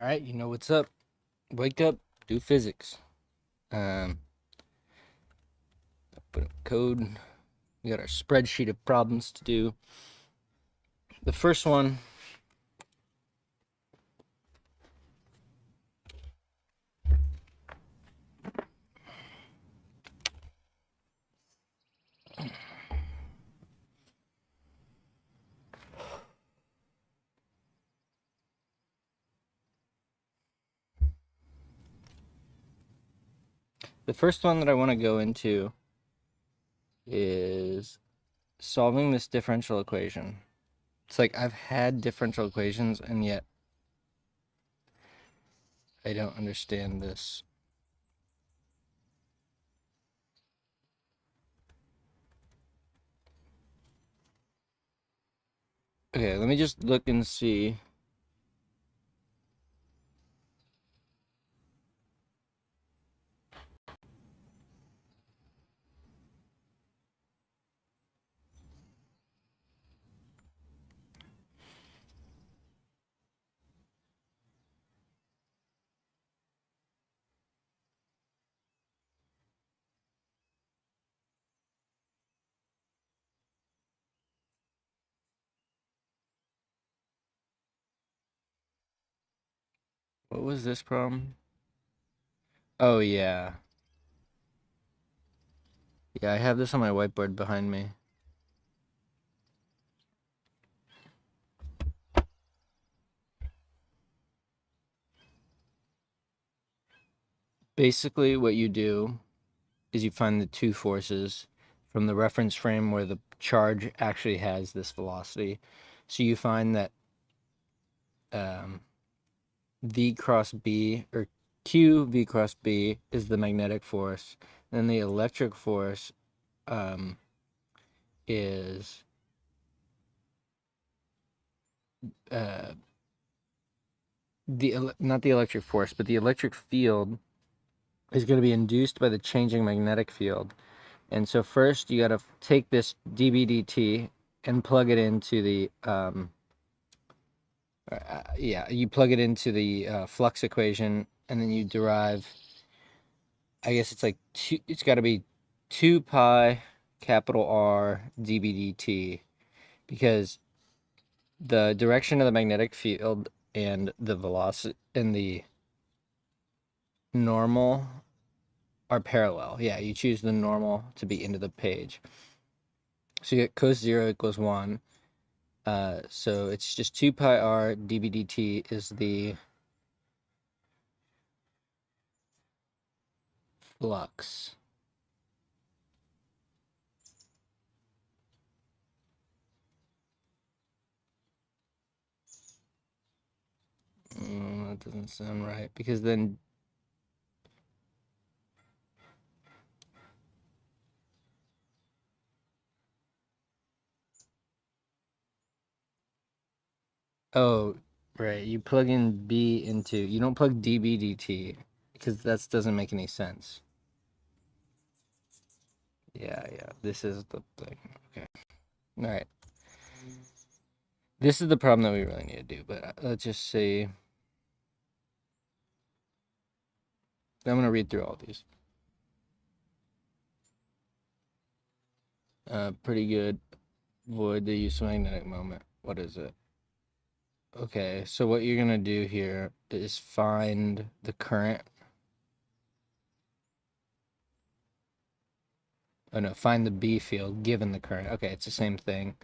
All right, you know what's up. Wake up, do physics. Um, Put up code. We got our spreadsheet of problems to do. The first one, that I want to go into is solving this differential equation. It's like I've had differential equations and yet I don't understand this. Okay, let me just look and see. What was this problem? Oh, yeah. Yeah, I have this on my whiteboard behind me. Basically, what you do is you find the two forces from the reference frame where the charge actually has this velocity. So you find that V cross B, or Q V cross B, is the magnetic force. And then the electric force is not the electric force, but the electric field is going to be induced by the changing magnetic field. And so first you got to take this dB dt and plug it into the you plug it into the flux equation, and then you derive. I guess it's like two. It's got to be 2 pi capital R dB dt, because the direction of the magnetic field and the velocity and the normal are parallel. Yeah, you choose the normal to be into the page. So you get cos 0 equals 1. So it's just 2 pi R dB dt is the flux. That doesn't sound right, because then oh, right, you plug in B into, you don't plug dB dt, because that doesn't make any sense. Yeah, this is the thing. Okay. All right. This is the problem that we really need to do, but let's just see. I'm going to read through all these. Pretty good. Void the use of magnetic moment. What is it? Okay, so what you're going to do here is find the current. Oh no, find the B field given the current. Okay, it's the same thing.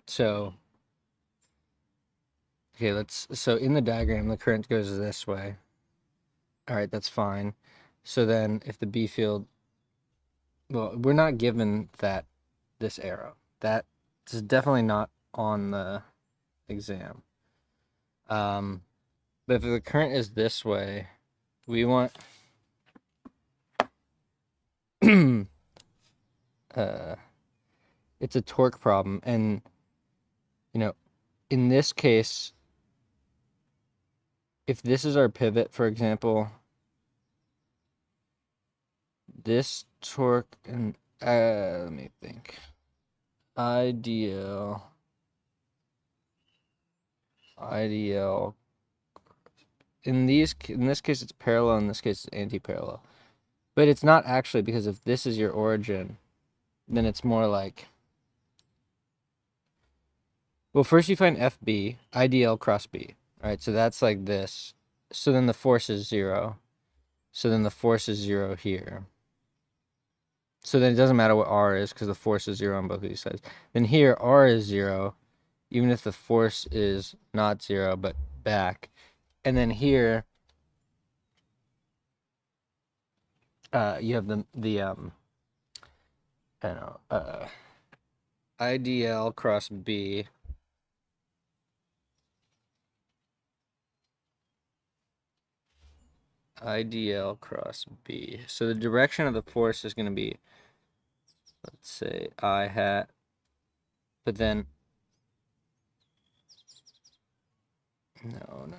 So okay, so in the diagram, the current goes this way. All right, that's fine. So then if the B field, well, we're not given this arrow. That is definitely not on the exam. But if the current is this way, we want it's a torque problem, and in this case, if this is our pivot, for example, this torque, and let me think. Ideal. IDL. In this case, it's parallel. In this case, it's anti-parallel. But it's not actually, because if this is your origin, then it's more like... Well, first you find FB, IDL cross B. Right, so that's like this. So then the force is 0. So then the force is 0 here. So then it doesn't matter what R is, because the force is 0 on both of these sides. Then here, R is 0, even if the force is not 0, but back. And then here, you have I don't know, IDL cross B. IDL cross B. So the direction of the force is going to be, let's say, I hat. But then, no.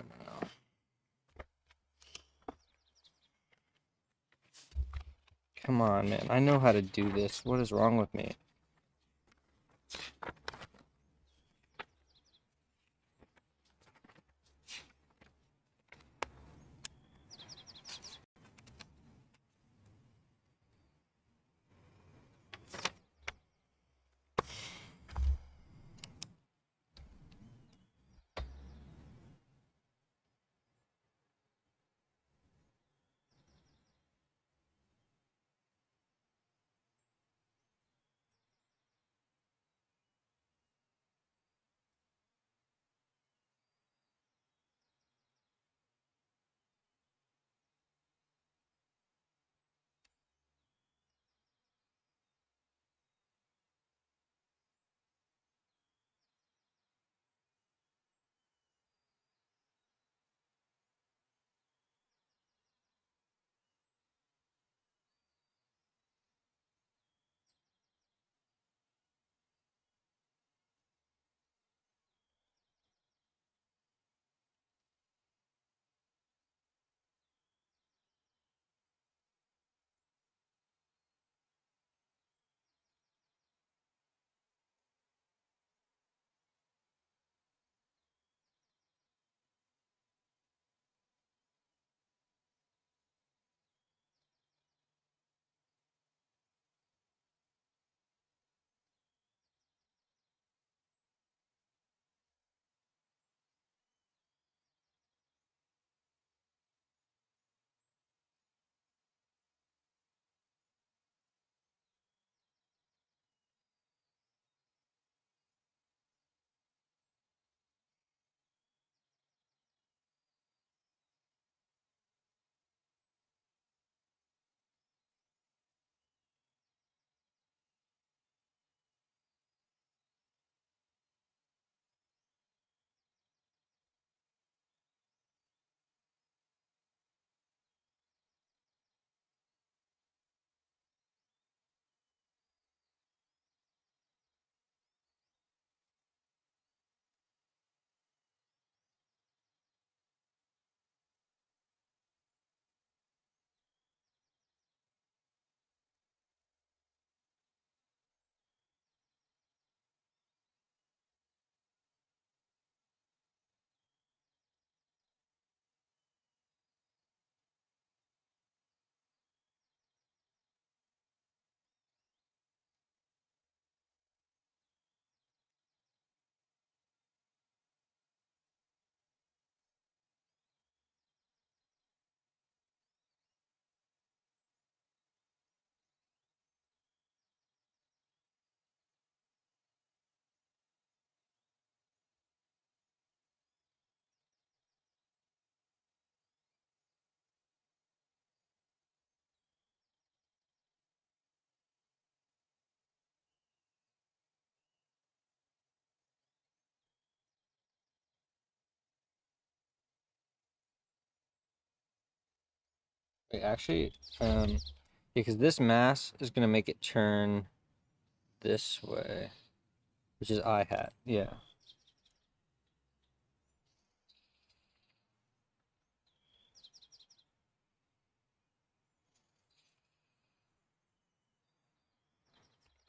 Come on, man. I know how to do this. What is wrong with me? Wait, actually, because this mass is going to make it turn this way, which is I hat. Yeah.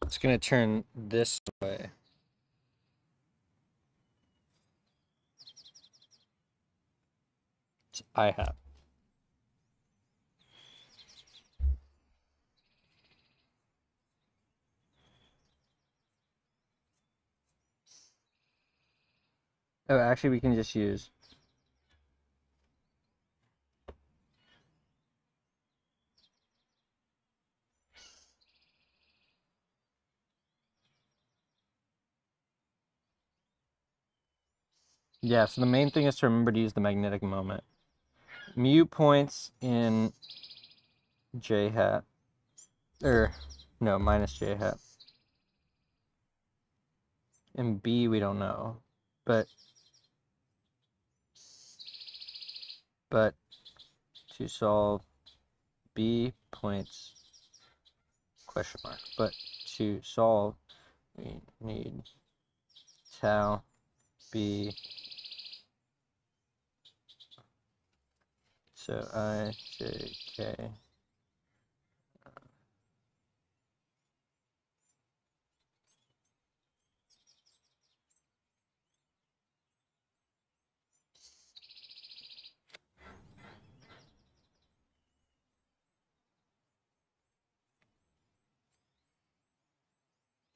It's going to turn this way. It's I hat. Oh, actually, we can just use. Yeah, so the main thing is to remember to use the magnetic moment. Mu points in J hat. Or, no, minus J hat. And B, we don't know. But to solve B points question mark. But to solve, we need tau B. So I, J, K.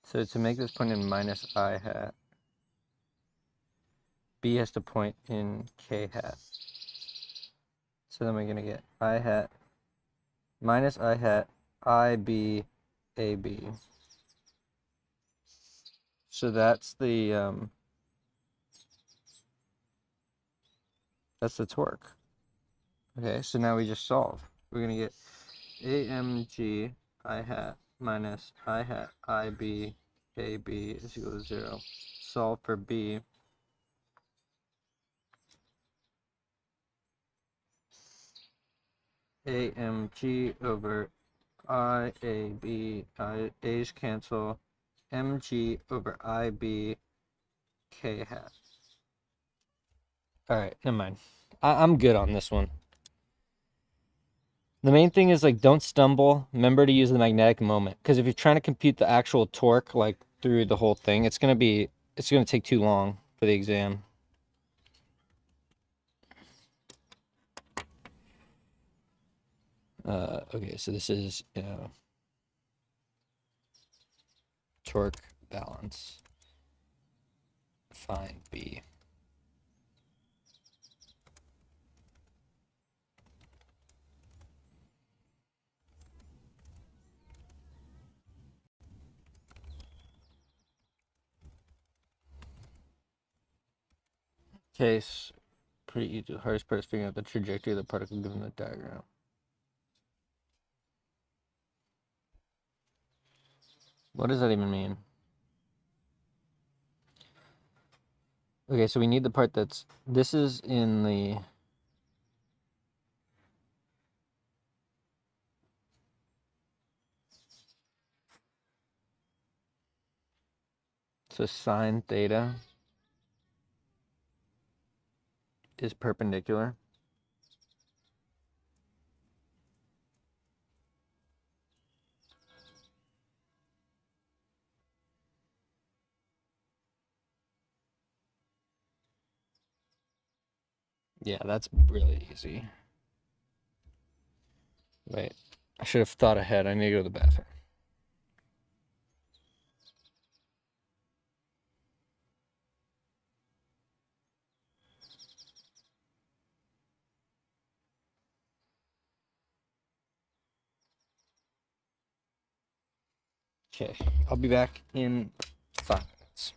So to make this point in minus I hat, B has to point in K hat. So then we're going to get I hat minus I hat IB AB. So that's the torque. Okay, so now we just solve. We're going to get AMG I hat minus I hat IB AB is equal to 0. Solve for B. AMG over IAB, A's cancel, MG over IB, K hat. Alright, never mind. I'm good on this one. The main thing is, like, don't stumble. Remember to use the magnetic moment. Because if you're trying to compute the actual torque, like, through the whole thing, it's gonna take too long for the exam. Okay, so this is, torque balance. Find B. Case, pretty easy. Hardest part is figuring out the trajectory of the particle given the diagram. What does that even mean? Okay, so we need the part that's, this is in the, so sine theta is perpendicular. Yeah, that's really easy. Wait, I should have thought ahead. I need to go to the bathroom. Okay, I'll be back in 5 minutes.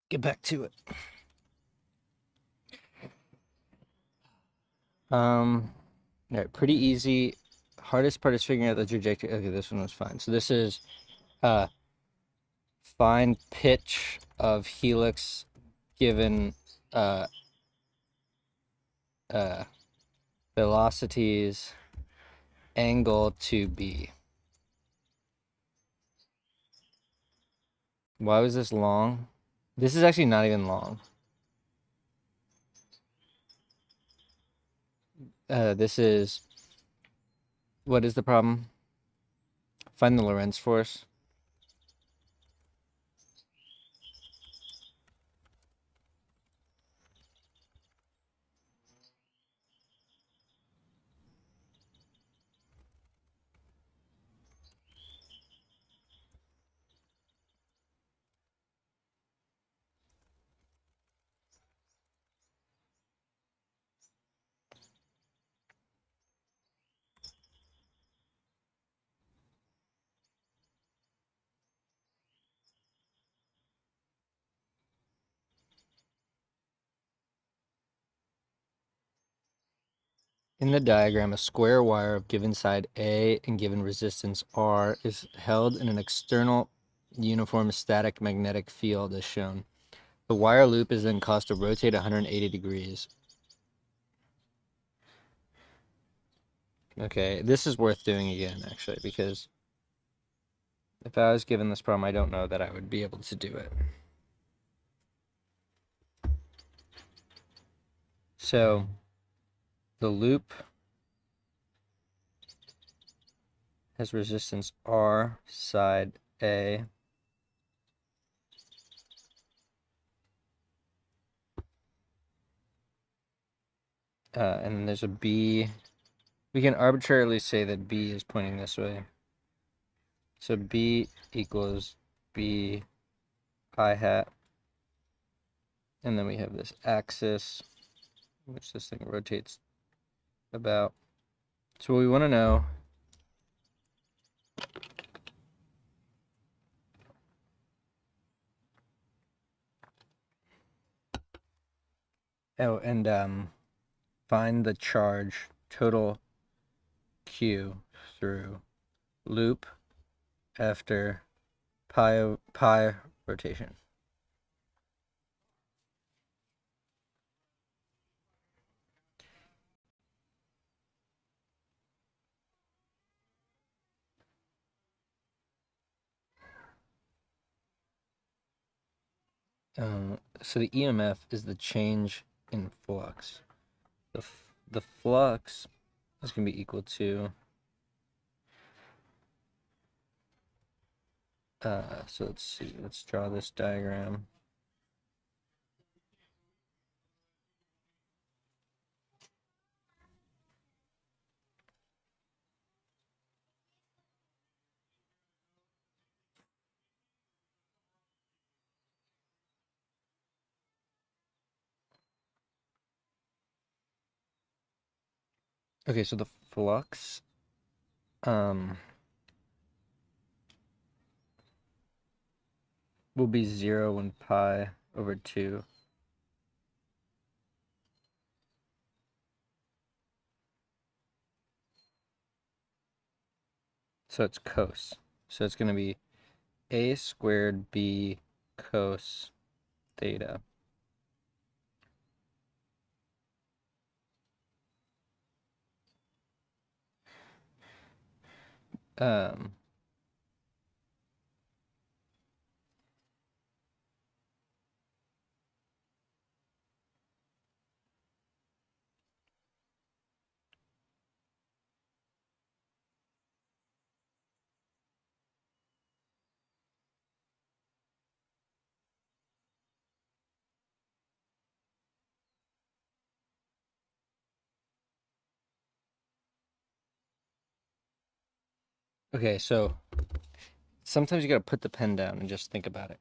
get back to it. All right, pretty easy. Hardest part is figuring out the trajectory. Okay, this one was fine. So this is find pitch of helix given uh, velocities angle to B. Why was this long? This is actually not even long. This is, what is the problem? Find the Lorentz force. In the diagram, a square wire of given side A and given resistance R is held in an external uniform static magnetic field as shown. The wire loop is then caused to rotate 180 degrees. Okay, this is worth doing again, actually, because if I was given this problem, I don't know that I would be able to do it. So, the loop has resistance R, side A. And then there's a B. We can arbitrarily say that B is pointing this way. So B equals B pi hat. And then we have this axis, which this thing rotates about. So what we want to know and find the charge total Q through loop after pi rotation. So the EMF is the change in flux. The flux is going to be equal to so let's see, let's draw this diagram. Okay, so the flux will be 0 when pi over 2. So it's cos. So it's going to be a squared b cos theta. Okay, so sometimes you got to put the pen down and just think about it.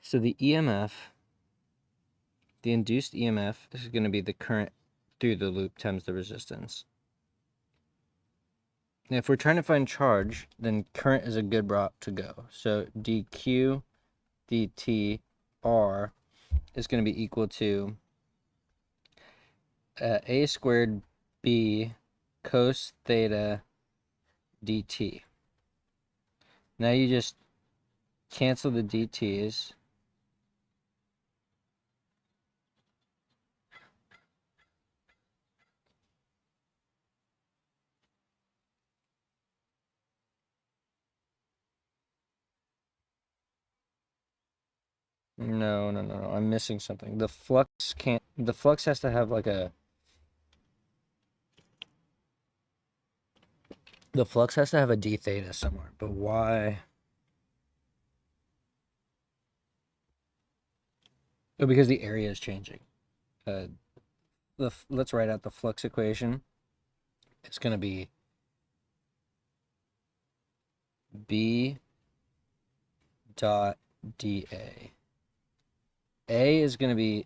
So the EMF, the induced EMF, this is going to be the current through the loop times the resistance. Now, if we're trying to find charge, then current is a good route to go. So dq dt r is going to be equal to a squared b cos theta dt. Now you just cancel the dt's. No, I'm missing something. The flux can't, the flux has to have like the flux has to have a d theta somewhere, but why? Oh, because the area is changing. Let's write out the flux equation. It's going to be b dot dA. A is going to be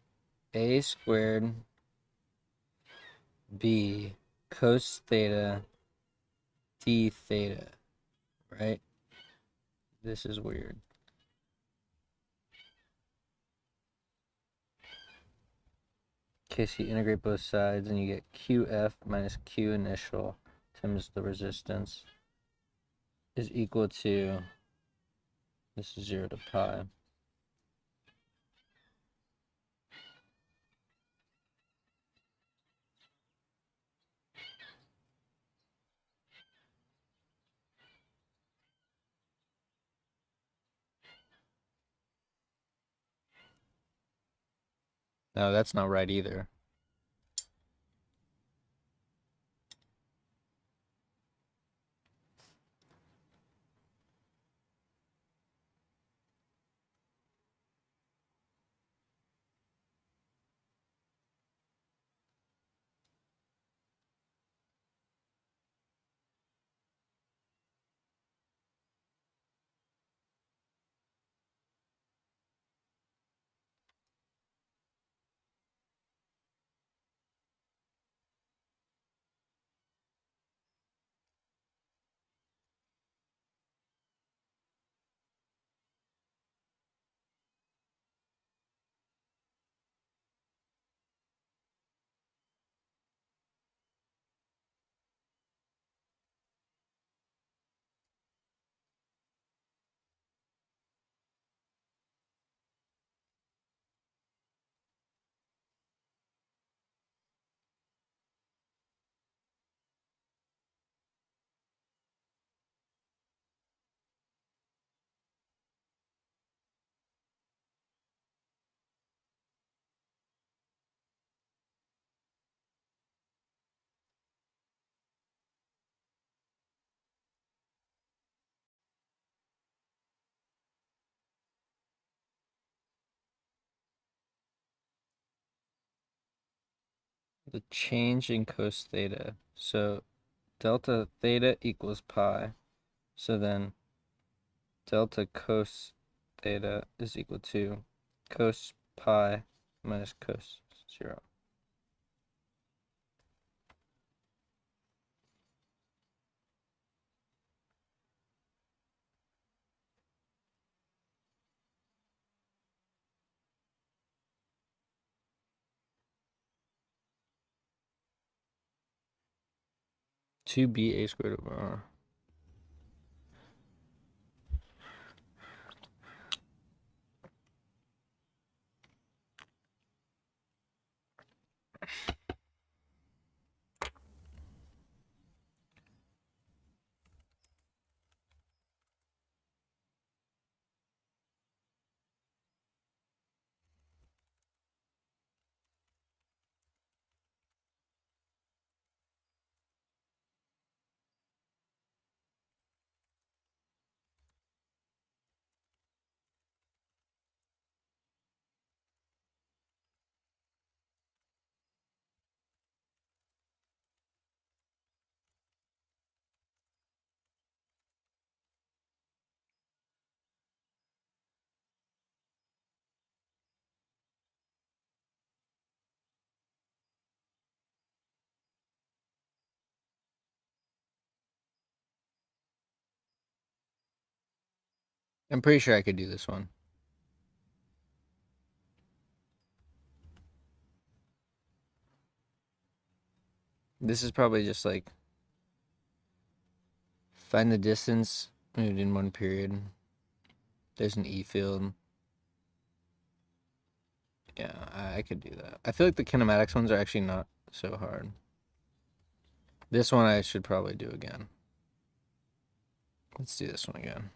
a squared b cos theta d theta, right? This is weird. Okay, so you integrate both sides and you get qf minus q initial times the resistance is equal to, this is 0 to pi. No, that's not right either. The change in cos theta. So delta theta equals pi. So then delta cos theta is equal to cos pi minus cos 0. Two b a squared over r. I'm pretty sure I could do this one. This is probably just like find the distance moved in one period. There's an E field. Yeah, I could do that. I feel like the kinematics ones are actually not so hard. This one I should probably do again. Let's do this one again.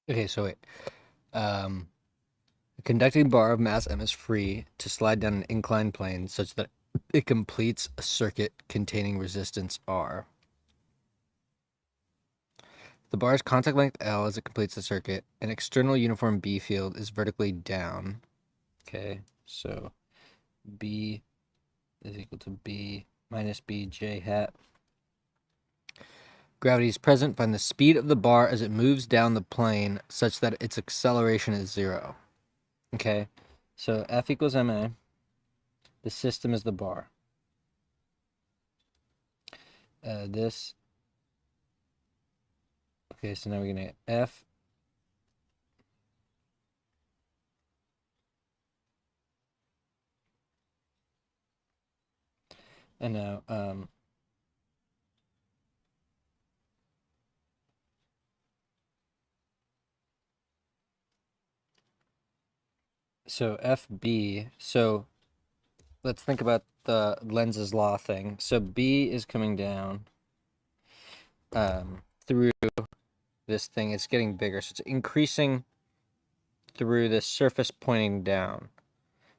Okay, so wait. A conducting bar of mass m is free to slide down an inclined plane such that it completes a circuit containing resistance R. The bar's contact length L as it completes the circuit. An external uniform B field is vertically down. Okay, so B is equal to B minus B J hat. Gravity is present. Find the speed of the bar as it moves down the plane such that its acceleration is 0. Okay, so F equals ma. The system is the bar. This. Okay, so now we're gonna get F. And now so FB. So let's think about the Lenz's law thing. So B is coming down through this thing. It's getting bigger, so it's increasing through this surface pointing down.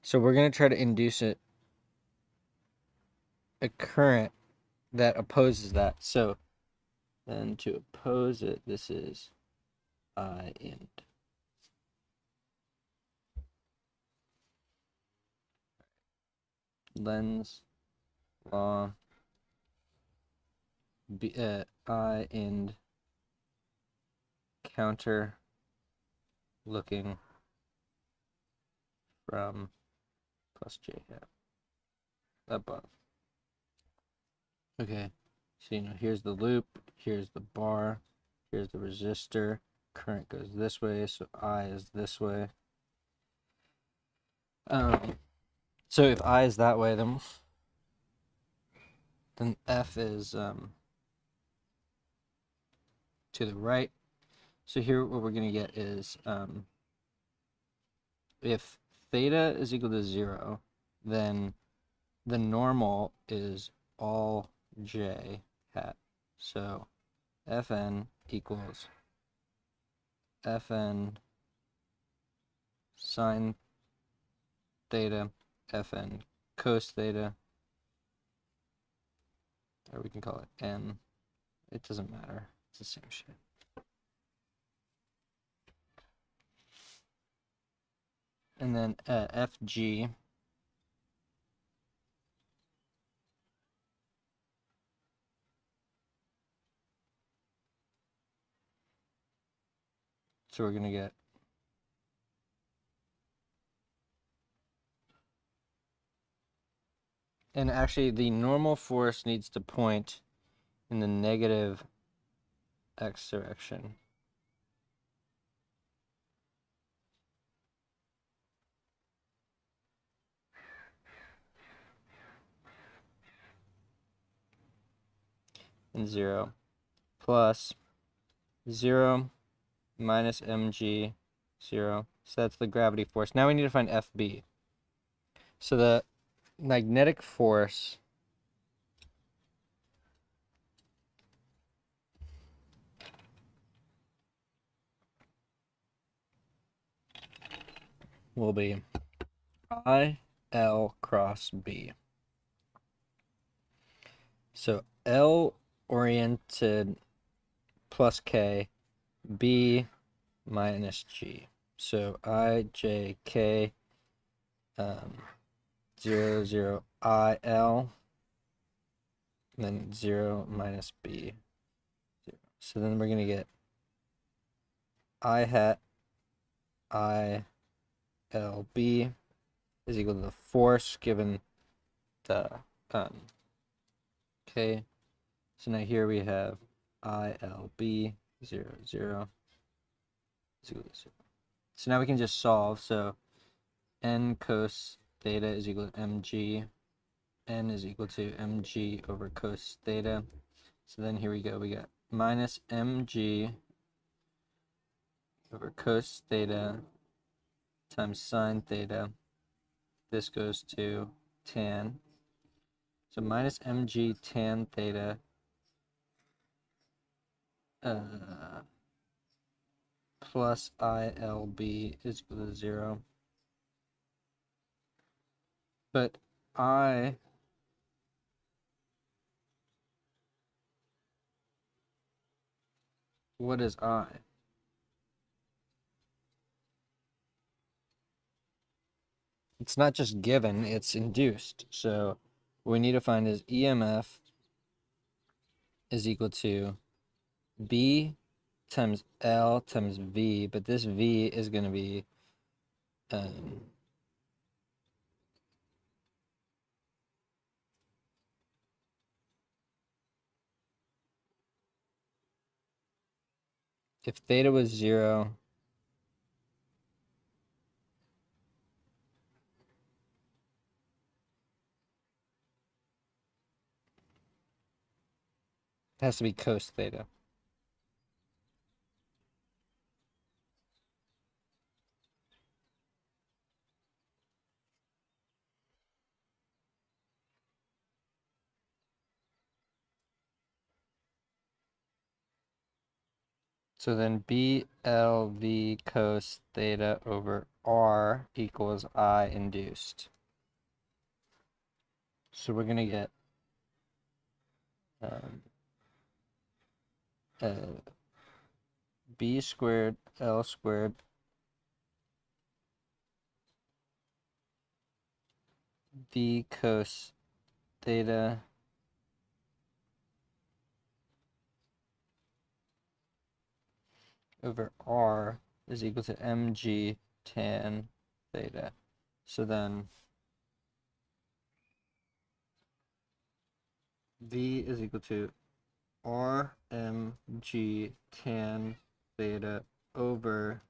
So we're gonna try to induce a current that opposes that. So then to oppose it, this is I end. Lenz law I end counter looking from plus J hat above. Okay, so here's the loop, here's the bar, here's the resistor. Current goes this way, so I is this way. So if I is that way, then F is to the right. So here what we're gonna get is if theta is equal to 0, then the normal is all J hat. So Fn equals Fn sine theta, Fn cos theta, or we can call it N. It doesn't matter. It's the same shit. And then Fg so we're gonna get and actually the normal force needs to point in the negative x direction. And 0 plus 0 minus mg 0 So that's the gravity force. Now we need to find FB. So the magnetic force will be IL cross B. So L oriented plus K, B minus G. So I, J, K, 0, 0, IL, and then 0 minus B. 0. So then we're going to get I hat ILB is equal to the force given the K. So now here we have ILB 0, 0 is equal to 0. So now we can just solve. So n cos theta is equal to mg. N is equal to mg over cos theta. So then here we go. We got minus mg over cos theta times sine theta. This goes to tan. So minus mg tan theta plus ILB is equal to 0. But what is I? It's not just given, it's induced. So what we need to find is EMF is equal to B times L times V, but this V is going to be if theta was 0, it has to be cos theta. So then BLV cos theta over R equals I induced. So we're going to get B squared L squared V cos theta over R is equal to mg tan theta. So then V is equal to RMG tan theta over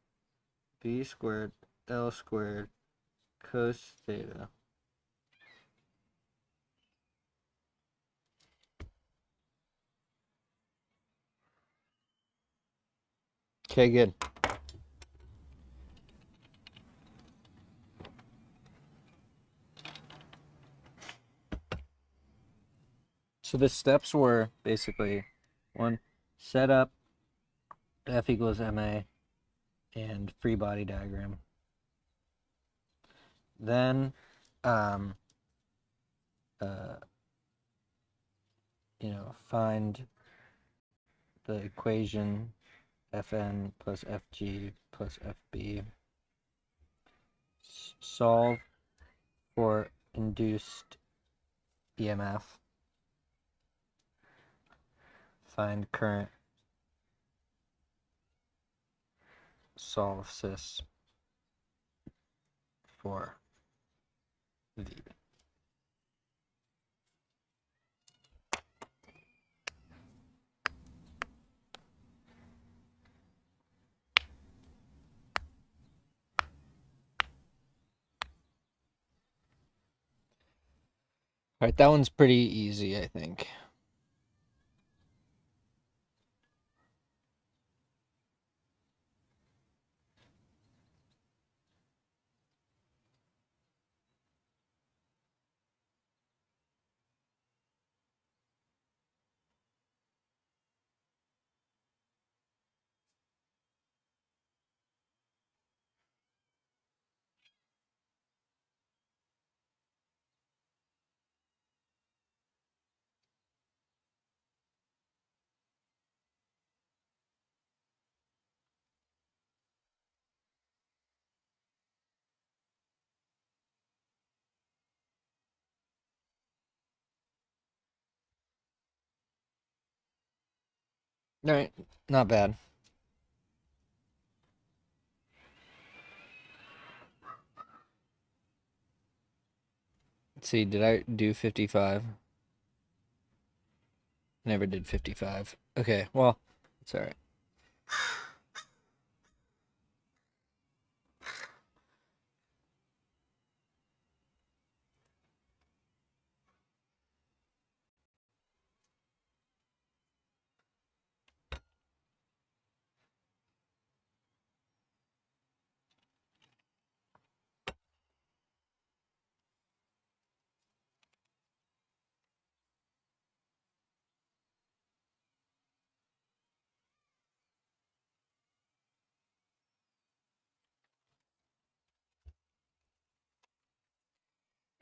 V squared L squared cos theta. Okay, good. So the steps were basically 1, set up F equals ma and free body diagram. Then find the equation Fn plus Fg plus Fb. Solve for induced EMF. Find current. Solve cis for V. All right, that one's pretty easy, I think. All right, not bad. Let's see, did I do 55? Never did 55. Okay, well, it's all right.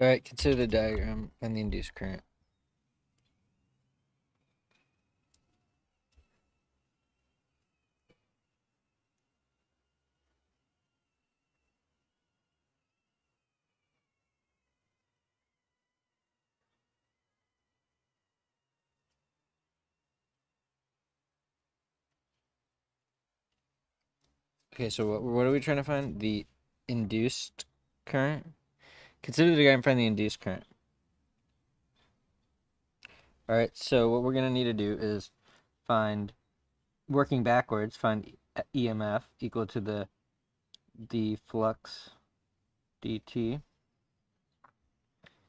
All right, consider the diagram and the induced current. Okay, so what are we trying to find? The induced current? Consider the diagram and find the induced current. All right, so what we're going to need to do is find, working backwards, find EMF equal to the flux dt.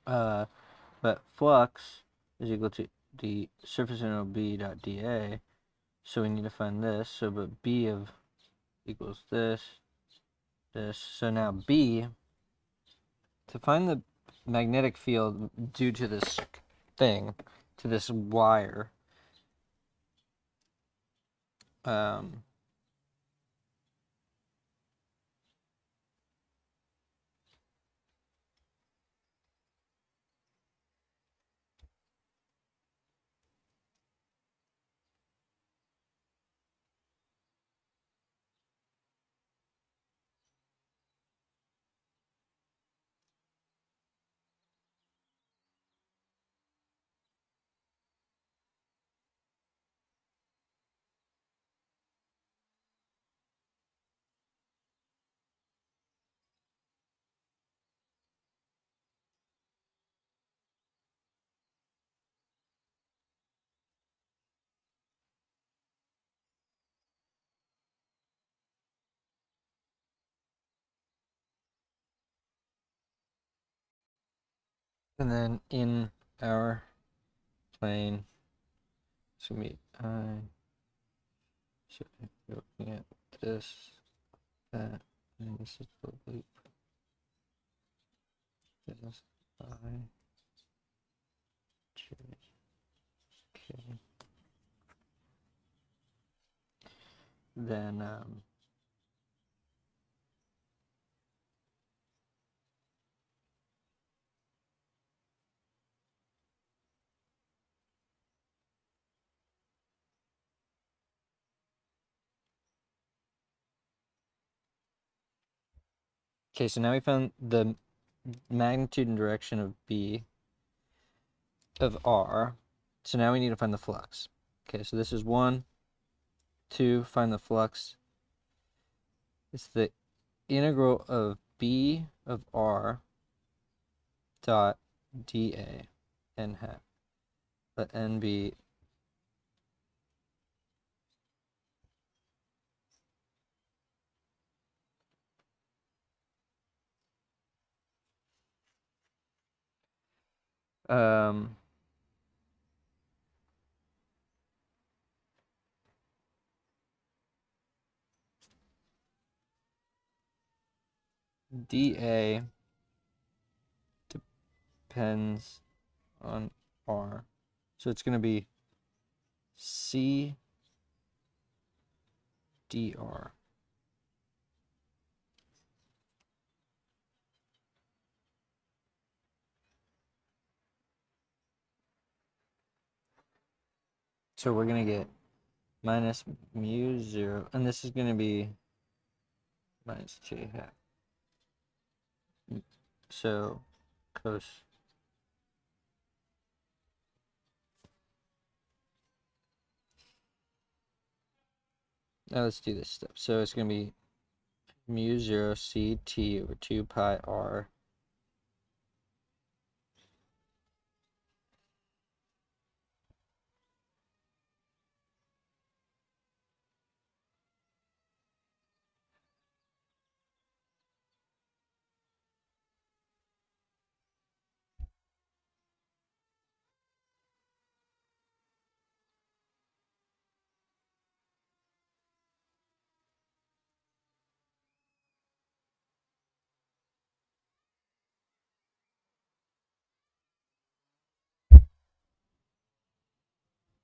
But flux is equal to the surface integral B dot dA. So we need to find this. So but B of equals this. So now B, to find the magnetic field due to this thing, to this wire, um, and then in our plane, it's going to be I. So if you're looking at this, that, and this is the loop. This I, J, K. Then, okay, so now we found the magnitude and direction of B of R. So now we need to find the flux. Okay, so this is 1, 2, find the flux. It's the integral of B of R dot dA n hat. Let n be um dA depends on R. So it's going to be C dr. So we're going to get minus mu 0, and this is going to be minus j hat. So cos Now let's do this step. So it's going to be mu 0 c t over 2 pi r.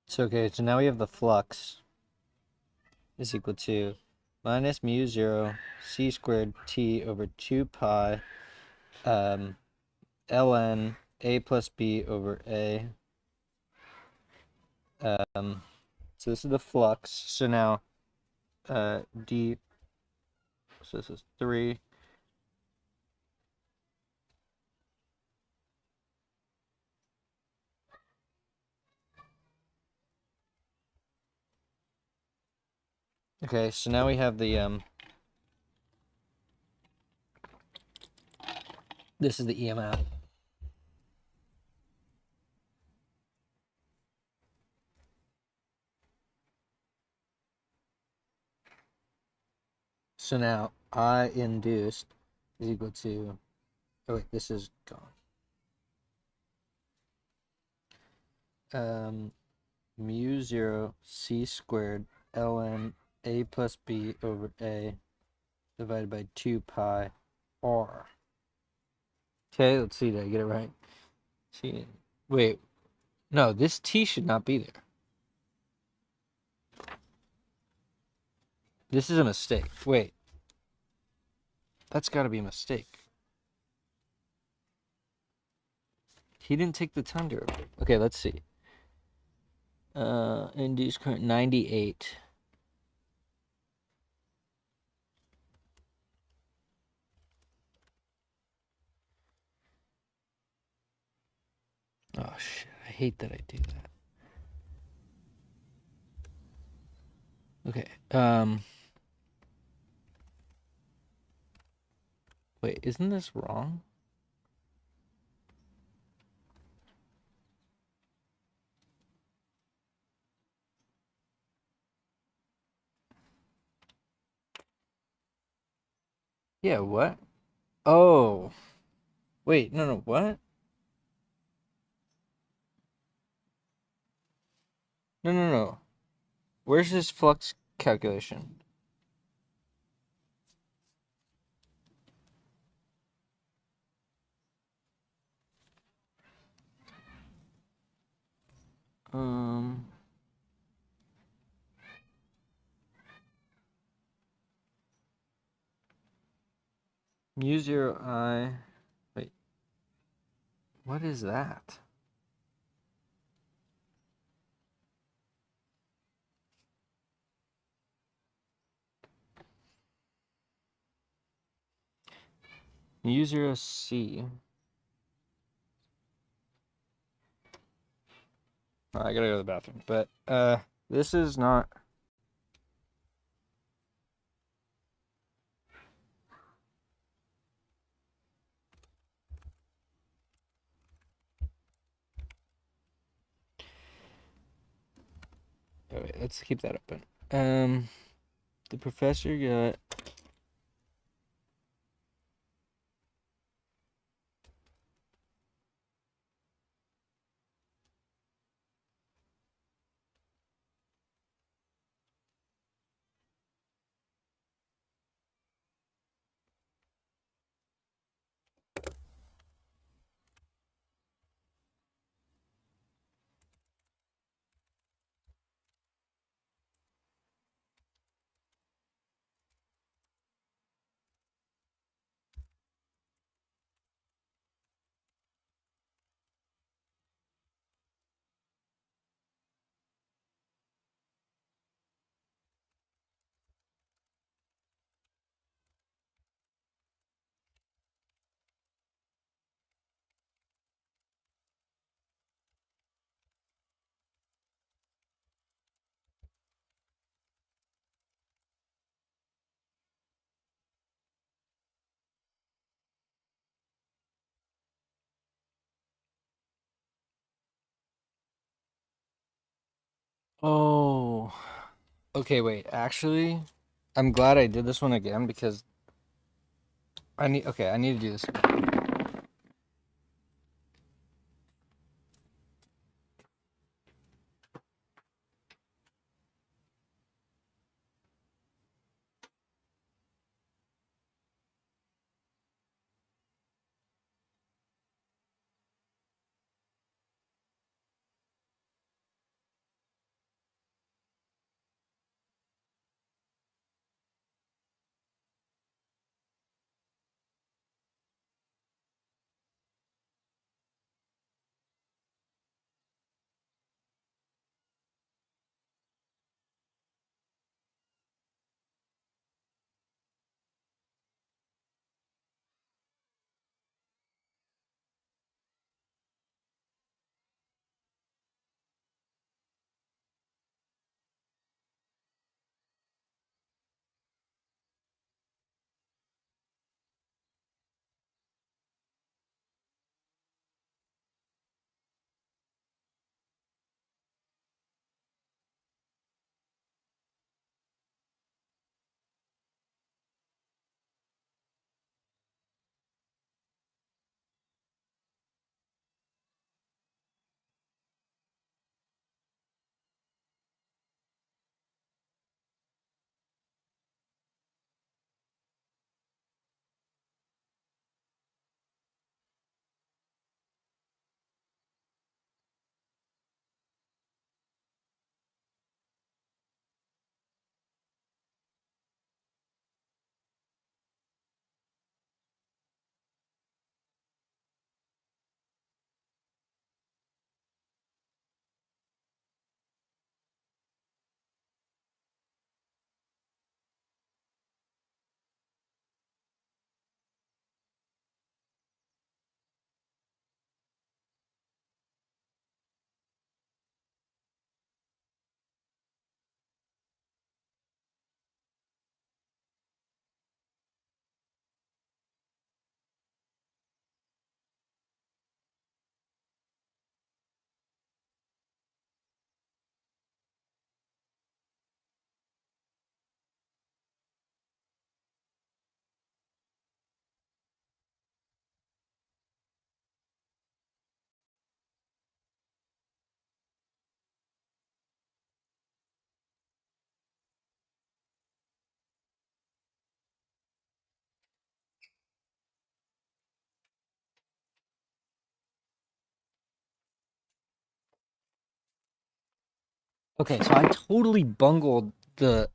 So okay, so now we have the flux is equal to minus mu 0 c squared t over 2 pi ln a plus b over a. So this is the flux. So now d, so this is 3. Okay, so now we have the this is the EMF. So now I induced is equal to, oh wait, this is gone. Mu 0 c squared ln a plus b over a divided by 2 pi r. Okay, let's see, did I get it right? See, wait, no, this t should not be there. This is a mistake. Wait, that's got to be a mistake. He didn't take the time to. Okay, let's see. Induced current 98. Oh shit, I hate that I do that. Okay, wait, isn't this wrong? Yeah, what? Oh, wait, no, what? No. Where's this flux calculation? Um, mu 0 I. Wait, what is that? Mu 0 C. Oh, I gotta go to the bathroom. But this is not. Oh, wait, let's keep that open. The professor got. Oh. Okay, wait. Actually, I'm glad I did this one again because I need to do this again. Okay, so I totally bungled the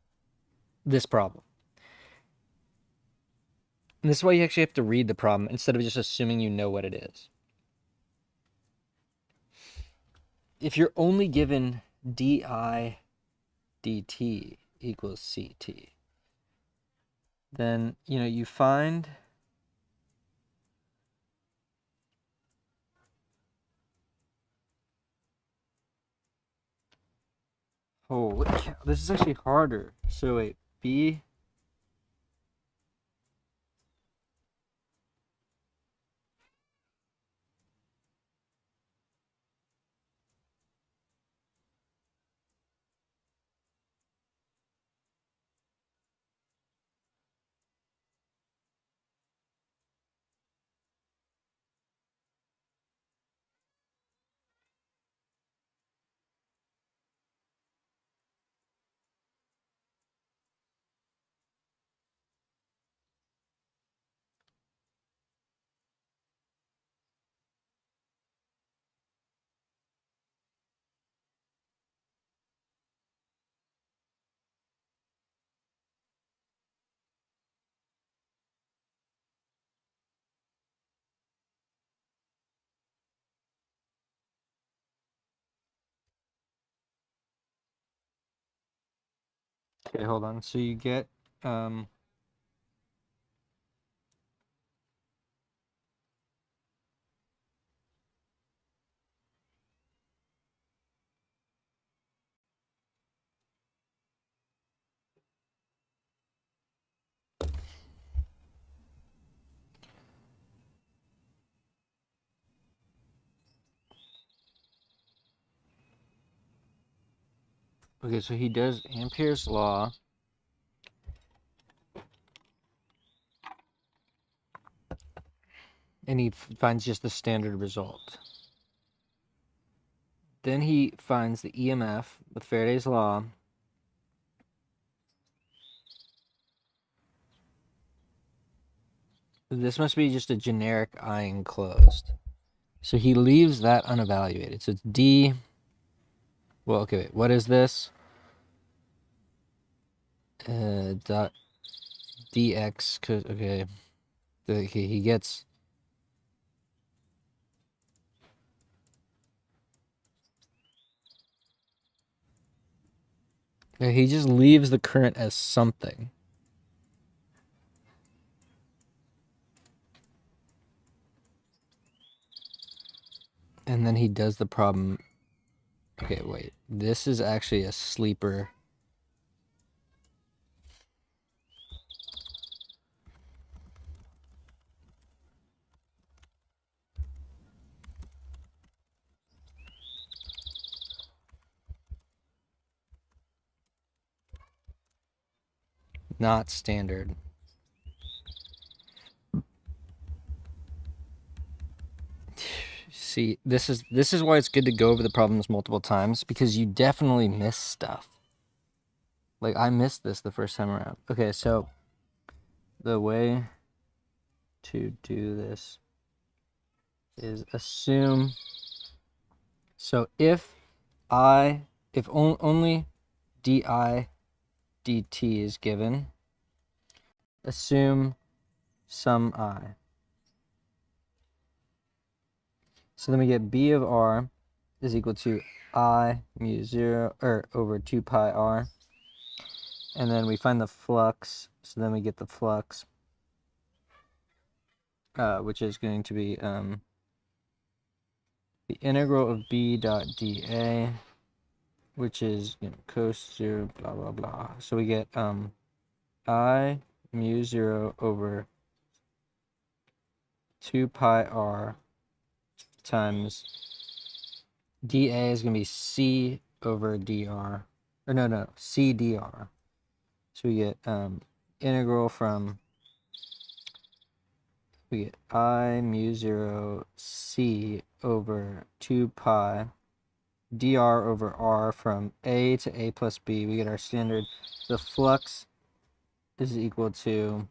this problem. And this is why you actually have to read the problem instead of just assuming you know what it is. If you're only given di dt equals ct, then you find holy cow, this is actually harder. So wait, b okay, hold on. So you get um Okay, so he does Ampere's law. And he finds just the standard result. Then he finds the EMF with Faraday's law. This must be just a generic I enclosed. So he leaves that unevaluated. So it's D. Well, okay, wait. What is this? Dot dx. Okay. Okay, he gets. He just leaves the current as something. And then he does the problem. Okay, wait. This is actually a sleeper. Not standard. See, this is why it's good to go over the problems multiple times, because you definitely miss stuff. Like, I missed this the first time around. Okay, so the way to do this is assume. So if only di dt is given, assume some I. So then we get b of r is equal to I mu 0 or over 2 pi r. And then we find the flux, so then we get the flux, which is going to be the integral of b dot dA, which is, cos 0 blah blah blah. So we get I mu 0 over 2 pi r times dA is going to be c over dr, or no, c dr. So we get integral from, we get I mu 0 c over 2 pi dr over r from a to a plus b. We get our standard. The flux is equal to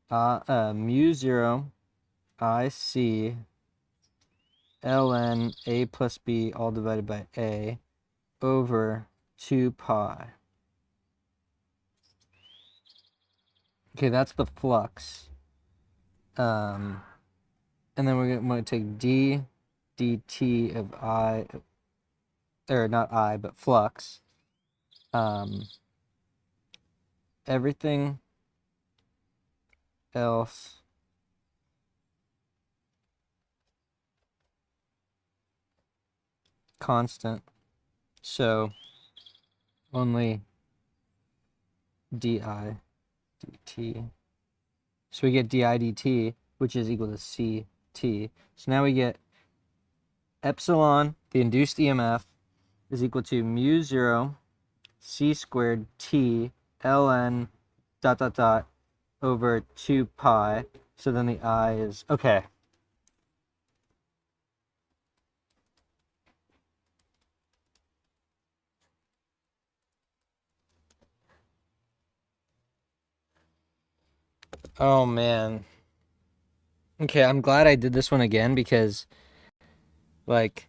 mu 0 IC ln a plus b all divided by a over 2 pi. Okay, that's the flux. And then we're going to take d dt of I, or not I, but flux. Everything else constant. So only di dt. So we get di dt, which is equal to ct. So now we get epsilon, the induced EMF, is equal to mu 0 c squared t ln dot dot dot over 2 pi. So then the I is, okay. Oh man. Okay, I'm glad I did this one again, because like,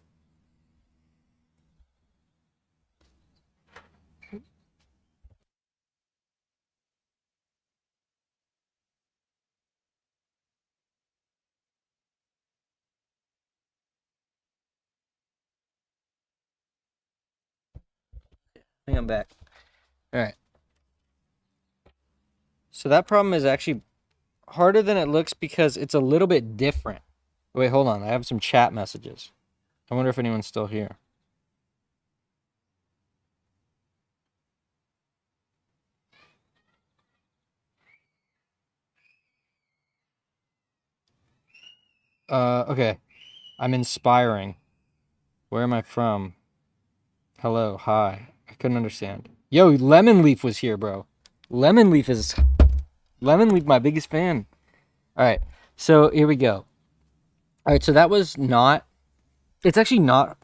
I think I'm back. All right. So that problem is actually harder than it looks because it's a little bit different. Wait, hold on. I have some chat messages. I wonder if anyone's still here. Okay. I'm inspiring. Where am I from? Hello, hi. couldn't understand. Yo, Lemon Leaf was here, bro. Lemon Leaf, my biggest fan. All right, so here we go. All right, so that was not. It's actually not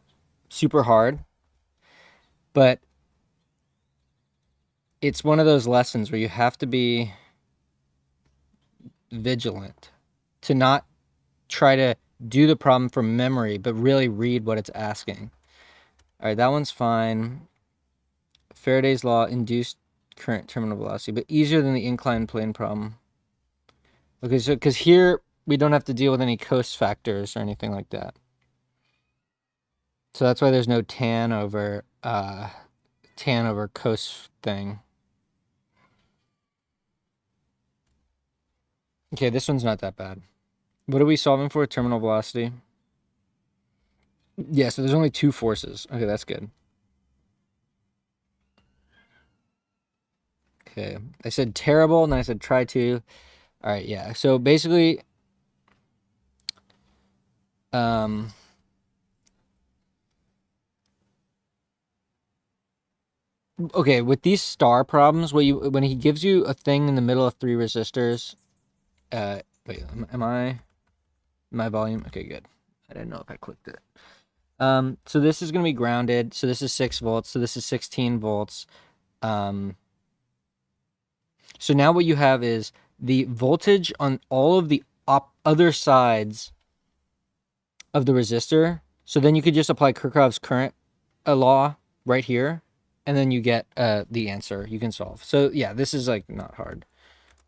super hard, but it's one of those lessons where you have to be vigilant to not try to do the problem from memory, but really read what it's asking. All right, that one's fine. Faraday's law induced current terminal velocity, but easier than the inclined plane problem. Okay, so because here we don't have to deal with any coast factors or anything like that. So that's why there's no tan over coast thing. Okay, this one's not that bad. What are we solving for? Terminal velocity. Yeah, so there's only two forces. Okay, that's good. Okay, I said terrible, and then I said try to. All right, yeah. So basically, okay, with these star problems, when he gives you a thing in the middle of three resistors, wait, am I my volume? Okay, good. I didn't know if I clicked it. So this is gonna be grounded. So this is 6 volts. So this is 16 volts. So now what you have is the voltage on all of the other sides of the resistor. So then you could just apply Kirchhoff's current law right here, and then you get the answer you can solve. So yeah, this is like not hard.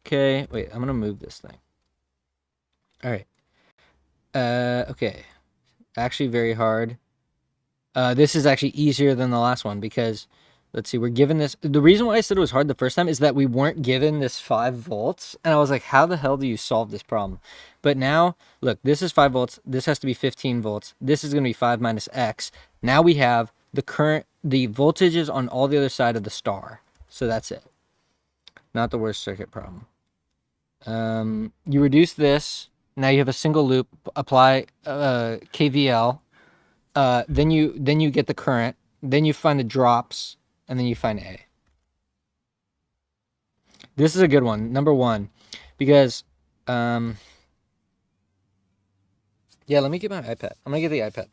Okay, wait, I'm gonna move this thing. All right. Okay. Actually very hard. This is actually easier than the last one because, let's see, we're given this. The reason why I said it was hard the first time is that we weren't given this 5 volts. And I was like, how the hell do you solve this problem? But now, look, this is 5 volts. This has to be 15 volts. This is going to be 5 minus X. Now we have the voltages on all the other side of the star. So that's it. Not the worst circuit problem. You reduce this. Now you have a single loop. Apply KVL. Then you get the current, then you find the drops, and then you find A. This is a good one, number 1, because yeah, let me get my iPad. I'm gonna get the iPad.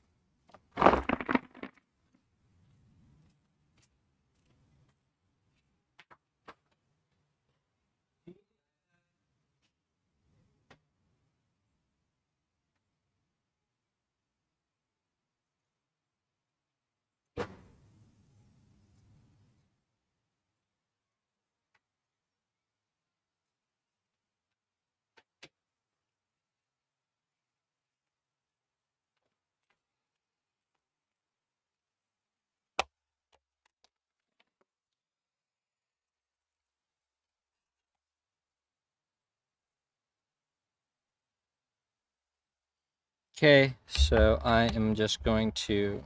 Okay, so I am just going to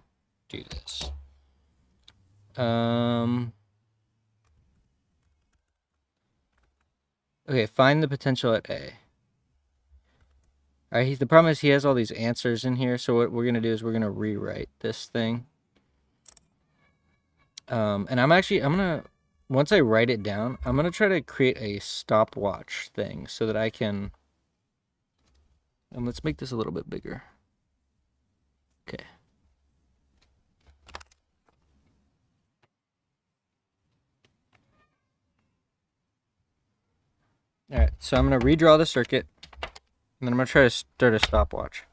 do this. Okay, find the potential at A. All right, the problem is he has all these answers in here, so what we're going to do is we're going to rewrite this thing. And I'm going to, once I write it down, I'm going to try to create a stopwatch thing so that I can, and let's make this a little bit bigger. Okay. All right, so I'm going to redraw the circuit, and then I'm going to try to start a stopwatch.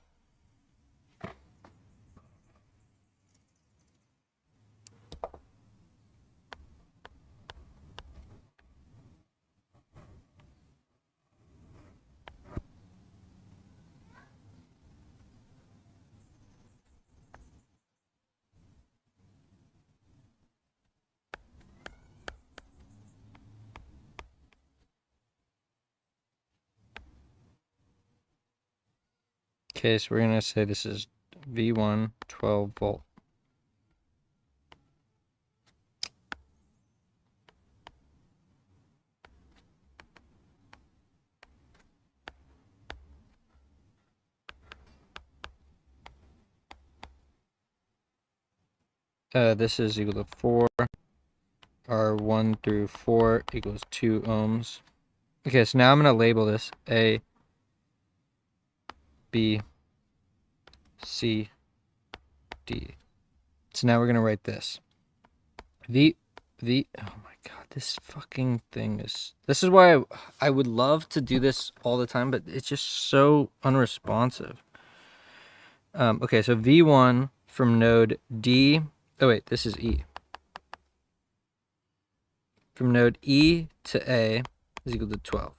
Okay, so we're going to say this is V1 12 volt. This is equal to 4 R1 through 4 equals 2 ohms. Okay, so now I'm going to label this A, B, C, D. So now we're going to write this. Oh my God, this fucking thing this is why I would love to do this all the time, but it's just so unresponsive. Okay, so V1 from node D, oh wait, this is E. From node E to A is equal to 12.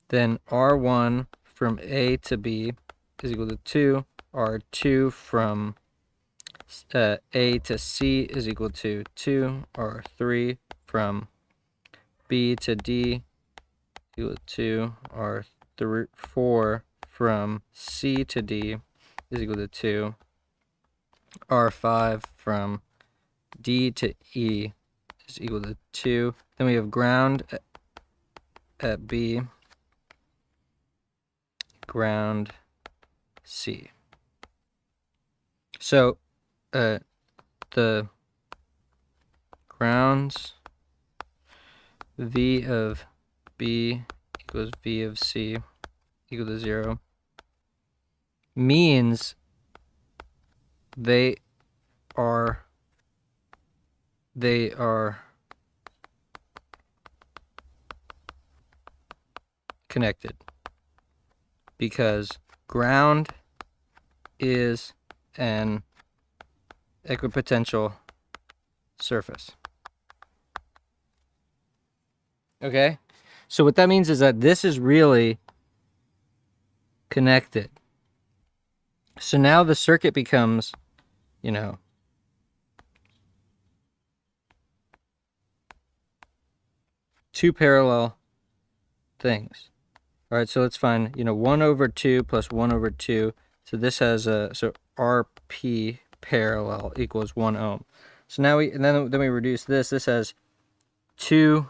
Then R1 from A to B is equal to 2. R2 from A to C is equal to 2. R3 from B to D is equal to 2. R4 from C to D is equal to 2. R5 from D to E is equal to 2. Then we have ground at B, ground C. So the grounds V of B equals V of C equal to 0 means they are connected because ground is an equipotential surface. Okay? So what that means is that this is really connected. So now the circuit becomes, you know, two parallel things. All right, so let's find, 1 over 2 plus 1 over 2. So this has so RP parallel equals 1 ohm. So now then we reduce this. This has 2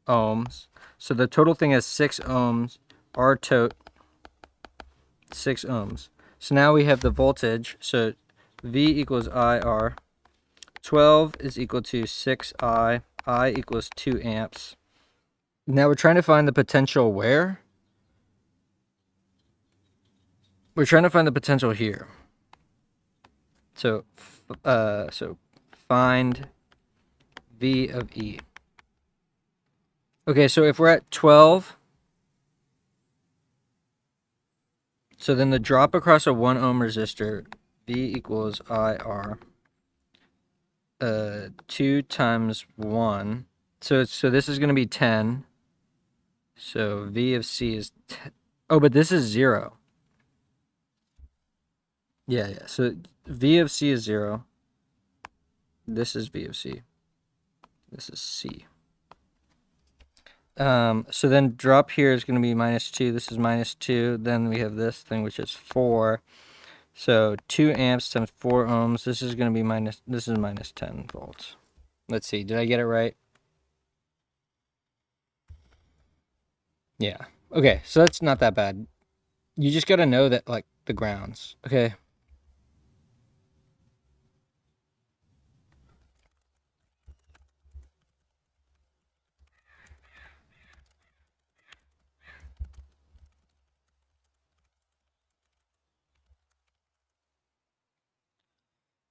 ohms. So the total thing has 6 ohms. R tot 6 ohms. So now we have the voltage. So V equals IR. 12 is equal to 6I. I equals 2 amps. Now we're trying to find the potential where? We're trying to find the potential here. So find V of E. Okay, so if we're at 12, so then the drop across a 1 ohm resistor, V equals IR, 2 times 1. So this is going to be 10. So V of C is 10. Oh, but this is 0. Yeah. So V of C is 0. This is V of C. This is C. So then drop here is going to be -2. This is -2. Then we have this thing, which is 4. So 2 amps times 4 ohms. This is going to be this is minus 10 volts. Let's see. Did I get it right? Yeah. Okay. So that's not that bad. You just got to know that, like, the grounds. Okay.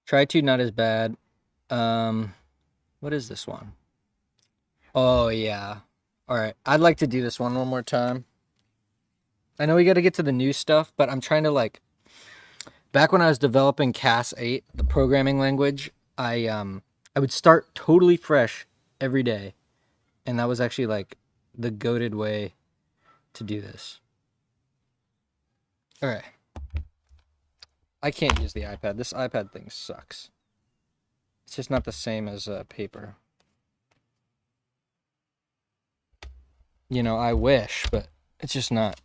Try to not as bad. What is this one? Oh, yeah. All right. I'd like to do this one more time. I know we got to get to the new stuff, but I'm trying to, like, back when I was developing CAS 8, the programming language, I would start totally fresh every day. And that was actually, like, the goated way to do this. All right. I can't use the iPad. This iPad thing sucks. It's just not the same as paper. I wish, but it's just not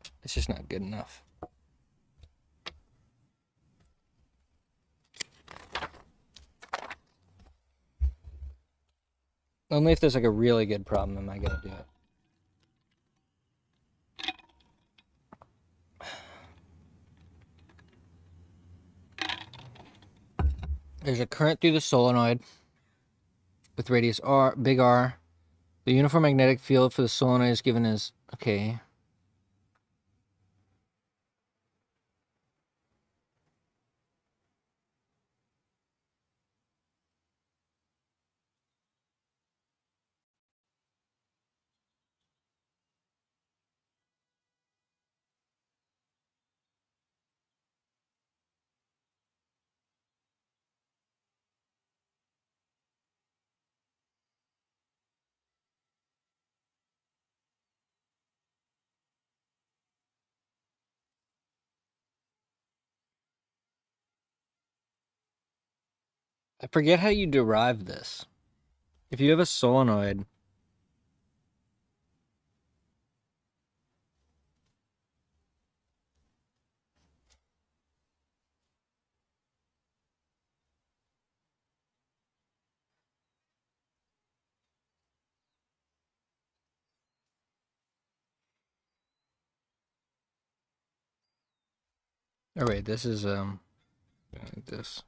good enough. Only if there's like a really good problem am I gonna do it. There's a current through the solenoid. with radius r, big R. The uniform magnetic field for the solenoid is given as, okay. I forget how you derive this. If you have a solenoid, oh wait, this is like this.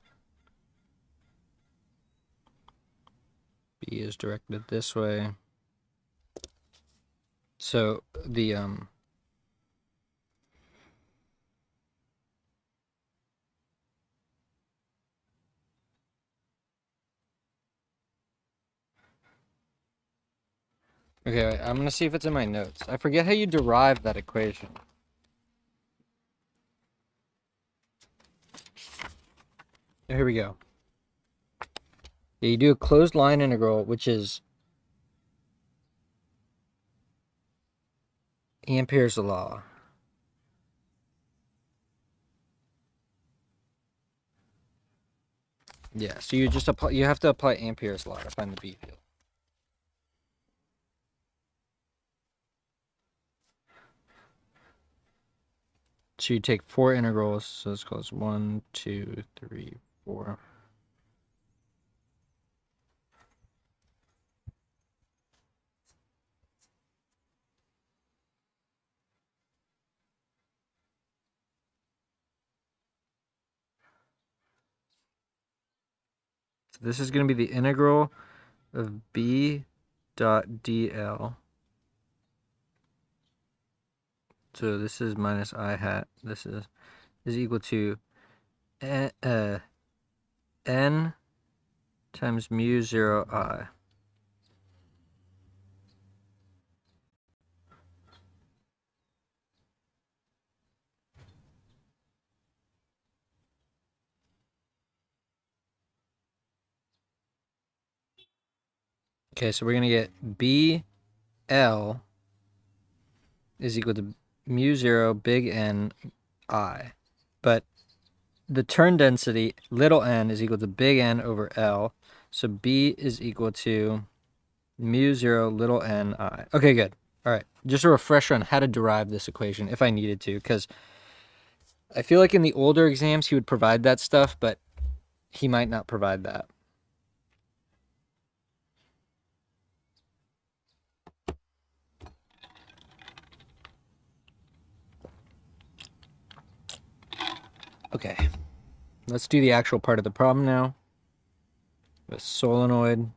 B is directed this way. So the okay, wait, I'm gonna see if it's in my notes. I forget how you derive that equation. Here we go. Yeah, you do a closed line integral, which is Ampere's law. Yeah, so you just apply. You have to apply Ampere's law to find the B field. So you take 4 integrals. So this goes 1, 2, 3, 4. So this is going to be the integral of B dot dl. So this is minus I hat. This is equal to n times mu 0 I. Okay, so we're going to get BL is equal to mu 0 big N I. But the turn density, little n, is equal to big N over L. So B is equal to mu 0 little n I. Okay, good. All right. Just a refresher on how to derive this equation if I needed to, because I feel like in the older exams he would provide that stuff, but he might not provide that. Okay. Let's do the actual part of the problem now. A solenoid, and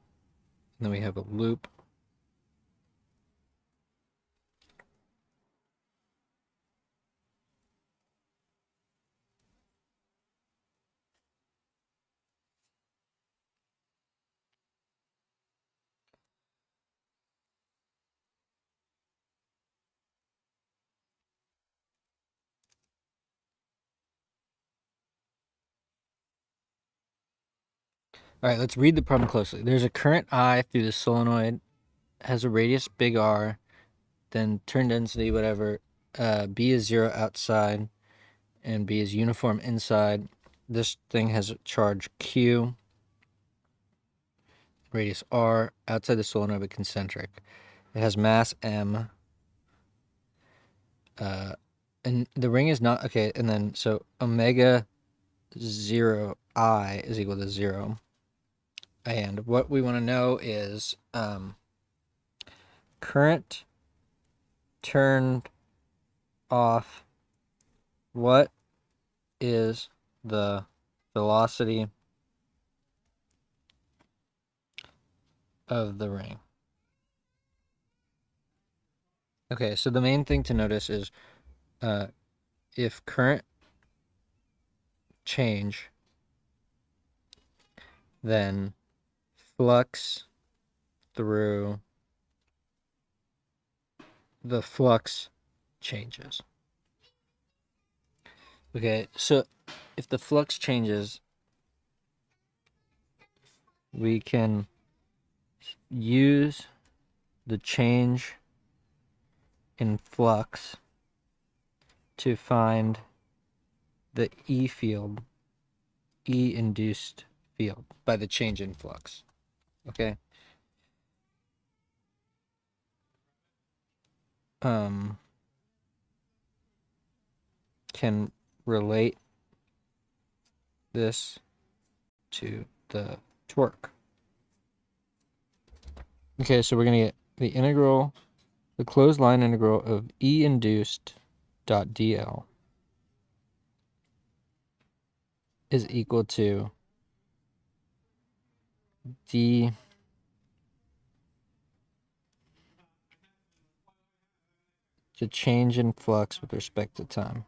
then we have a loop. All right, let's read the problem closely. There's a current I through the solenoid, has a radius big R, then turn density, whatever. B is 0 outside, and B is uniform inside. This thing has a charge Q, radius R, outside the solenoid but concentric. It has mass M. And the ring is not, okay, and then, so omega 0 I is equal to 0. And what we want to know is current turned off, what is the velocity of the ring. Okay, so the main thing to notice is if current change, then flux through the flux changes. Okay, so if the flux changes, we can use the change in flux to find the E field, E induced field by the change in flux. Okay. Can relate this to the torque. Okay, so we're gonna get the closed line integral of E induced dot dl is equal to the change in flux with respect to time,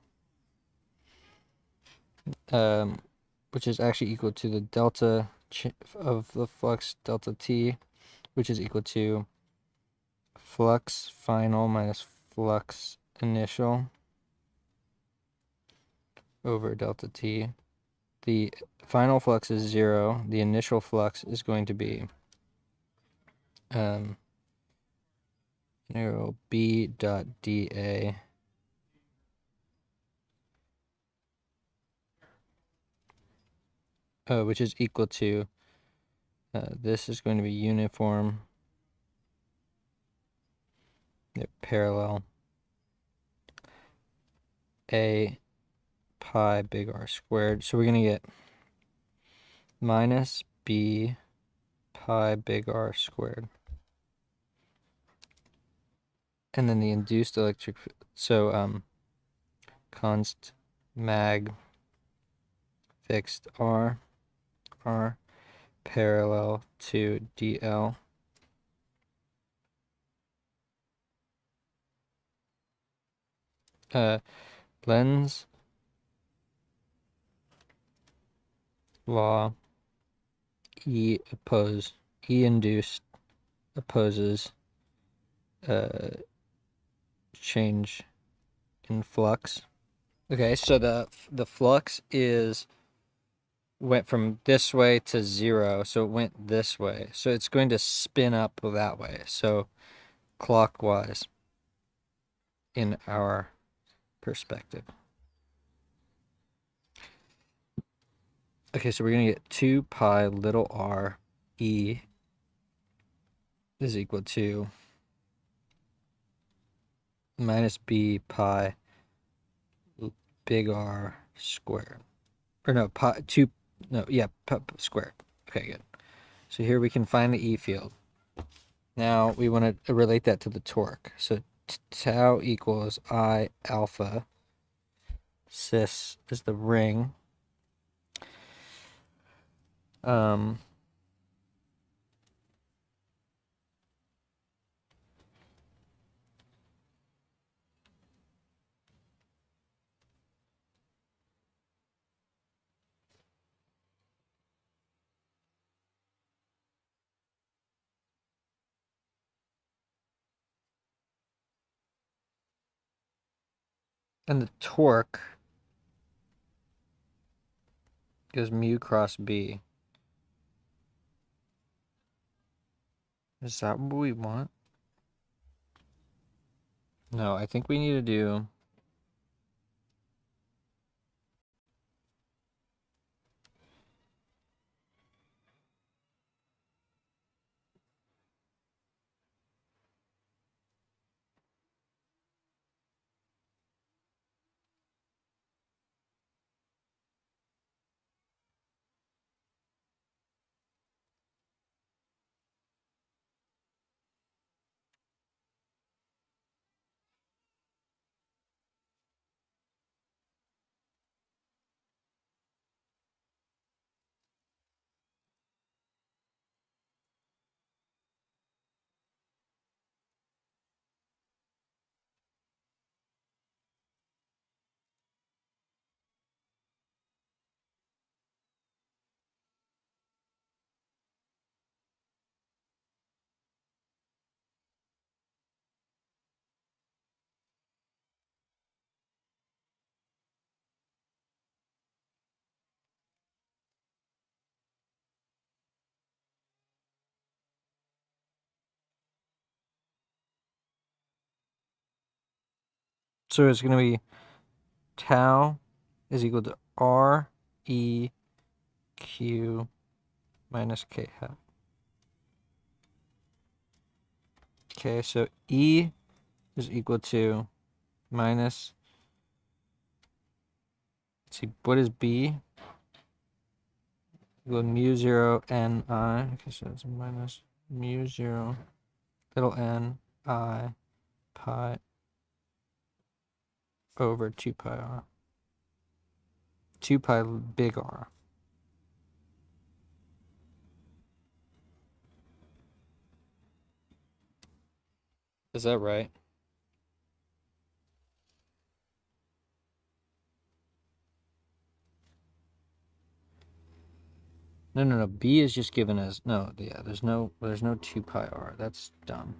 which is actually equal to the delta of the flux delta t, which is equal to flux final minus flux initial over delta t. The final flux is 0. The initial flux is going to be integral b dot dA which is equal to this is going to be uniform. They're parallel a pi big R squared. So we're going to get minus b pi big R squared. And then the induced electric, so const mag fixed R parallel to dl. Lenz's law, E induced opposes change in flux. Okay, so the flux went from this way to 0, so it went this way. So it's going to spin up that way, so clockwise in our perspective. Okay, so we're going to get 2 pi little r E is equal to minus b pi big R squared. Or no, pi 2, no, yeah, pi squared. Okay, good. So here we can find the E field. Now we want to relate that to the torque. So tau equals I alpha. Cis is the ring. And the torque is mu cross B. Is that what we want? No, I think we need to do So it's going to be tau is equal to R E Q minus K hat. Okay, so E is equal to minus, let's see, what is B? Equal to mu 0 n I. Okay, so it's minus mu 0 little n I pi over 2 pi r. 2 pi big R. Is that right? No. B is just given as no. Yeah, there's no 2 pi r. That's dumb.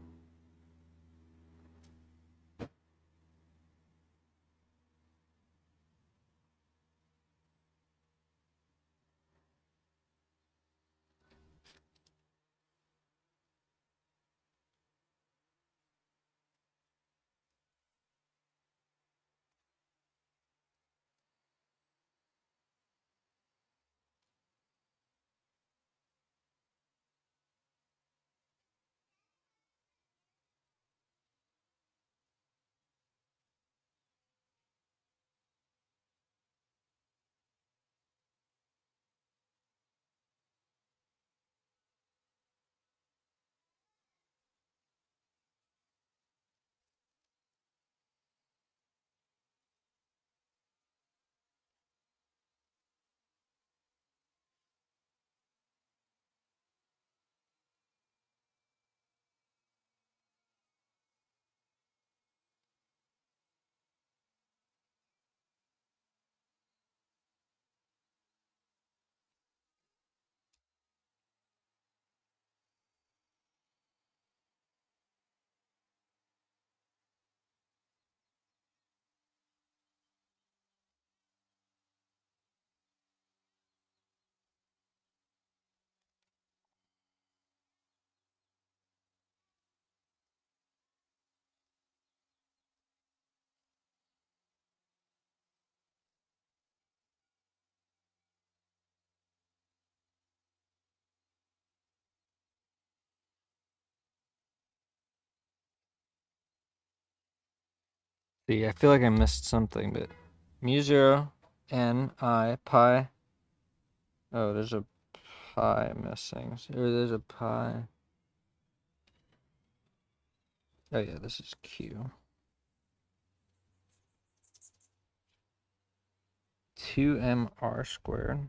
See, I feel like I missed something, but mu 0 n I pi. Oh, there's a pi missing. There's a pi. Oh yeah, this is Q. 2mr squared.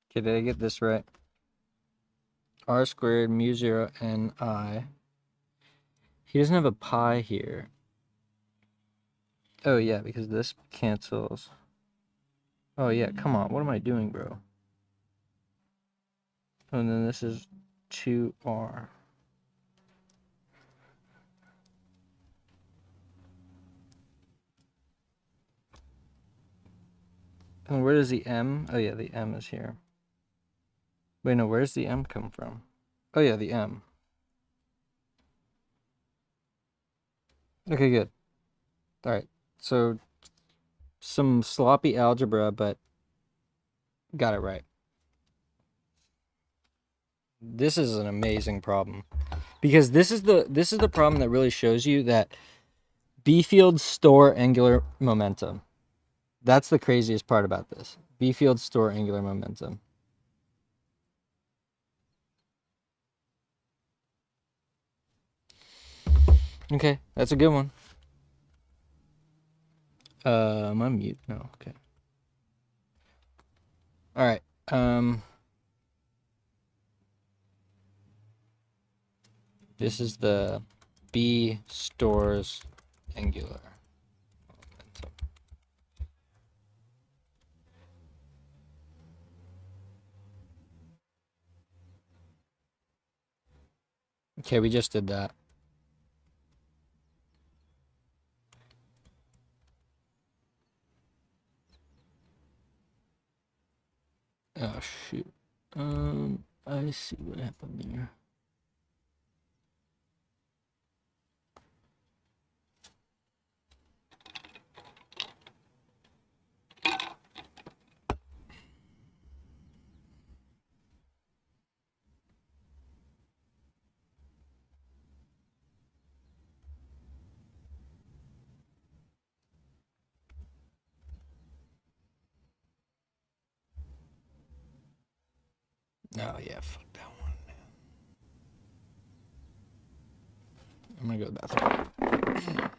Okay, did I get this right? R squared mu 0 n I. He doesn't have a pi here. Oh yeah, because this cancels. Oh yeah, come on. What am I doing, bro? And then this is 2r. And where does the m? Oh yeah, the m is here. Wait, no, where's the m come from? Oh yeah, the m. Okay, good. All right. So some sloppy algebra, but got it right. This is an amazing problem. Because this is the problem that really shows you that B fields store angular momentum. That's the craziest part about this. B fields store angular momentum. Okay, that's a good one. Am I mute? No, okay. All right. This is the B stores angular momentum. Okay, we just did that. Oh shoot. I see what happened there. Oh yeah, fuck that one. I'm gonna go to the bathroom.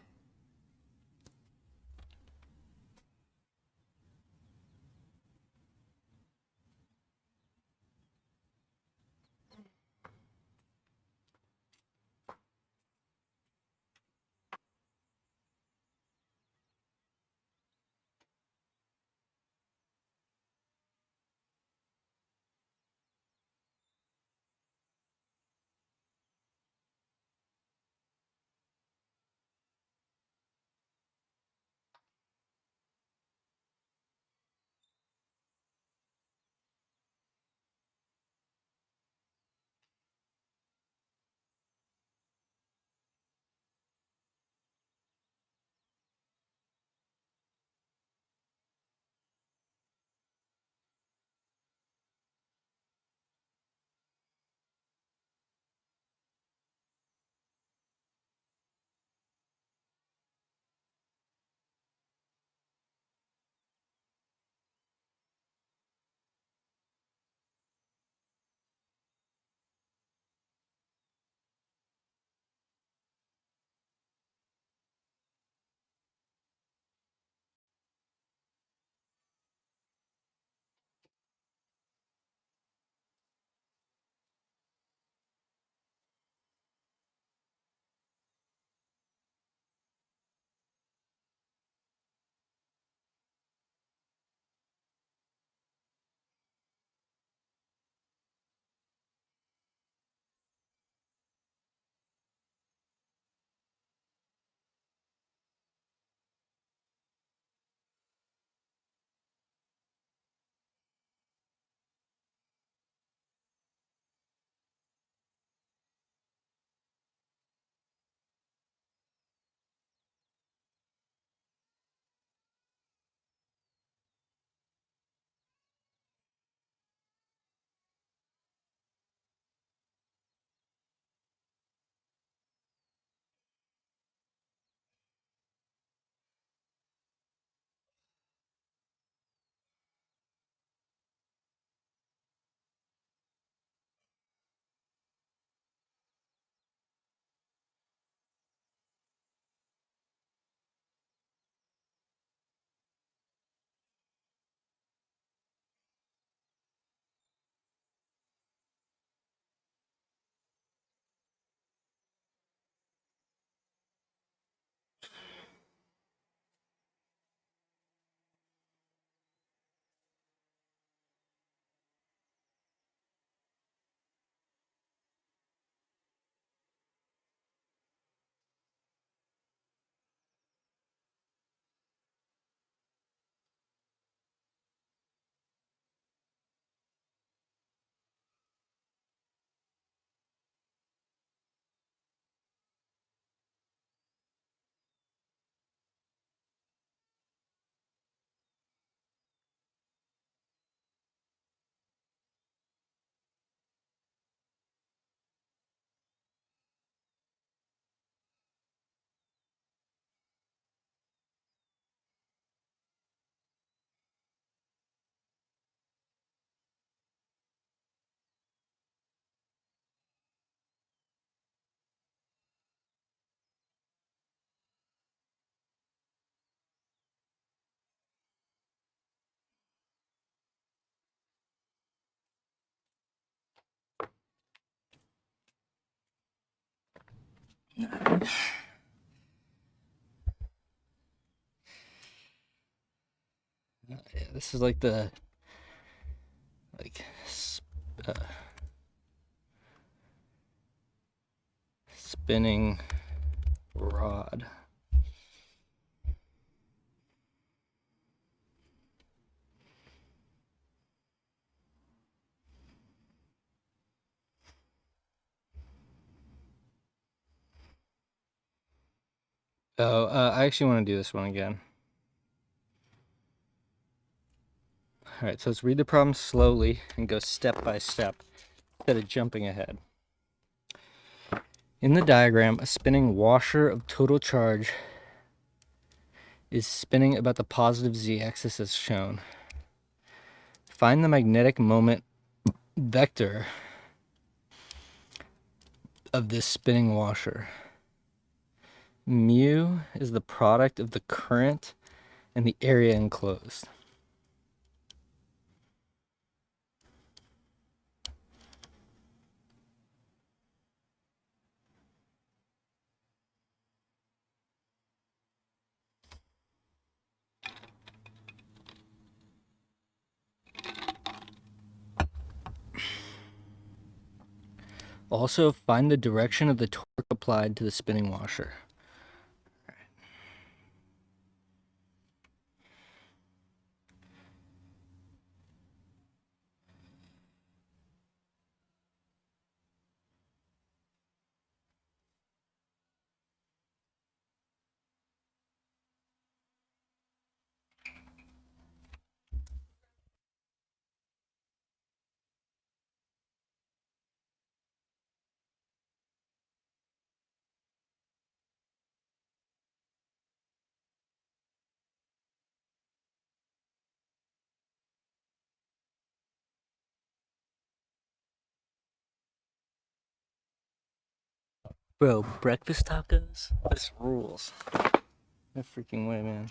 Yeah, this is like the like uh, spinning rod. Oh, I actually want to do this one again. All right, so let's read the problem slowly and go step by step instead of jumping ahead. In the diagram, a spinning washer of total charge is spinning about the positive z-axis as shown. Find the magnetic moment vector of this spinning washer. Mu is the product of the current and the area enclosed. Also, find the direction of the torque applied to the spinning washer. Bro, breakfast tacos? This rules. No freaking way, man.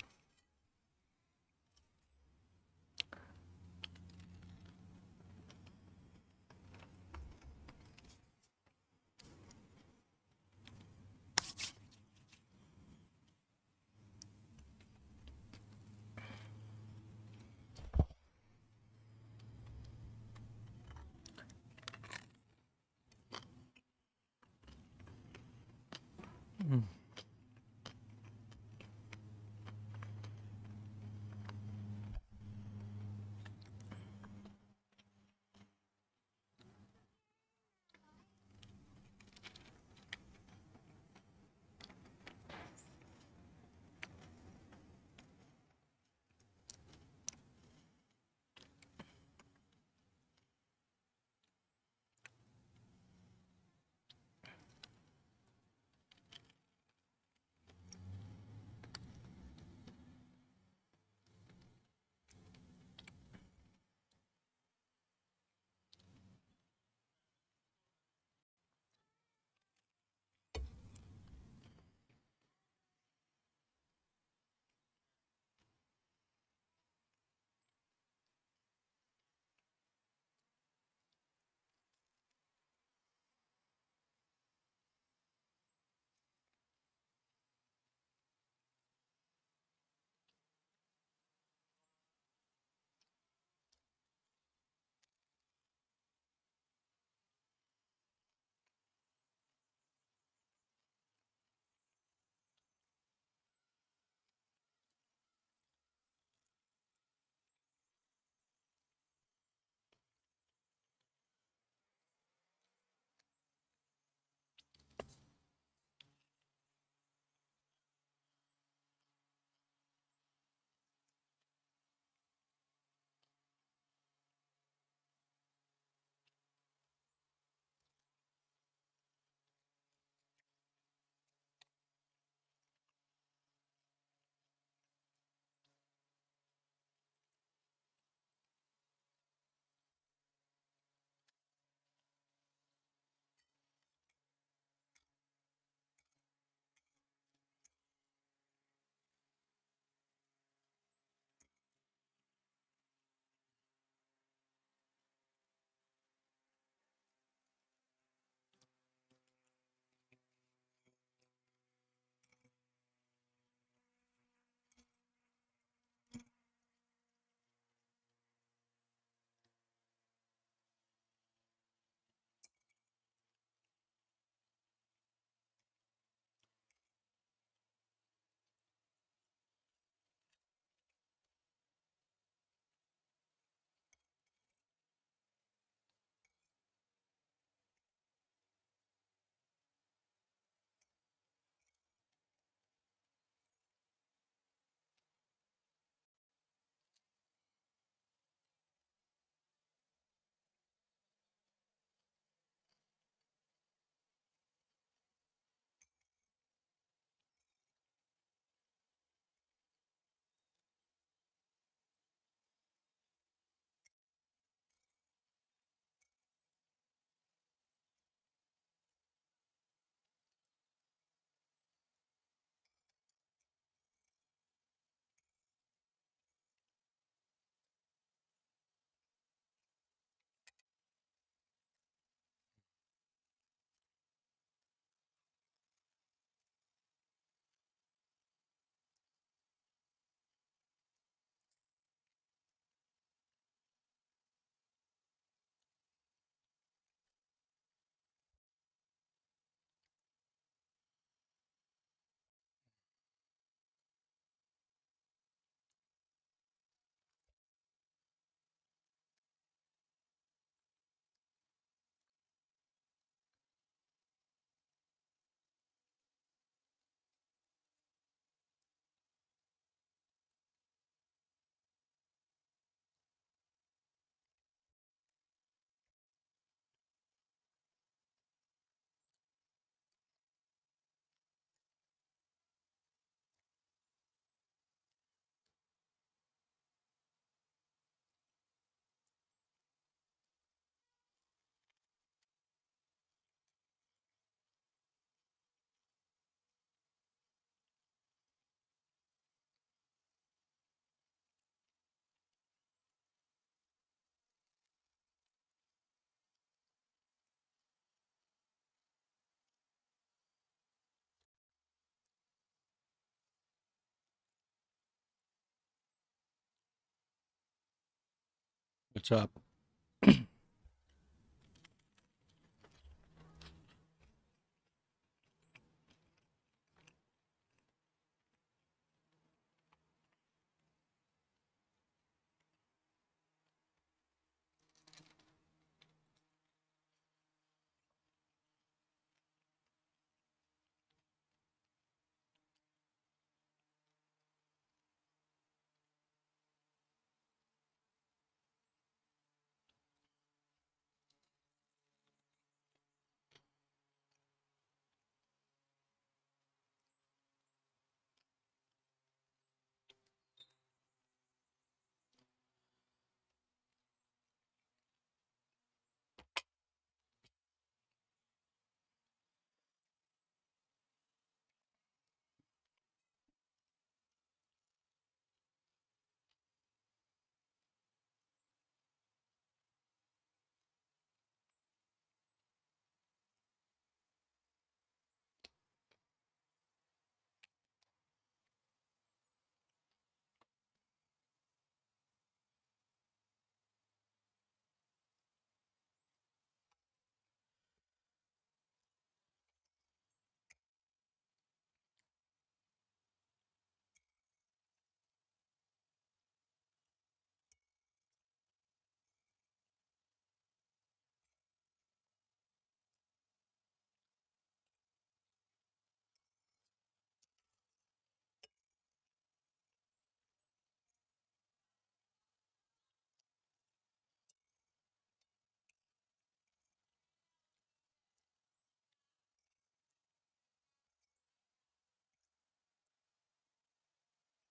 what's up.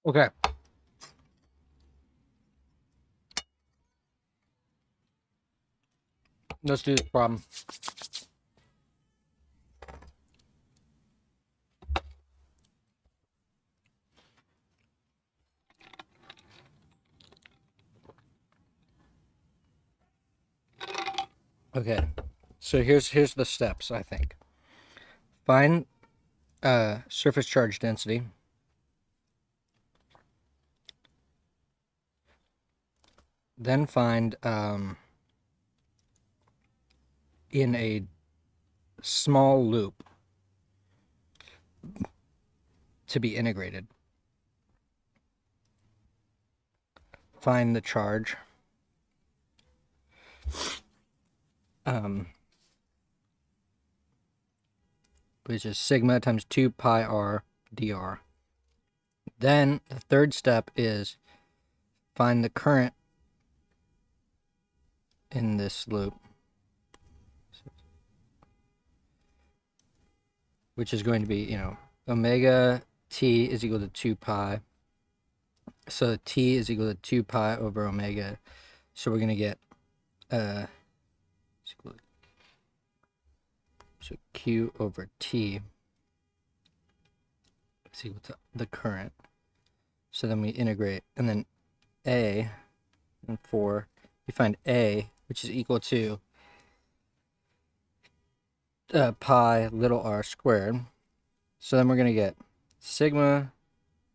Okay. Let's do this problem. Okay. So here's the steps, I think. Find surface charge density. Then find in a small loop to be integrated. Find the charge. Which is sigma times 2 pi r dr. Then the third step is find the current in this loop, which is going to be, omega t is equal to 2 pi. So t is equal to 2 pi over omega. So we're going to get so q over t is equal to the current. So then we integrate, and then a and 4, we find a, which is equal to pi little r squared. So then we're going to get sigma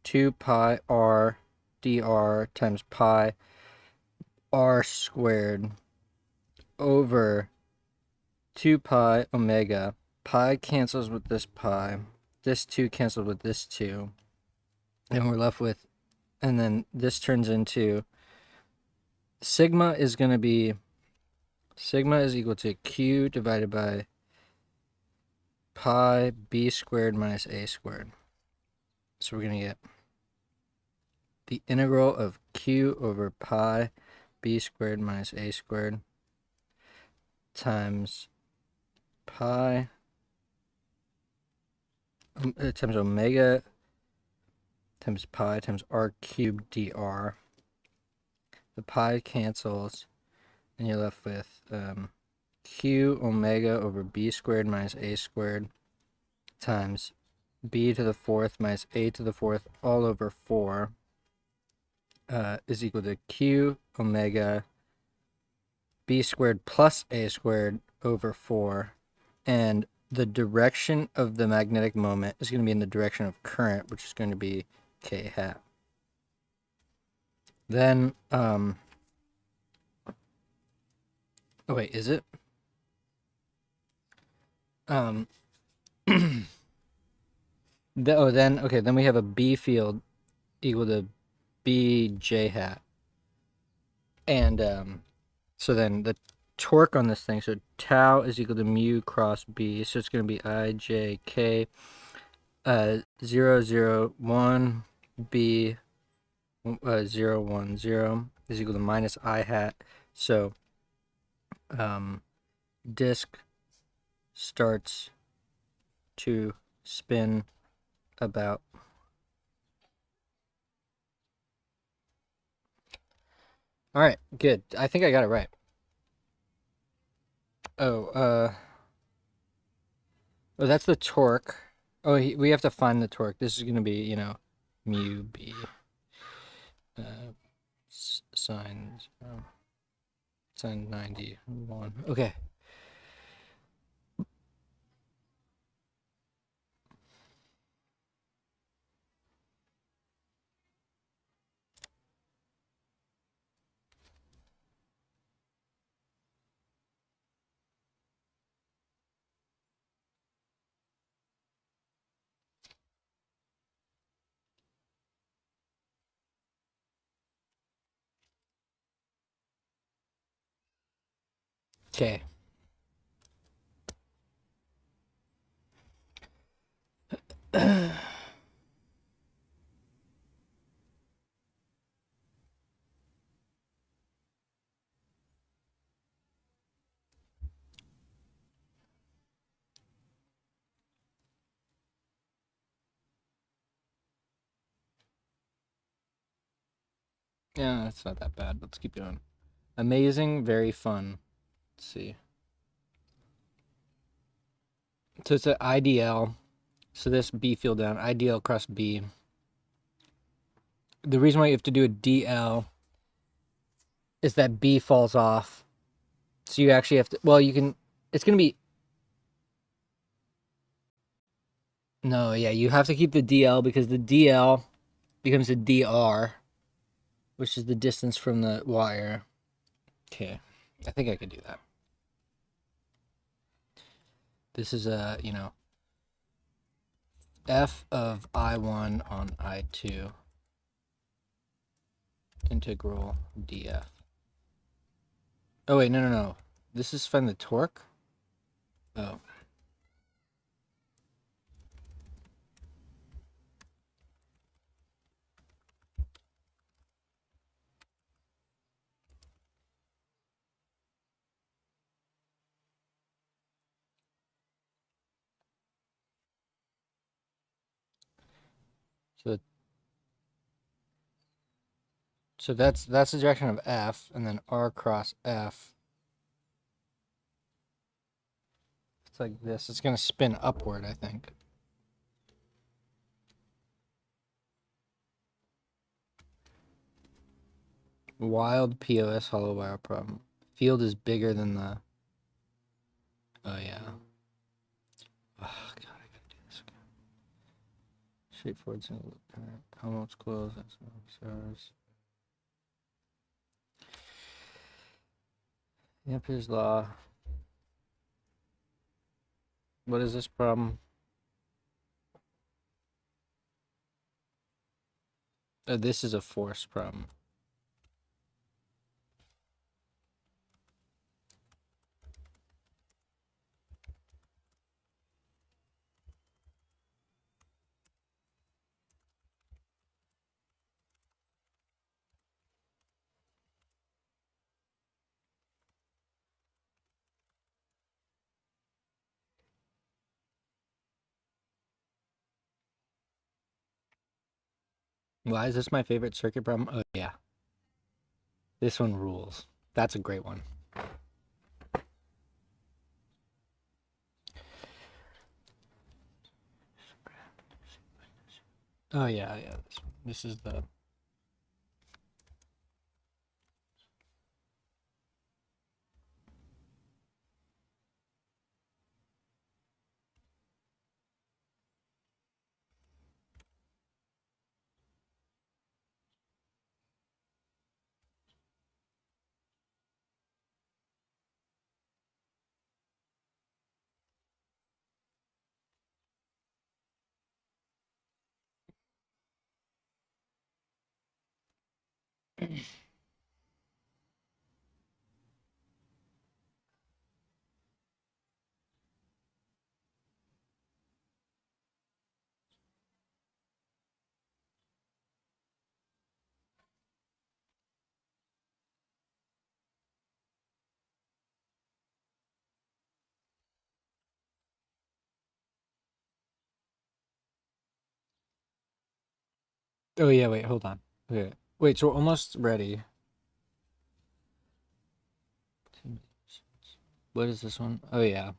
2 pi r dr times pi r squared over 2 pi omega. Pi cancels with this pi. This 2 cancels with this 2. And we're left with, and then this turns into, sigma is going to be, sigma is equal to q divided by pi b squared minus a squared. So we're going to get the integral of q over pi b squared minus a squared times pi times omega times pi times r cubed dr. The pi cancels, and you're left with q omega over b squared minus a squared times b to the 4th minus a to the 4th all over 4 is equal to q omega b squared plus a squared over 4. And the direction of the magnetic moment is going to be in the direction of current, which is going to be k hat. Then Oh wait, is it? Um, then okay, then we have a B field equal to B J hat, and so then the torque on this thing, so tau is equal to mu cross B, so it's going to be I J K 0 0 1 B 0 1 0 is equal to minus I hat. So disk starts to spin about. All right, good. I think I got it right. Oh, oh, that's the torque. Oh, we have to find the torque. This is gonna be, mu b sine sine 91. Okay. Okay. Yeah, it's not that bad. Let's keep going. Amazing, very fun. Let's see. So it's an IDL. So this B field down, IDL across B. The reason why you have to do a DL is that B falls off. So you actually have to, well, you can, it's going to be, no, yeah, you have to keep the DL because the DL becomes a DR, which is the distance from the wire. Okay, I think I could do that. This is a, f of I1 on I2 integral df. Oh, wait, no. This is find the torque? Oh. So So that's the direction of F, and then R cross F. It's like this. It's gonna spin upward, I think. Wild POS hollow wire problem. Field is bigger than the. Oh yeah. Oh god, I gotta do this again. Straightforward single loop current. How much close? That's Ampere's. Ampere's law. What is this problem? This is a force problem. Why is this my favorite circuit problem? Oh yeah. This one rules. That's a great one. Oh yeah. This is the. Oh yeah, wait, hold on. Okay. Wait, so we're almost ready. What is this one? Oh yeah.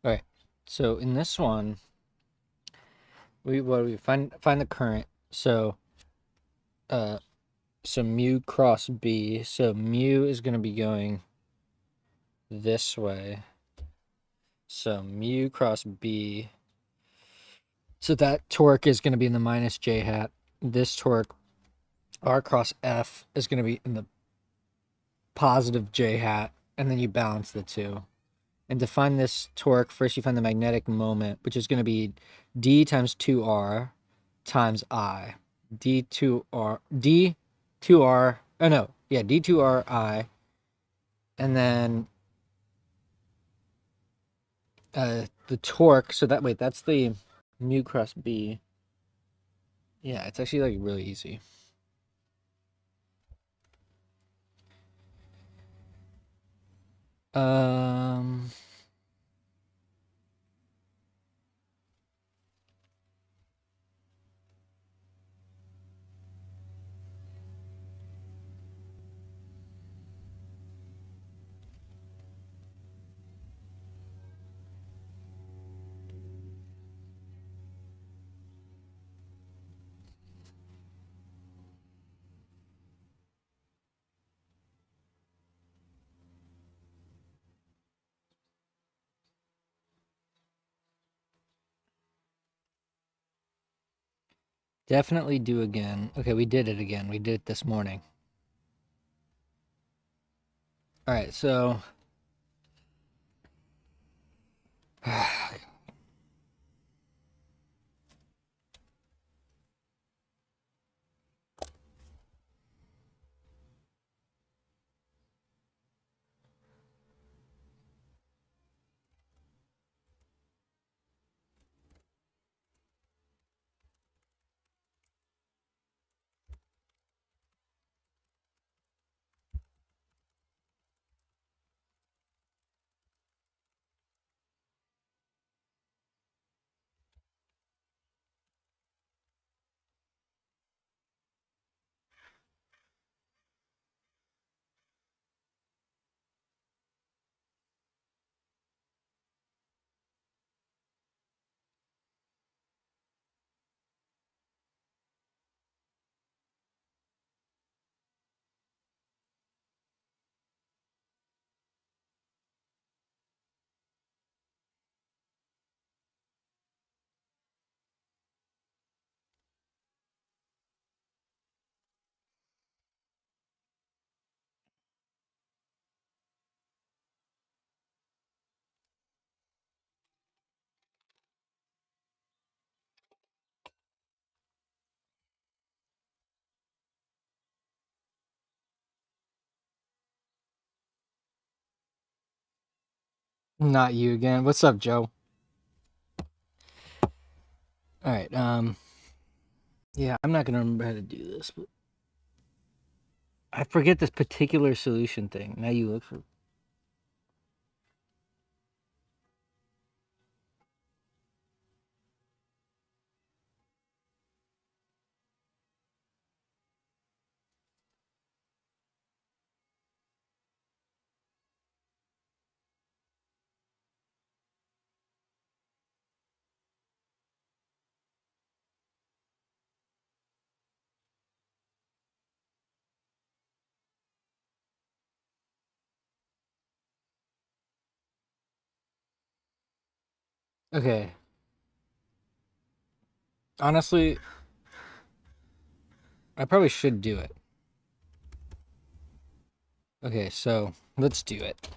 Okay. So in this one, we find the current. So uh so mu cross B. So mu is gonna be going this way. So mu cross B. So that torque is gonna be in the minus J hat. This torque, R cross F, is gonna be in the positive J hat, and then you balance the two. And to find this torque, first you find the magnetic moment, which is going to be D times 2R times I. D2R, D2R, oh no, yeah, D2RI. And then the torque, so that, wait, that's the mu cross B. Yeah, it's actually like really easy. Um, definitely do again. Okay, we did it again. We did it this morning. All right, so not you again. What's up, Joe? All right. Yeah, I'm not gonna remember how to do this, but I forget this particular solution thing. Now you look for. Okay. Honestly, I probably should do it. Okay, so let's do it.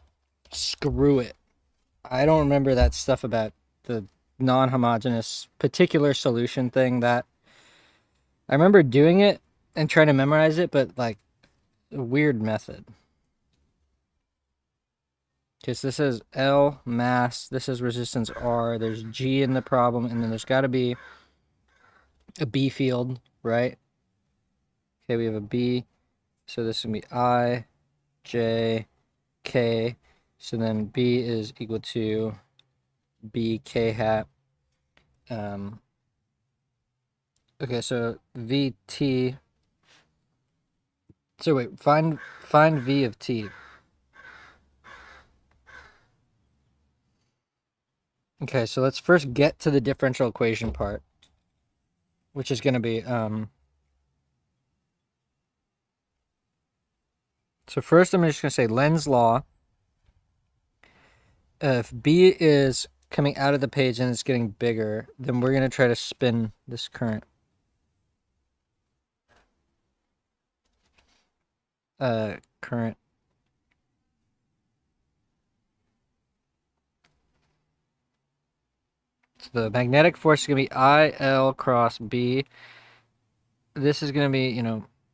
Screw it. I don't remember that stuff about the non-homogeneous particular solution thing. That I remember doing it and trying to memorize it, but like a weird method. Because this is L mass, this is resistance R, there's G in the problem, and then there's got to be a B field, right? Okay, we have a B, so this is going to be I, J, K, so then B is equal to B K hat. Okay, so VT, so wait, find V of T. Okay, so let's first get to the differential equation part, which is going to be, so first I'm just going to say Lenz's law. If B is coming out of the page and it's getting bigger, then we're going to try to spin this current. Current. So the magnetic force is going to be IL cross B. This is going to be,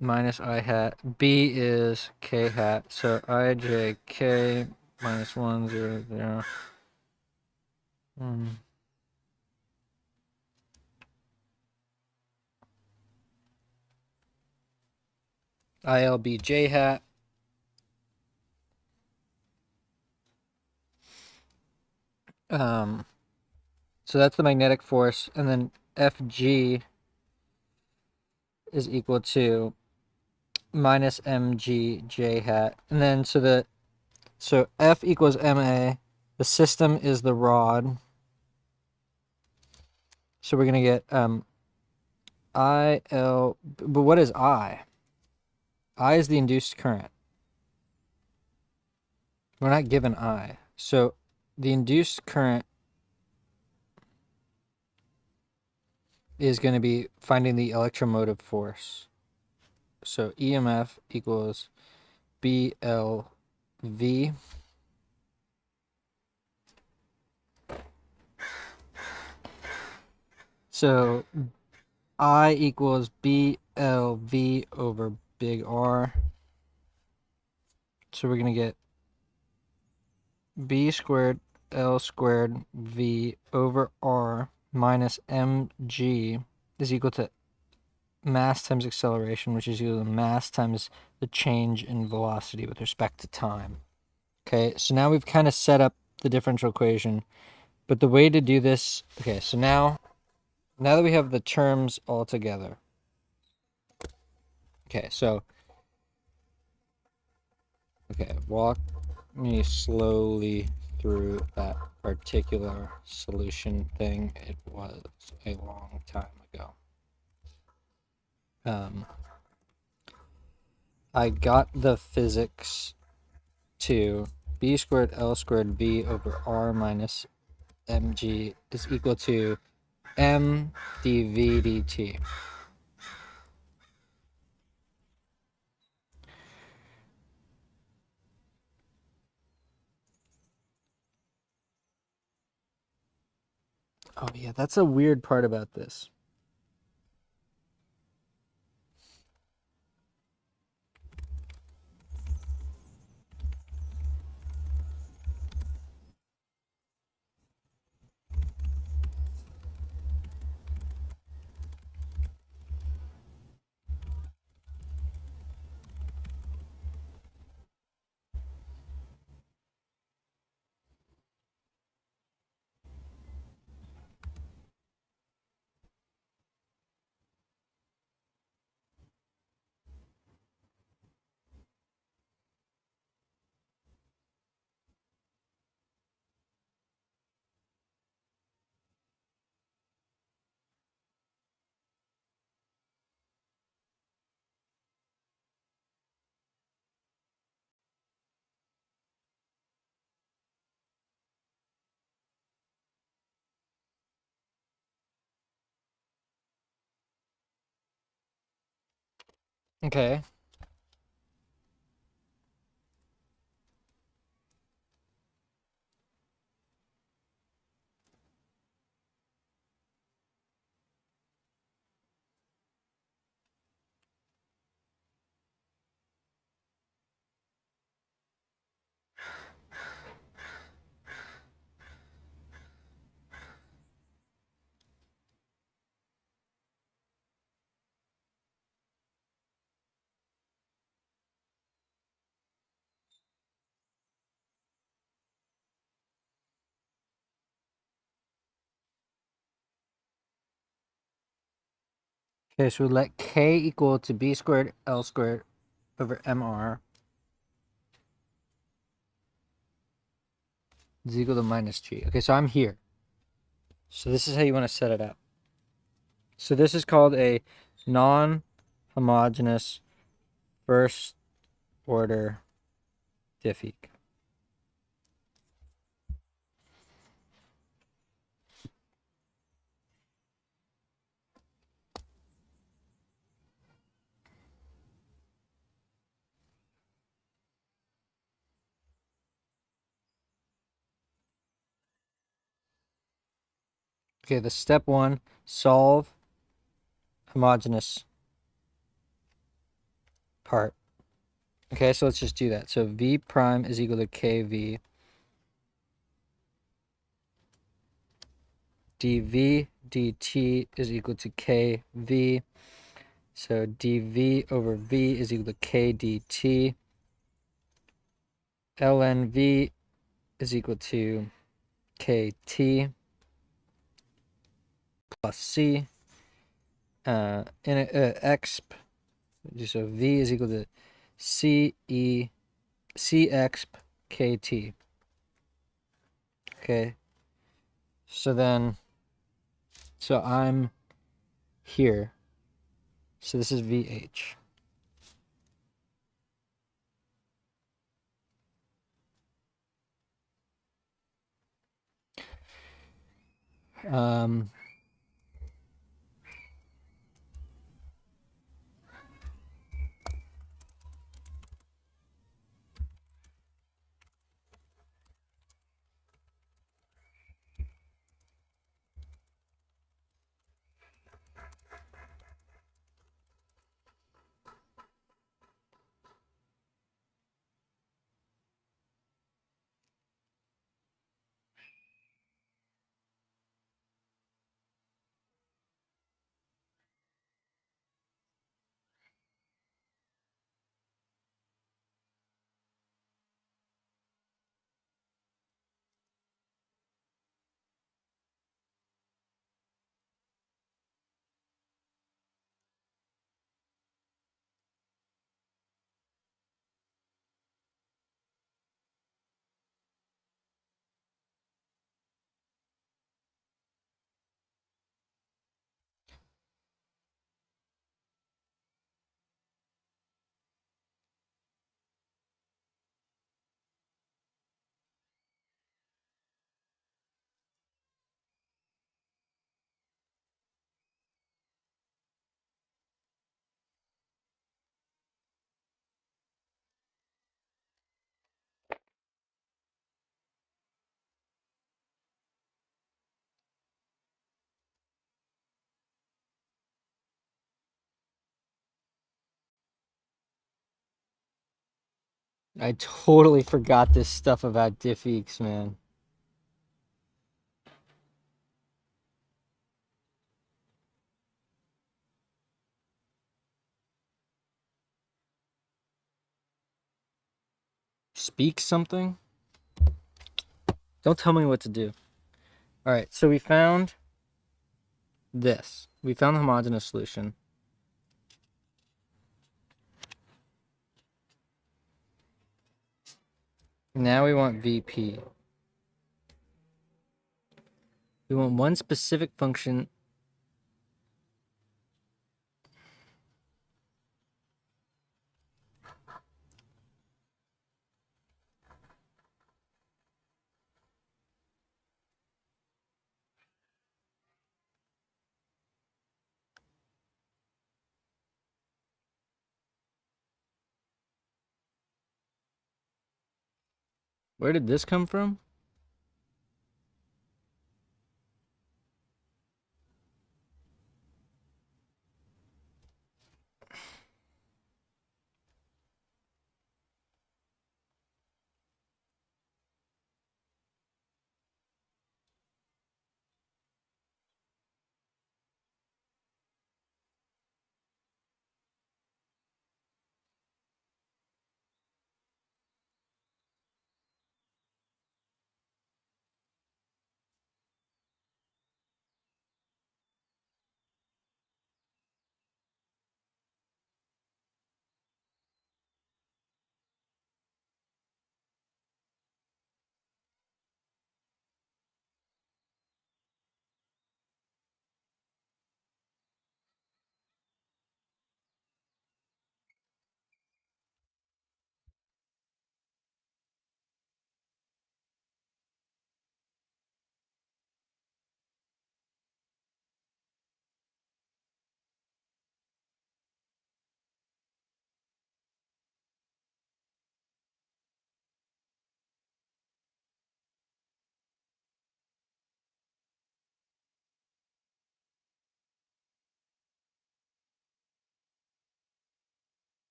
minus I hat. B is K hat. So IJK minus 1, 0, 0. ILBJ hat. So that's the magnetic force, and then FG is equal to minus MGJ hat, and then so F equals MA. The system is the rod, so we're gonna get IL. But what is I? I is the induced current. We're not given I, so the induced current is going to be finding the electromotive force. So EMF equals BLV. So I equals BLV over big R. So we're going to get B squared L squared V over R minus mg is equal to mass times acceleration, which is equal to mass times the change in velocity with respect to time. Okay, so now we've kind of set up the differential equation, but the way to do this, okay, so now that we have the terms all together, okay, walk me slowly through that particular solution thing. It was a long time ago. I got the physics to B squared L squared V over R minus mg is equal to m dv dt. Oh yeah, that's a weird part about this. Okay. Okay, so we let K equal to B squared L squared over MR is equal to minus G. Okay, so I'm here. So this is how you want to set it up. So this is called a non-homogeneous first order diffeq. Okay, the step one, solve homogeneous part. Okay, so let's just do that. So V prime is equal to KV dV dt is equal to KV. So dV over V is equal to K dt. ln V is equal to KT plus C. Exp. So V is equal to C exp KT. Okay. So I'm here. So this is VH. I totally forgot this stuff about diffeaqs, man. Speak something? Don't tell me what to do. All right, so we found this. We found the homogeneous solution. Now we want VP. We want one specific function. Where did this come from?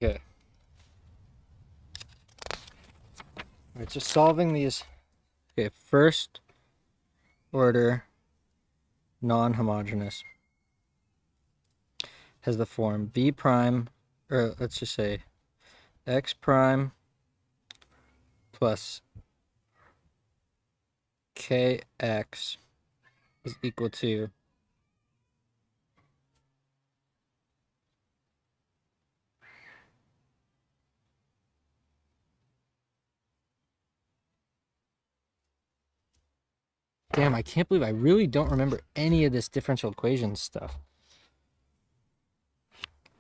Okay. All right, so solving these. Okay, first order non-homogeneous has the form v prime, or let's just say x prime plus kx is equal to damn, I can't believe I really don't remember any of this differential equations stuff.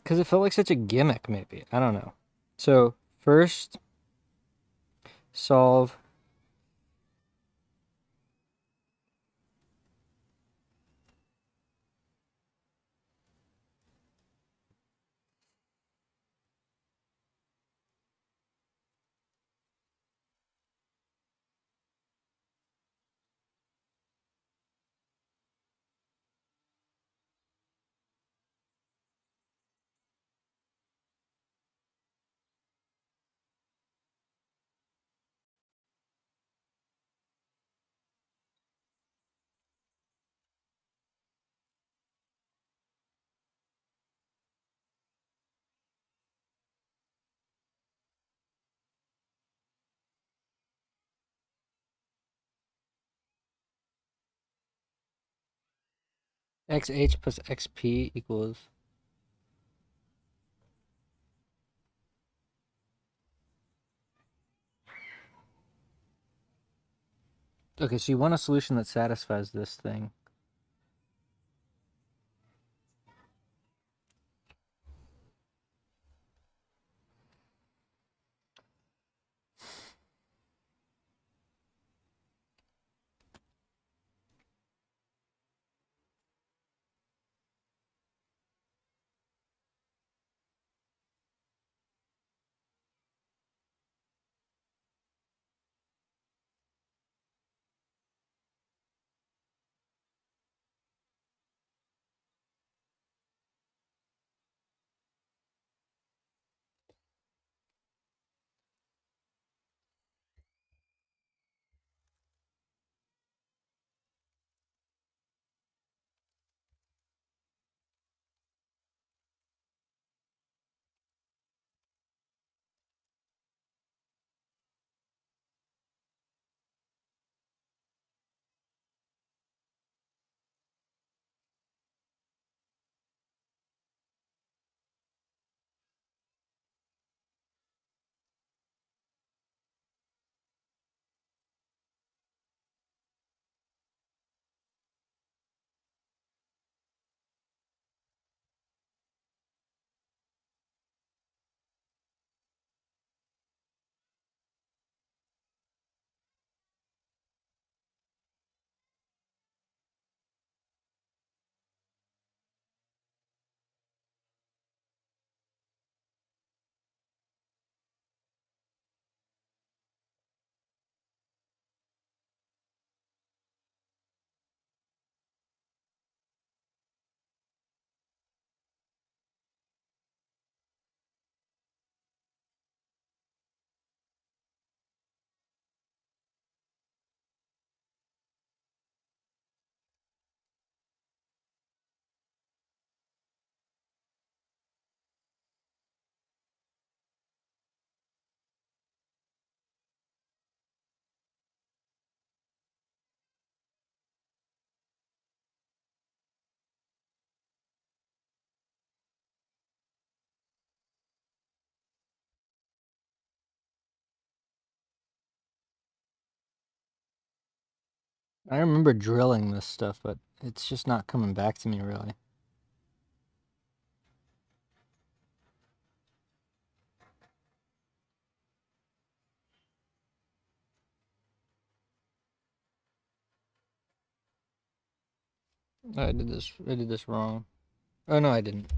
Because it felt like such a gimmick, maybe. I don't know. So, first, solve xh plus xp equals. Okay, so you want a solution that satisfies this thing. I remember drilling this stuff, but it's just not coming back to me really. I did this wrong. Oh no, I didn't.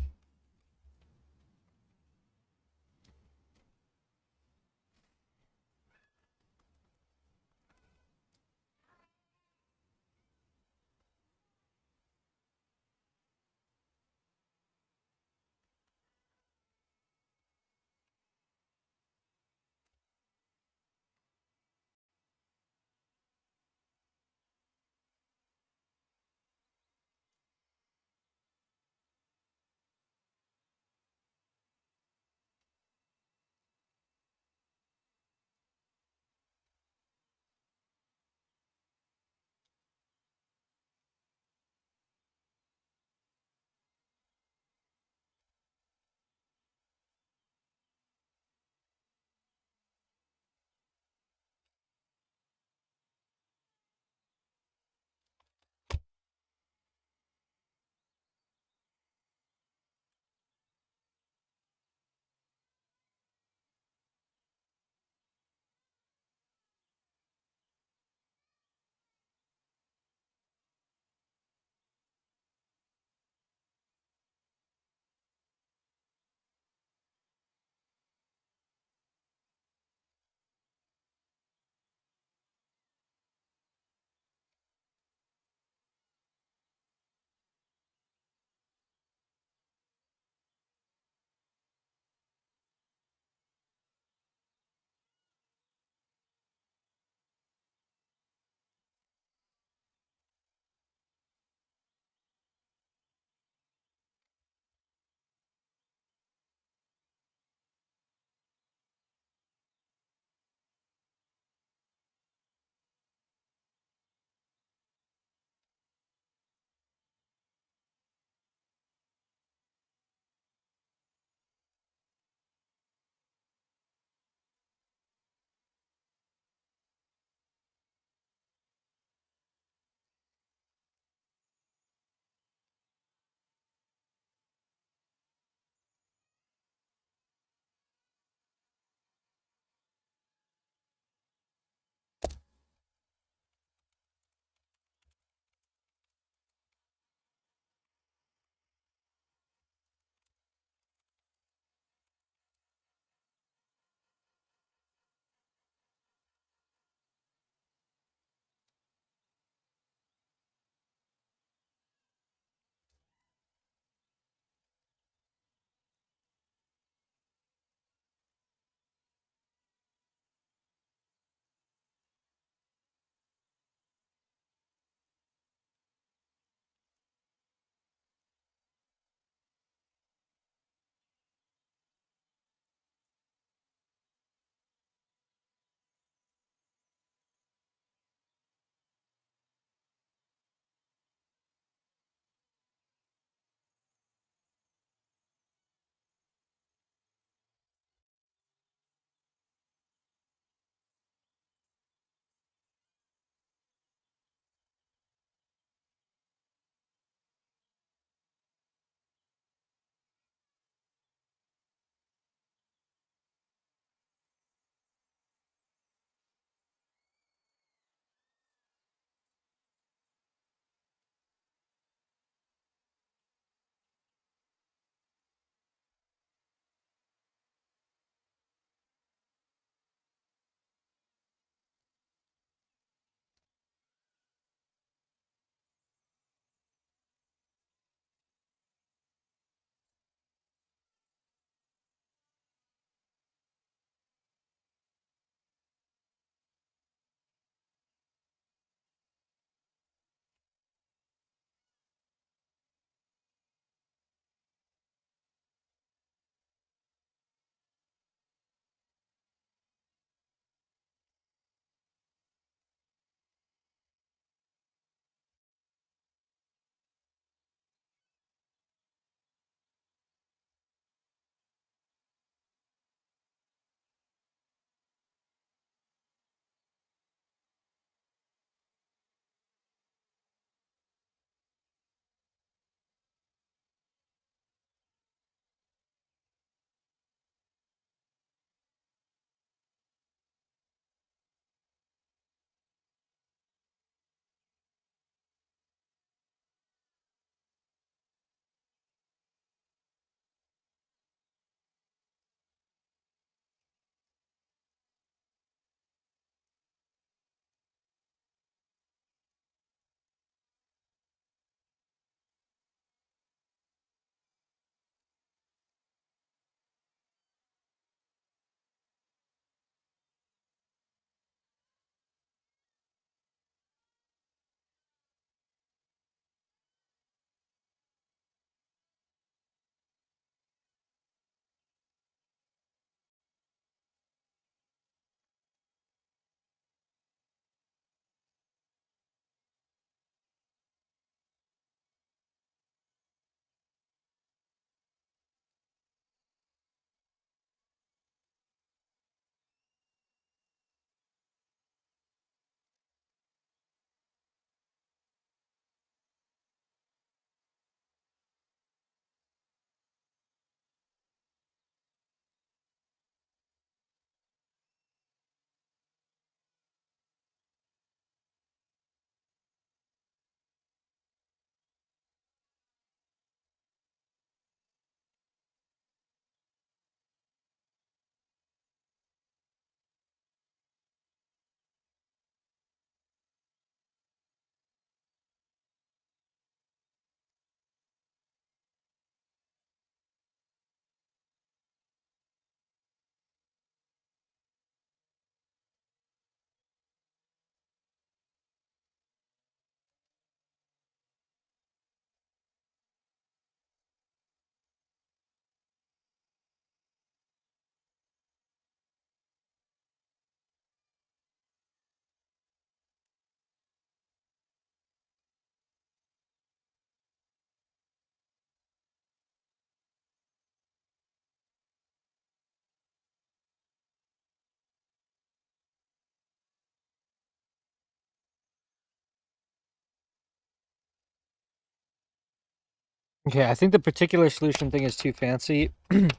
Okay, I think the particular solution thing is too fancy, and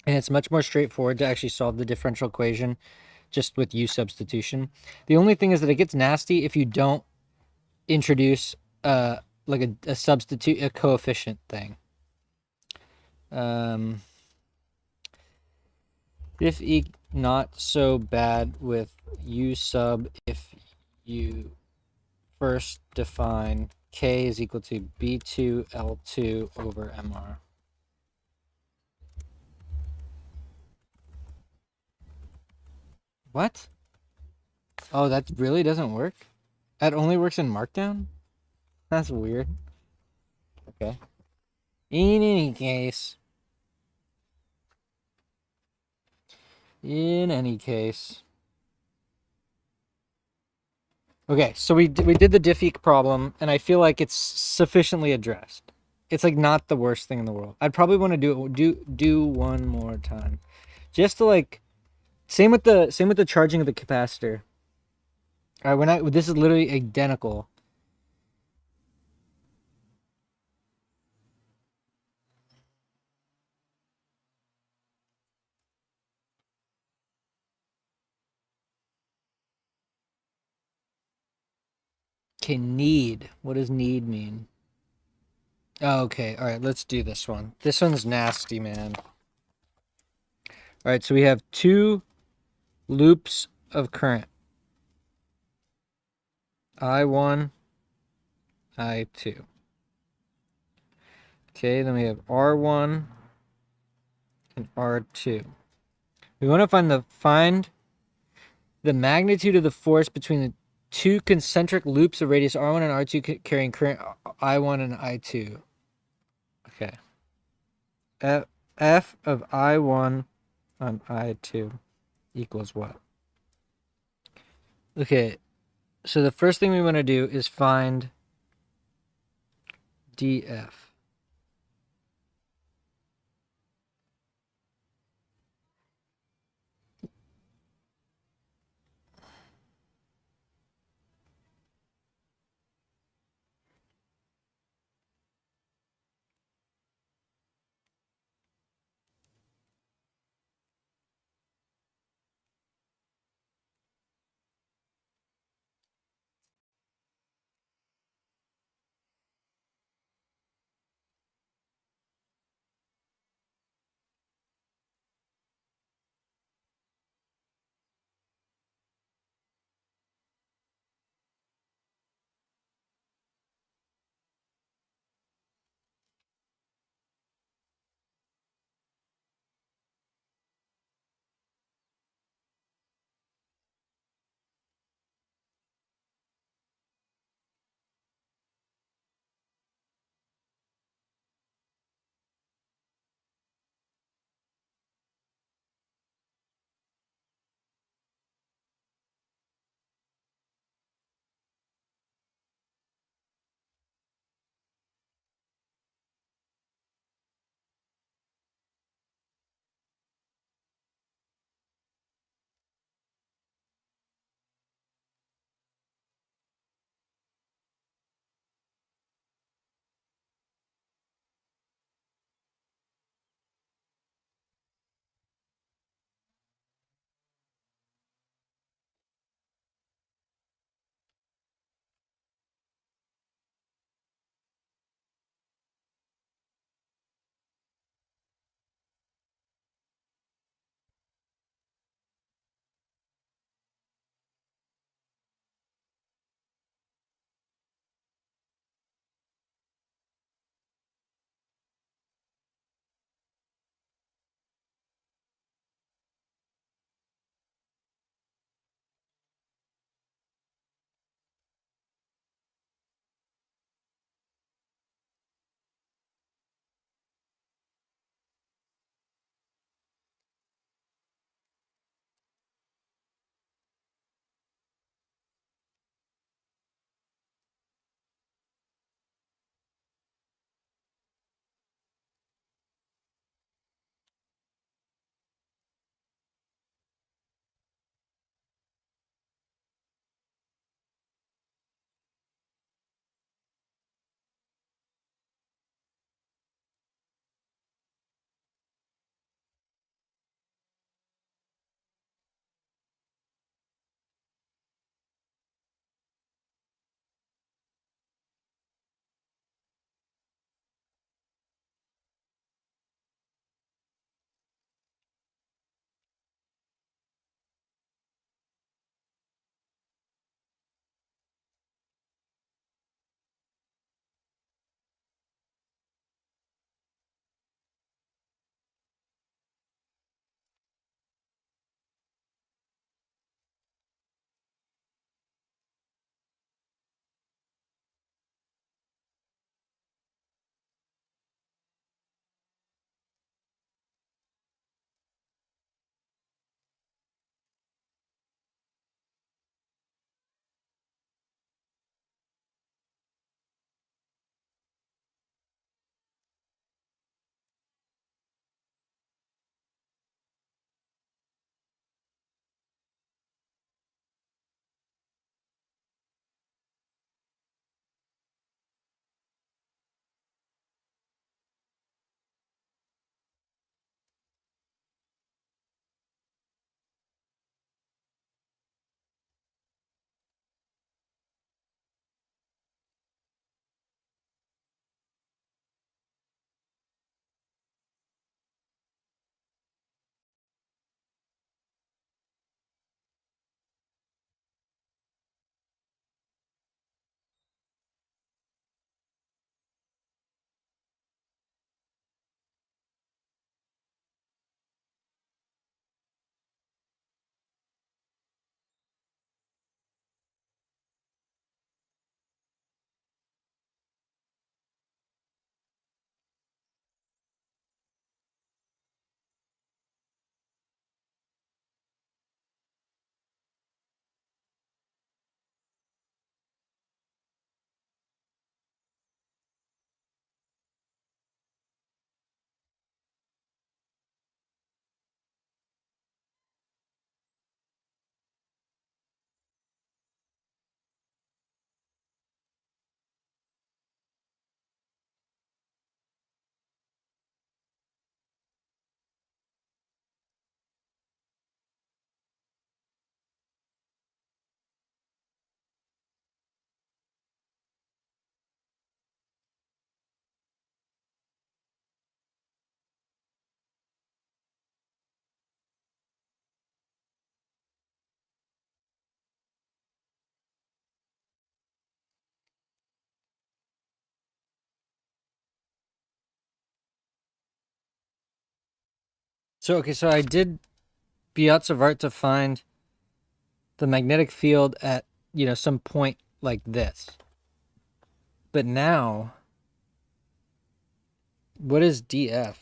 it's much more straightforward to actually solve the differential equation just with u substitution. The only thing is that it gets nasty if you don't introduce like a substitute, a coefficient thing. If not so bad with u sub if you first define k is equal to b2 L2 over mr. What? Oh, that really doesn't work? That only works in Markdown? That's weird. Okay. In any case. Okay, so we did the diffeek problem, and I feel like it's sufficiently addressed. It's like not the worst thing in the world. I'd probably want to do one more time, just to like same with the charging of the capacitor. All right, this is literally identical. Okay, need. What does need mean? Oh, okay, all right, let's do this one. This one's nasty, man. All right, so we have two loops of current. I1, I2. Okay, then we have R1 and R2. We want to find the magnitude of the force between the two concentric loops of radius R1 and R2 carrying current I1 and I2. Okay. F of I1 on I2 equals what? Okay, so the first thing we want to do is find df. So okay, so I did Biot-Savart to find the magnetic field at, some point like this. But now, what is DF?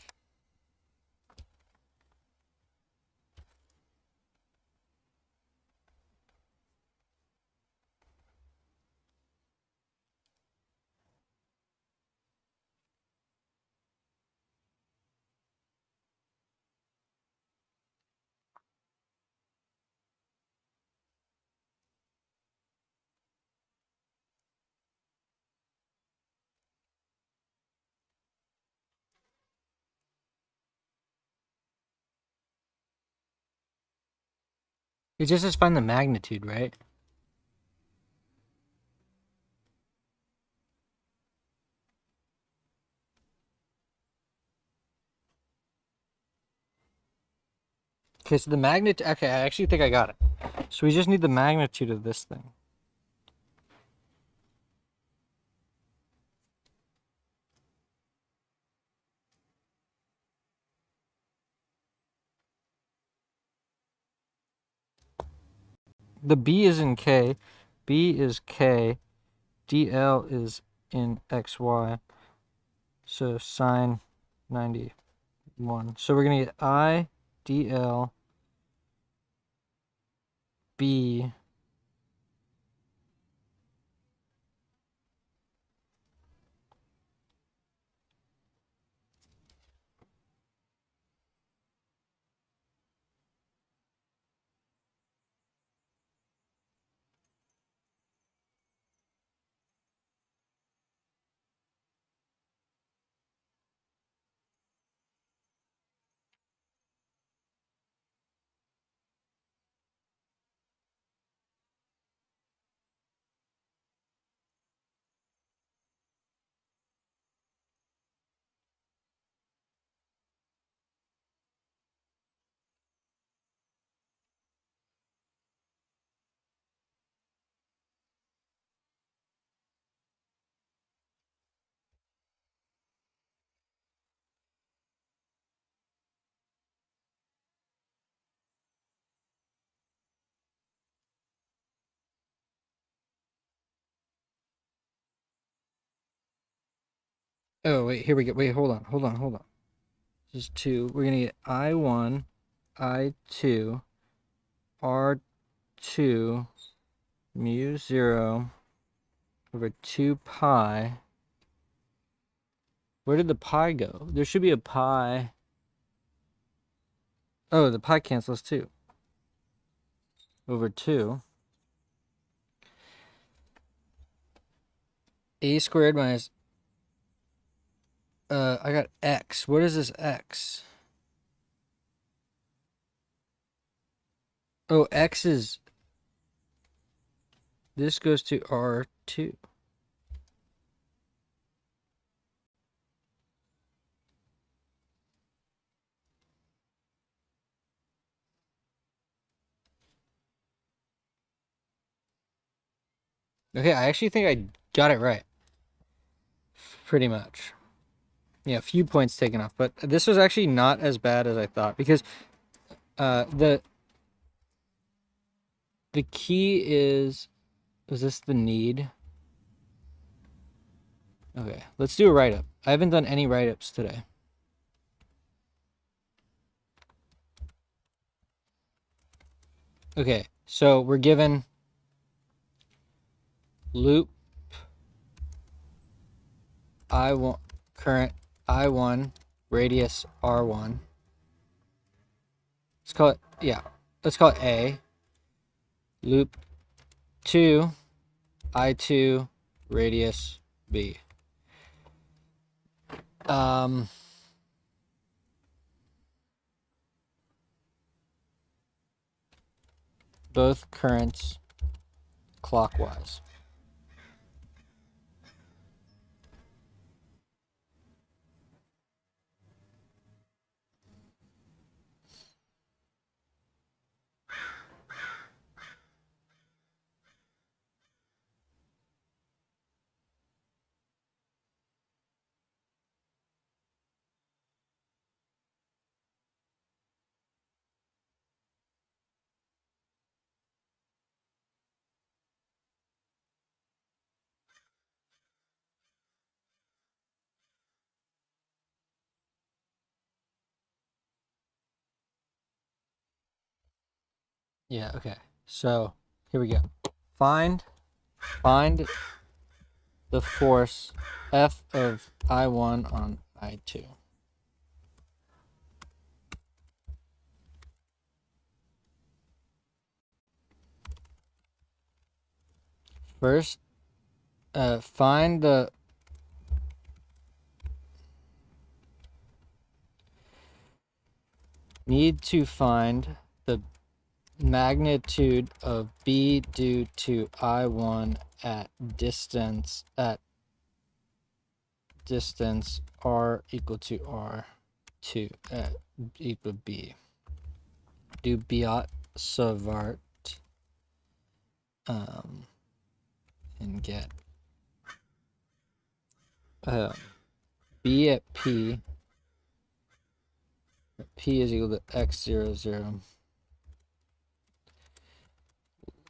It just says find the magnitude, right? Okay, so the magnitude. Okay, I actually think I got it. So we just need the magnitude of this thing. The B is in K, B is K, DL is in XY. So sine 91. So we're gonna get I, DL, B. Oh, wait, here we go. Wait, hold on. This is 2. We're gonna get I1, I2, R2, mu 0 over 2 pi. Where did the pi go? There should be a pi. Oh, the pi cancels too. Over 2. A squared minus. I got x. What is this x? Oh, x is. This goes to R2. Okay, I actually think I got it right. Pretty much. Yeah, a few points taken off, but this was actually not as bad as I thought because the key is this the need? Okay, let's do a write-up. I haven't done any write-ups today. Okay, so we're given loop I1, current I1, radius R1. Let's call it, yeah, let's call it A. Loop 2, I2, radius B. Both currents clockwise. Yeah, okay. So here we go. Find find the force F of I1 on I2. First, find the need to find the magnitude of B due to I1 at distance R equal to R2 equal B. Do Biot-Savart and get B at P is equal to x00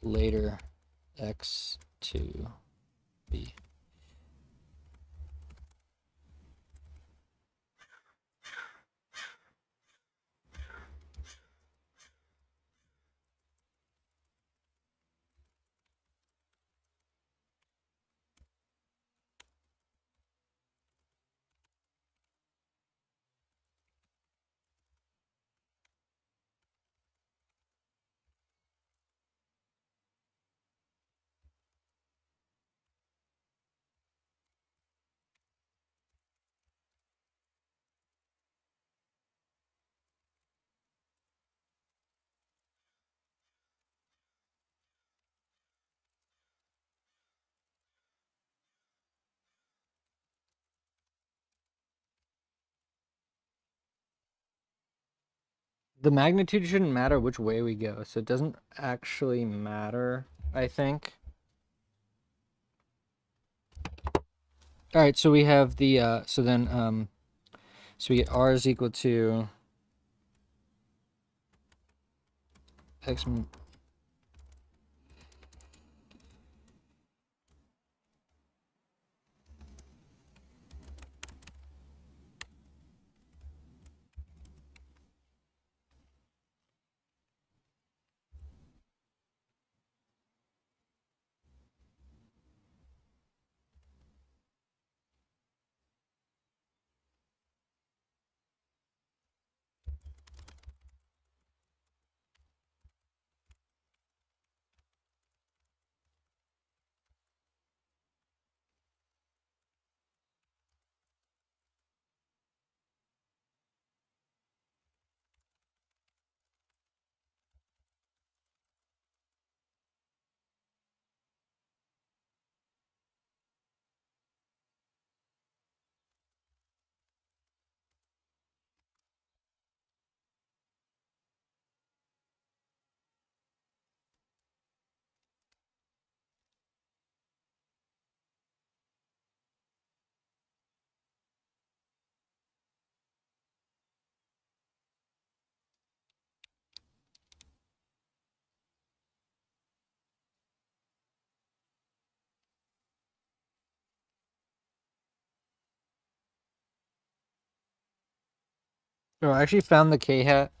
later x to B. The magnitude shouldn't matter which way we go, so it doesn't actually matter, I think. All right, so we have the so we get R is equal to x. Oh, I actually found the K hat.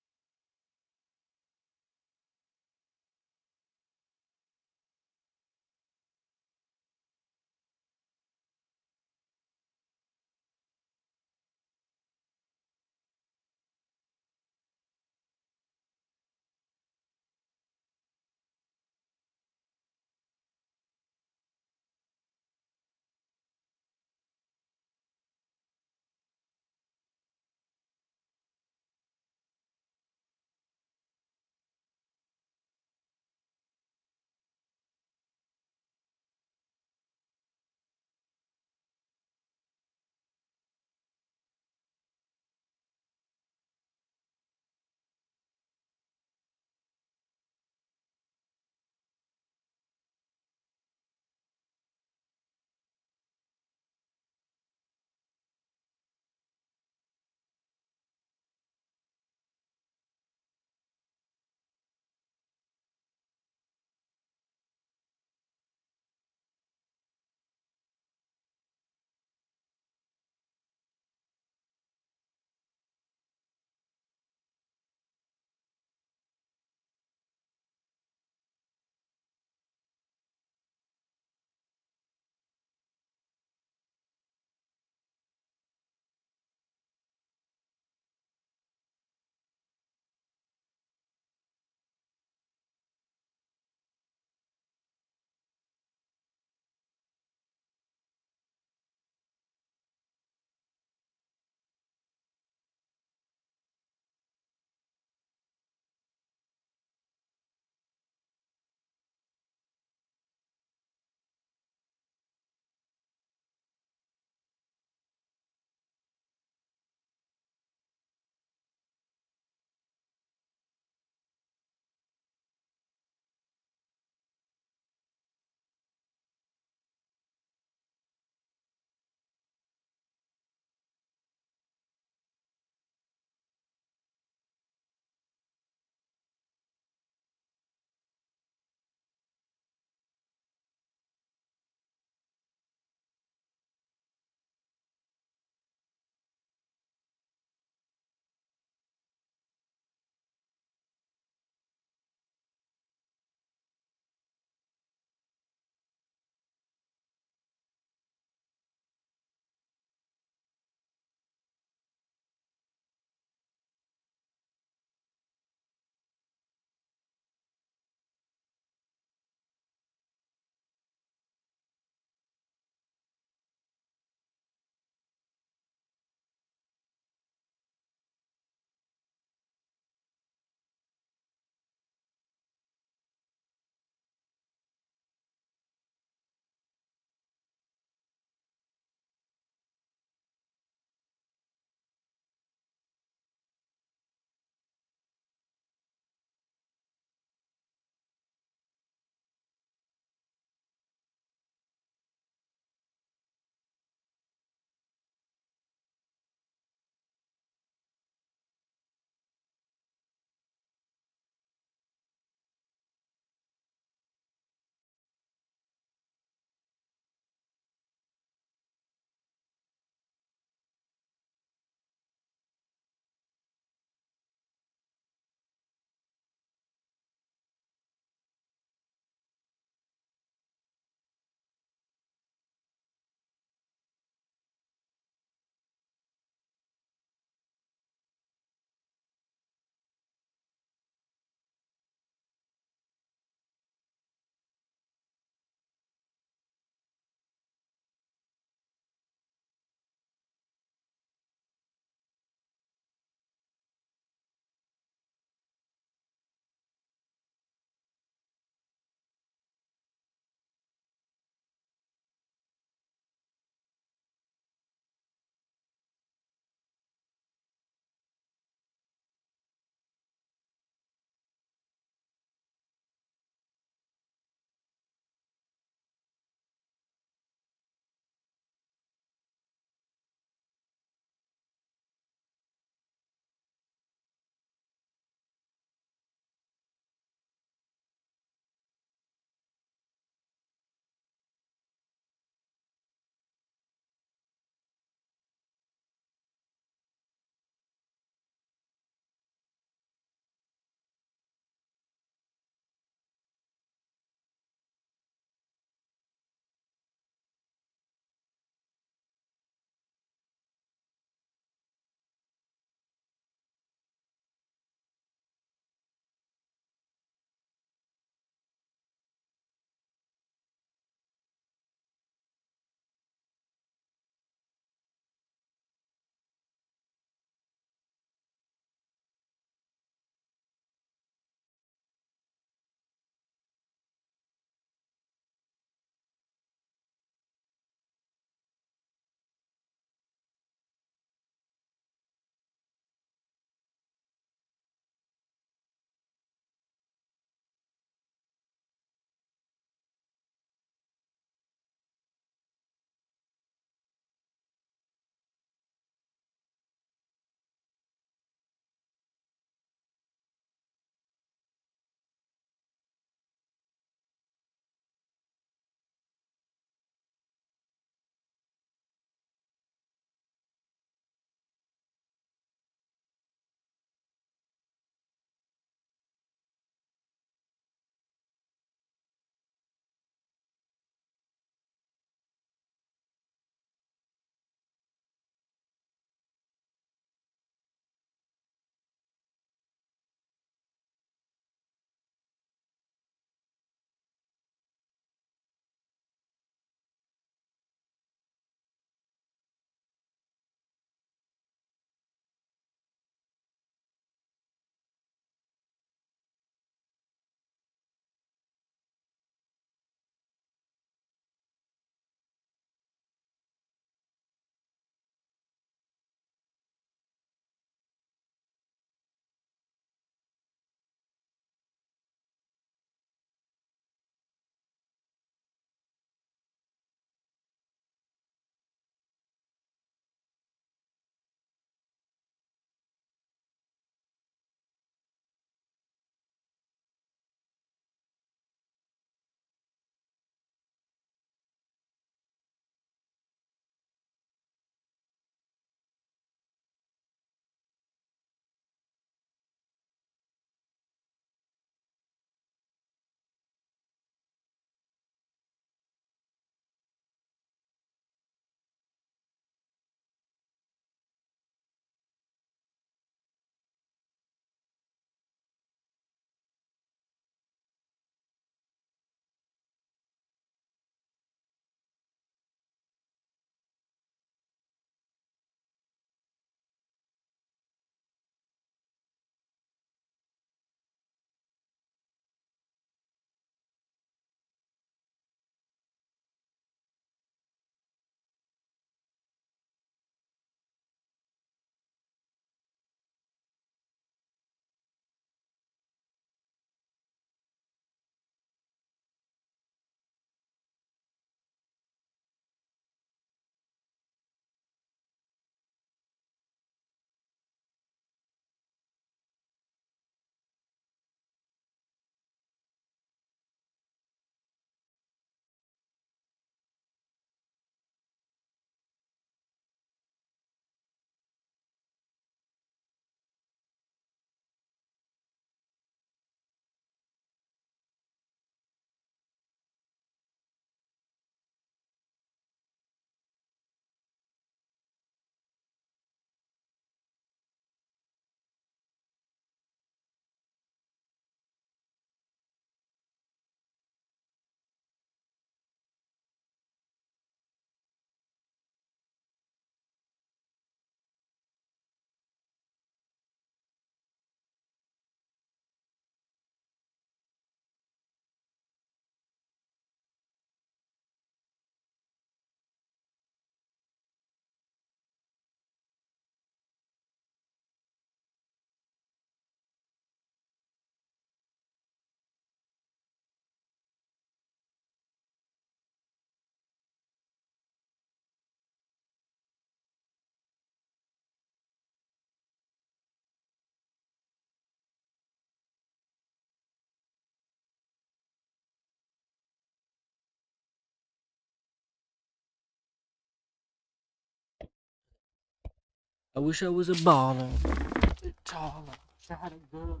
I wish I was a baller, a bit taller. I had a girl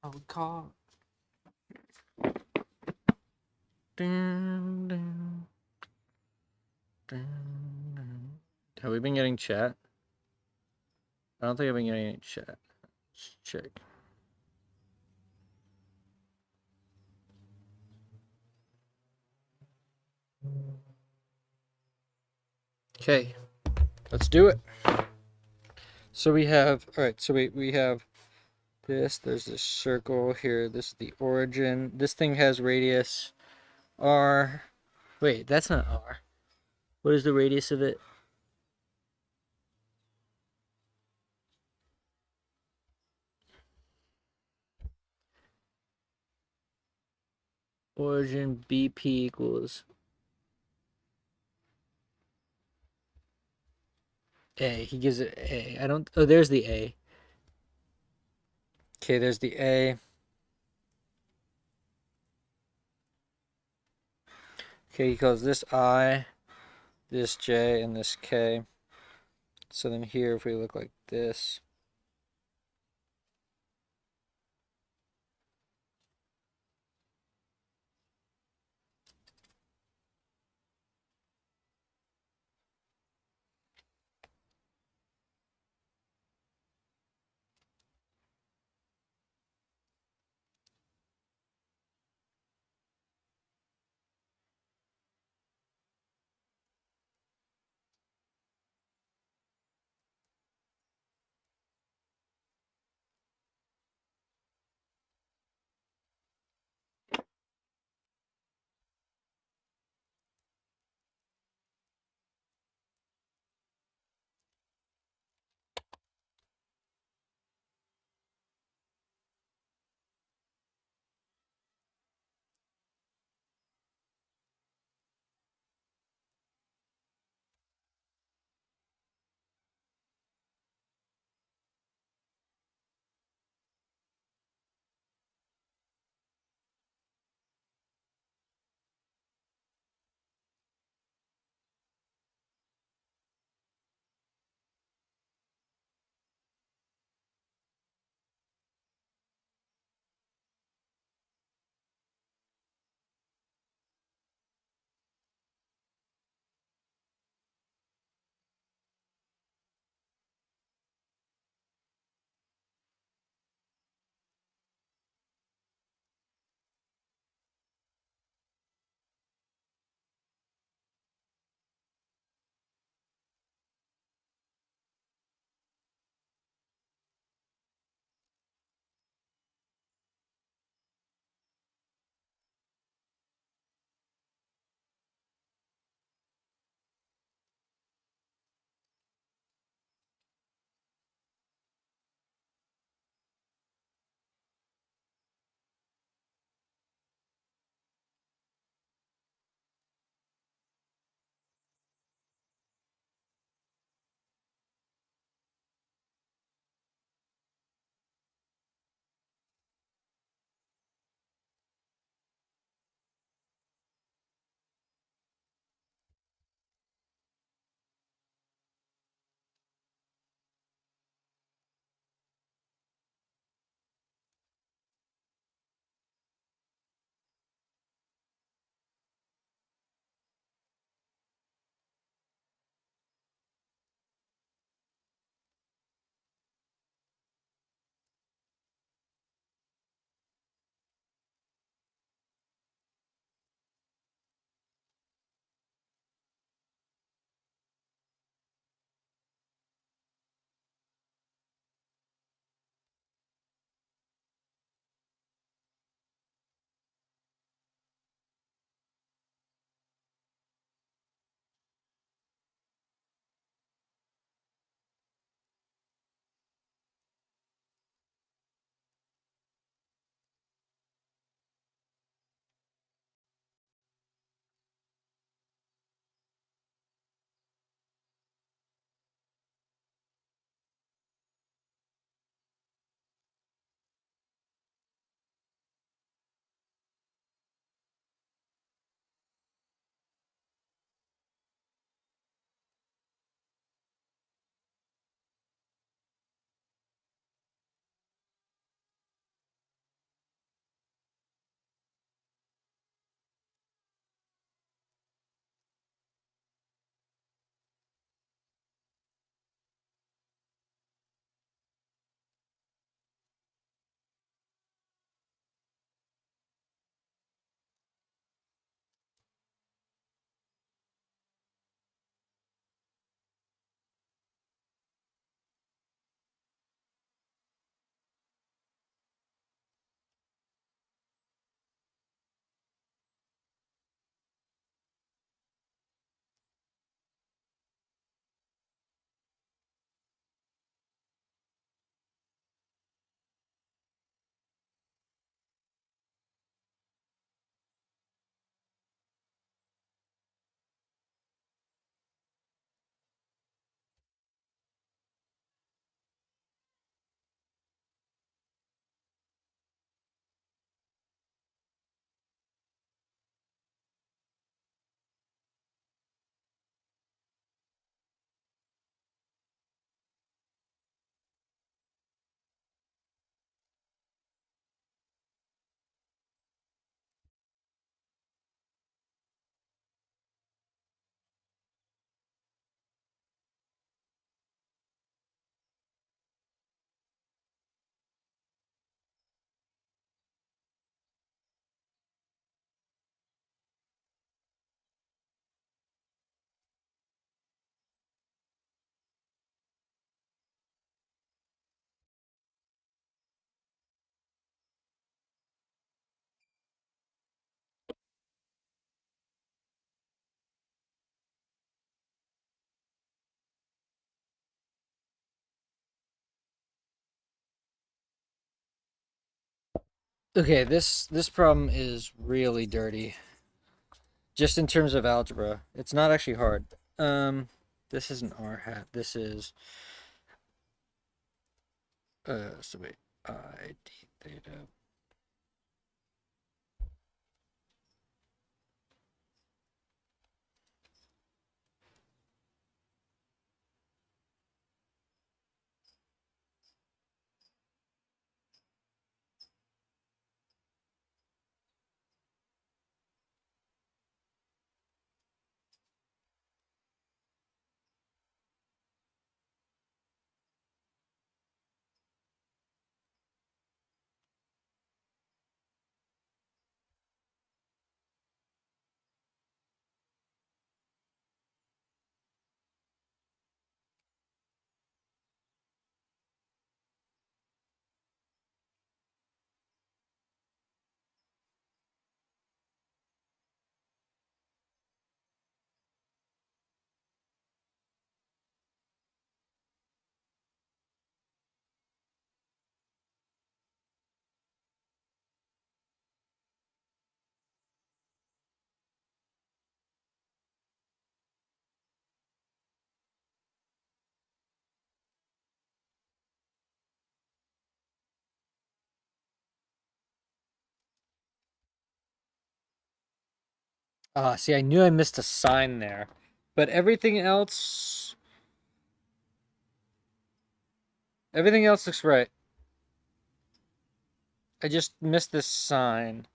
I would call. Dun, dun, dun, dun. Have we been getting chat? I don't think I've been getting any chat. Let's check. Okay, let's do it. So we have, all right, so we have this, there's this circle here, this is the origin. This thing has radius R. Wait, that's not R. What is the radius of it? Origin BP equals A. He gives it A. I don't, oh, there's the A. Okay, there's the A. Okay, he calls this I, this J, and this K. So then here, if we look like this, Okay, this problem is really dirty. Just in terms of algebra, it's not actually hard. This isn't r hat. This is so wait, I d theta. Ah, see, I knew I missed a sign there, but everything else looks right. I just missed this sign,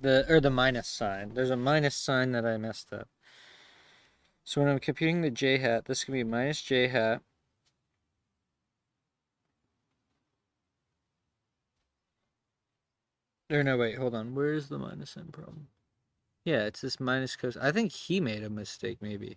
the minus sign. There's a minus sign that I messed up. So when I'm computing the j hat, this can be minus j hat. Or no, wait, hold on. Where is the minus sign problem? Yeah, it's this minus cos. I think he made a mistake, maybe.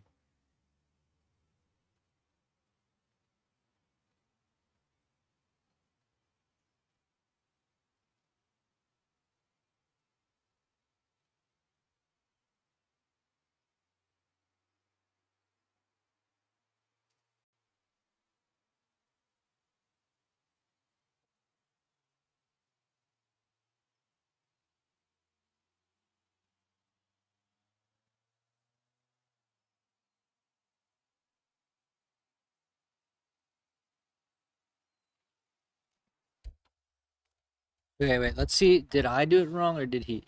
Okay, wait, let's see. Did I do it wrong or did he?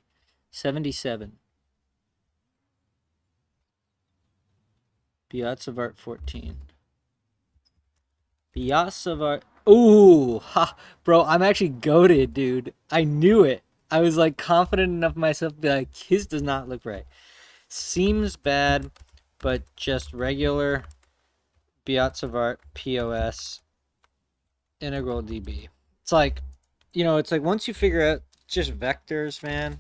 77. Piazzavart 14. Piazzavart. Ooh, ha, bro, I'm actually goated, dude. I knew it. I was like confident enough in myself to be like, his does not look right. Seems bad, but just regular Piazzavart POS integral DB. It's like, it's like once you figure out just vectors, man,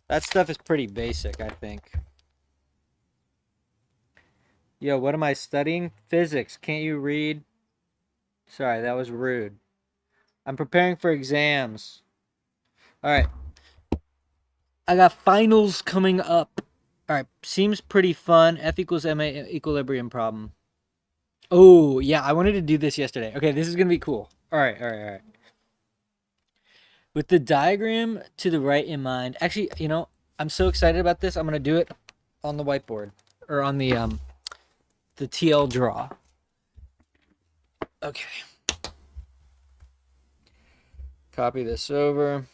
that stuff is pretty basic, I think. Yo, what am I studying? Physics. Can't you read? Sorry, that was rude. I'm preparing for exams. All right. I got finals coming up. All right. Seems pretty fun. F equals ma equilibrium problem. Oh, yeah. I wanted to do this yesterday. Okay, this is going to be cool. All right. All right. All right. With the diagram to the right in mind. Actually, I'm so excited about this. I'm going to do it on the whiteboard or on the TL draw. Okay. Copy this over.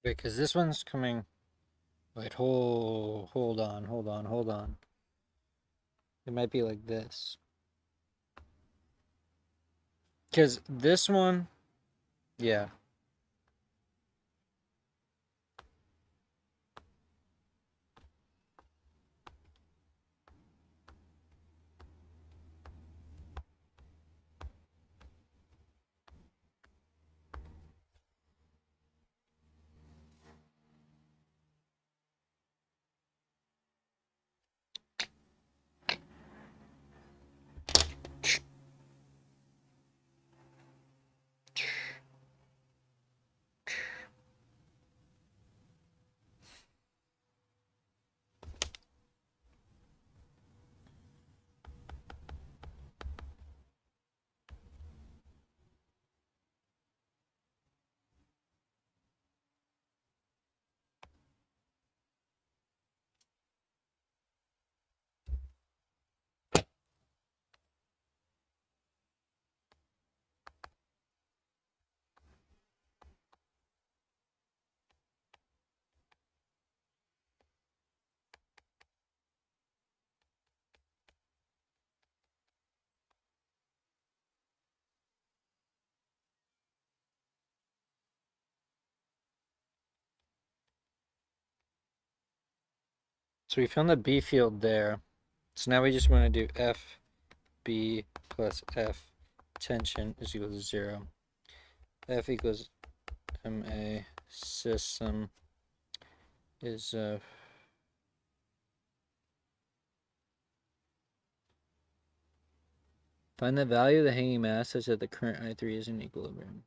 Wait, because this one's coming. Wait, hold on. It might be like this. Because this one, yeah. So we found the B field there. So now we just want to do FB plus F tension is equal to 0. F equals MA system is find the value of the hanging mass such that the current I3 is in equilibrium.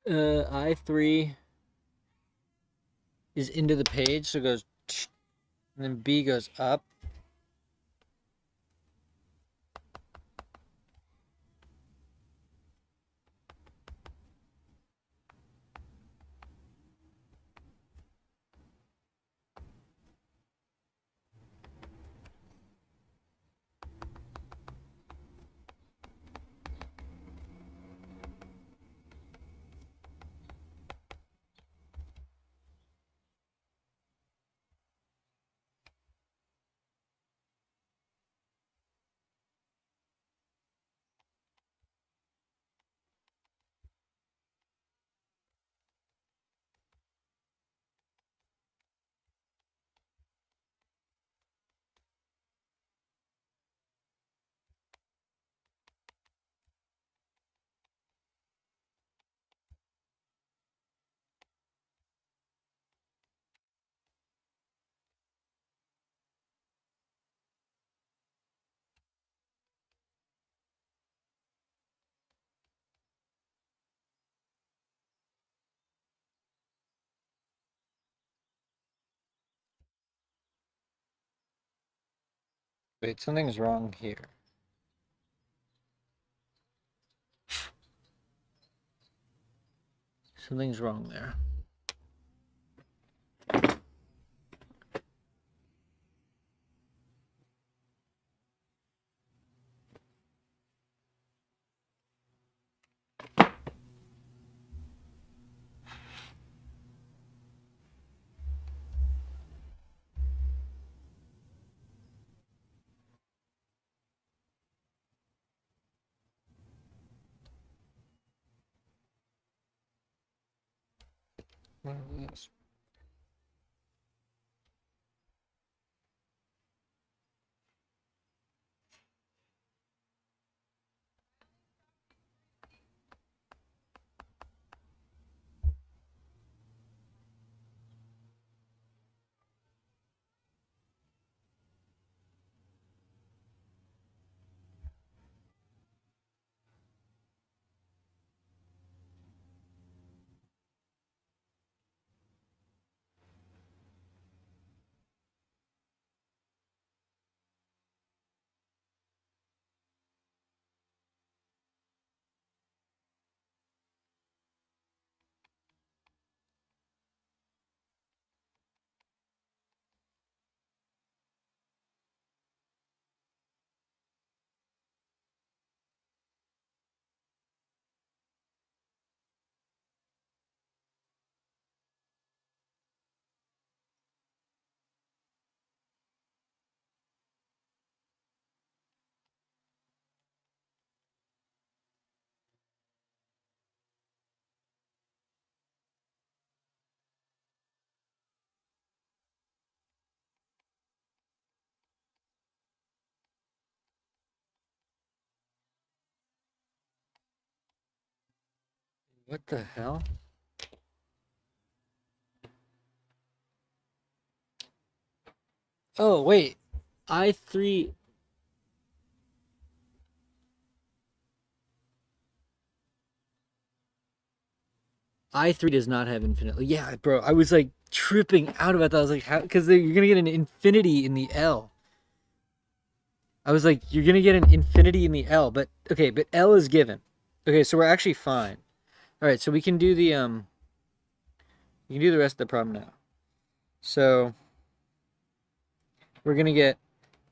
I3 is into the page, so it goes, and then B goes up. Wait, something's wrong here. Something's wrong there. What is this? What the hell? Oh, wait. I3 I3 does not have infinitely. Yeah, bro. I was like tripping out about that. I was like, how? Because you're gonna get an infinity in the L. I was like, you're gonna get an infinity in the L, but okay, but L is given. Okay, so we're actually fine. All right, so we can do we can do the rest of the problem now. So we're gonna get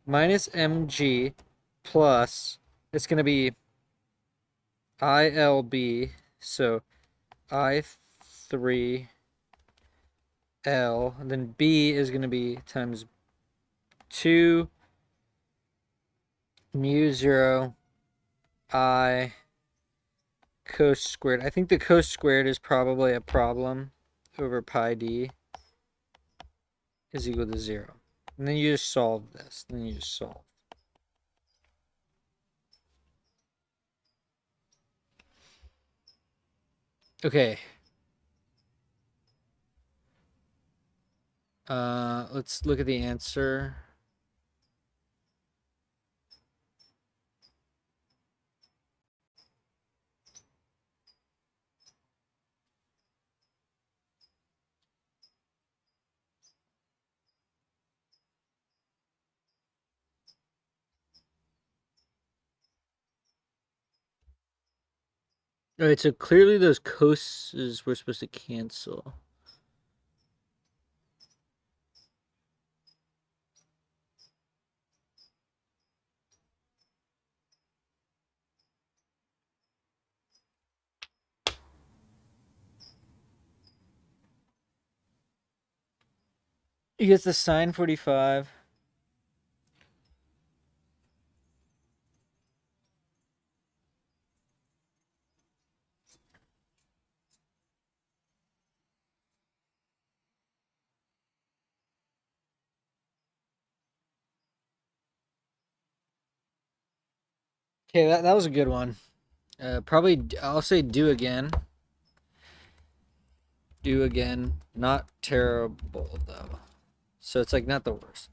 minus mg plus it's gonna be ILB. So I3 L, and then B is gonna be times 2 mu 0 I cos squared. I think the cos squared is probably a problem over pi d is equal to 0. And then you just solve this. Then you just solve. Okay. Let's look at the answer. All right, so clearly those coses were supposed to cancel. You get the sine 45. Okay, that was a good one. Probably I'll say do again. Do again. Not terrible though. So it's like not the worst.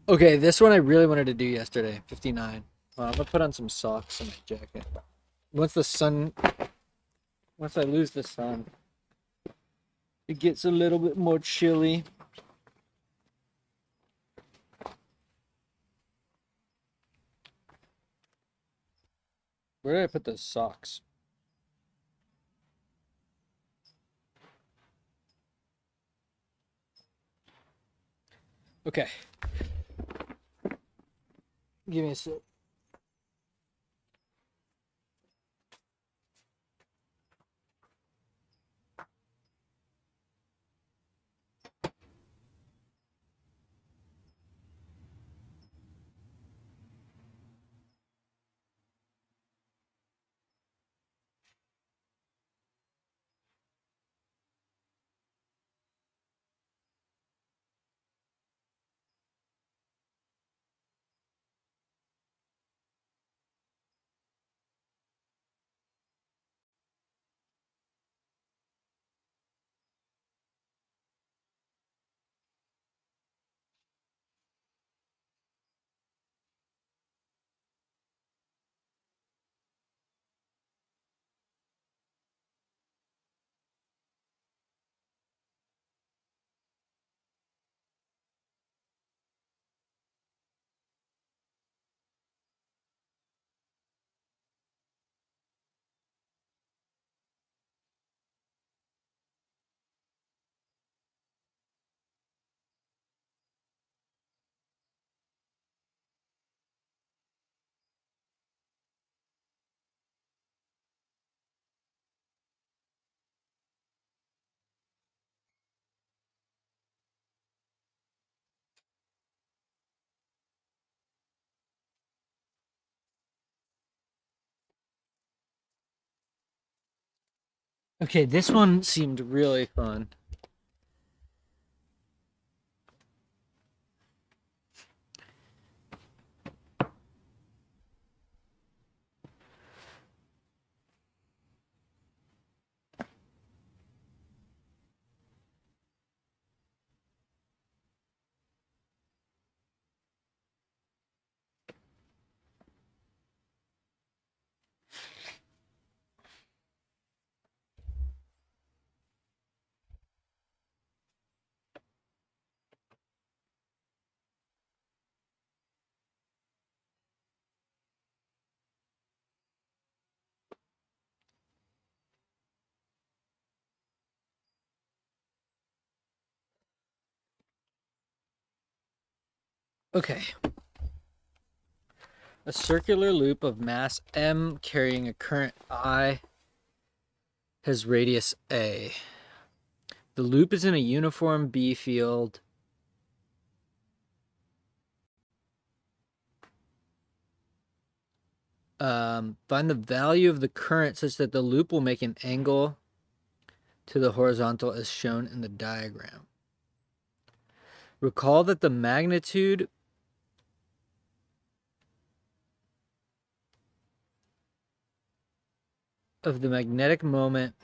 Okay, this one I really wanted to do yesterday. 59. Well, I'm gonna put on some socks and my jacket. Once the sun, once I lose the sun, it gets a little bit more chilly. Where did I put those socks? Okay. Give me a sec. Okay, this one seemed really fun. Okay. A circular loop of mass m carrying a current I has radius a. The loop is in a uniform B field. Find the value of the current such that the loop will make an angle to the horizontal as shown in the diagram. Recall that the magnitude of the magnetic moment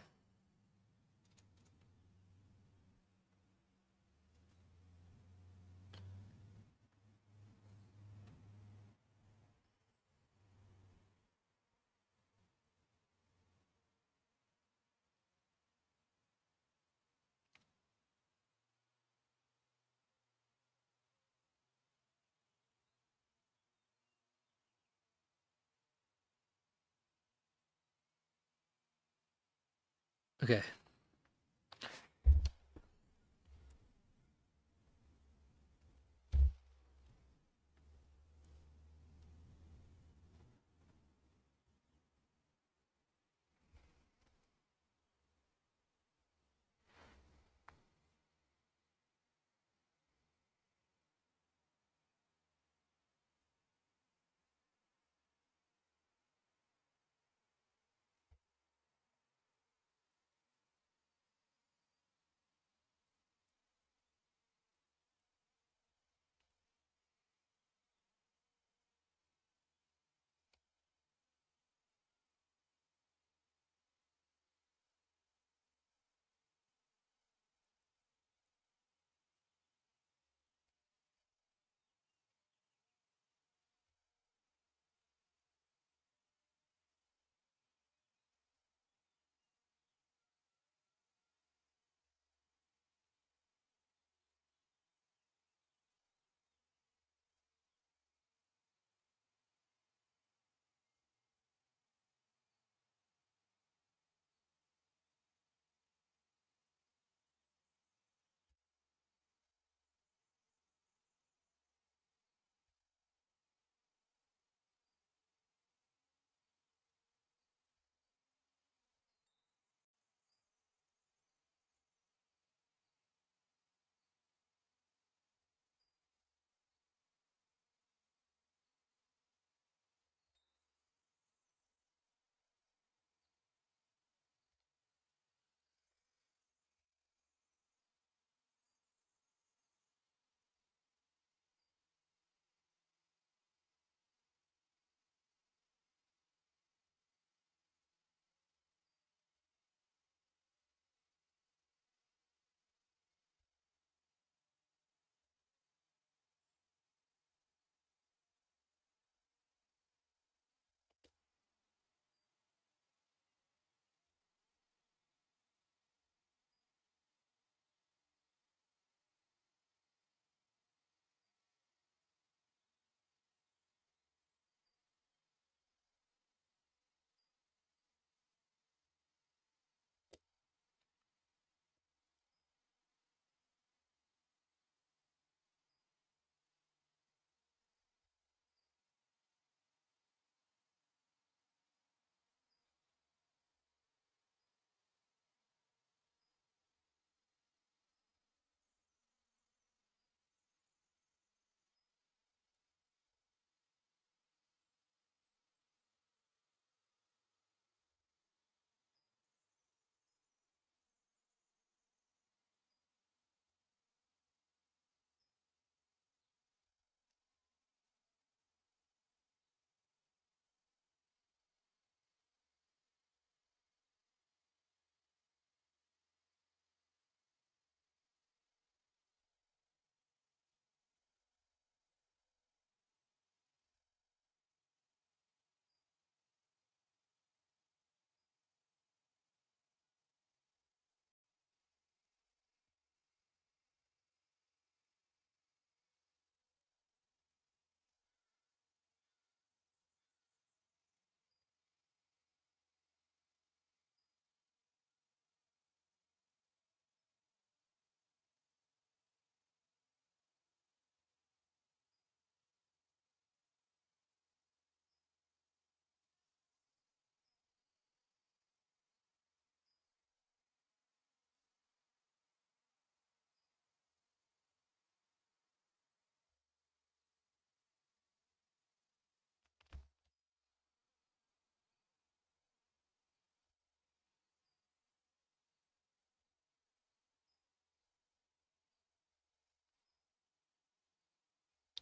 Okay.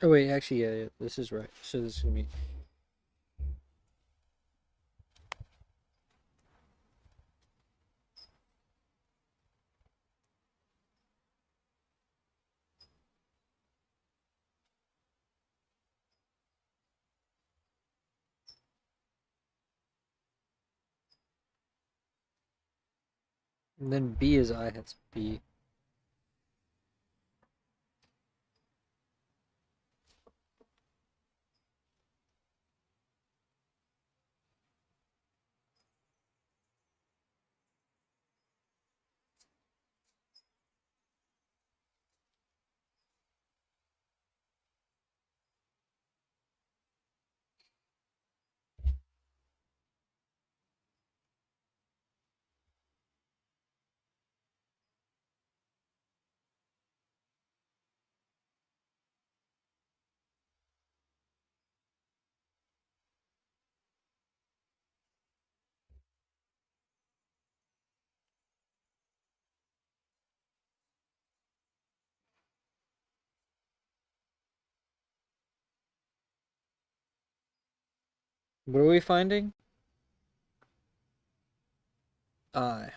Oh wait, actually, yeah, this is right. So this is gonna be. And then B is I hits B. What are we finding? I.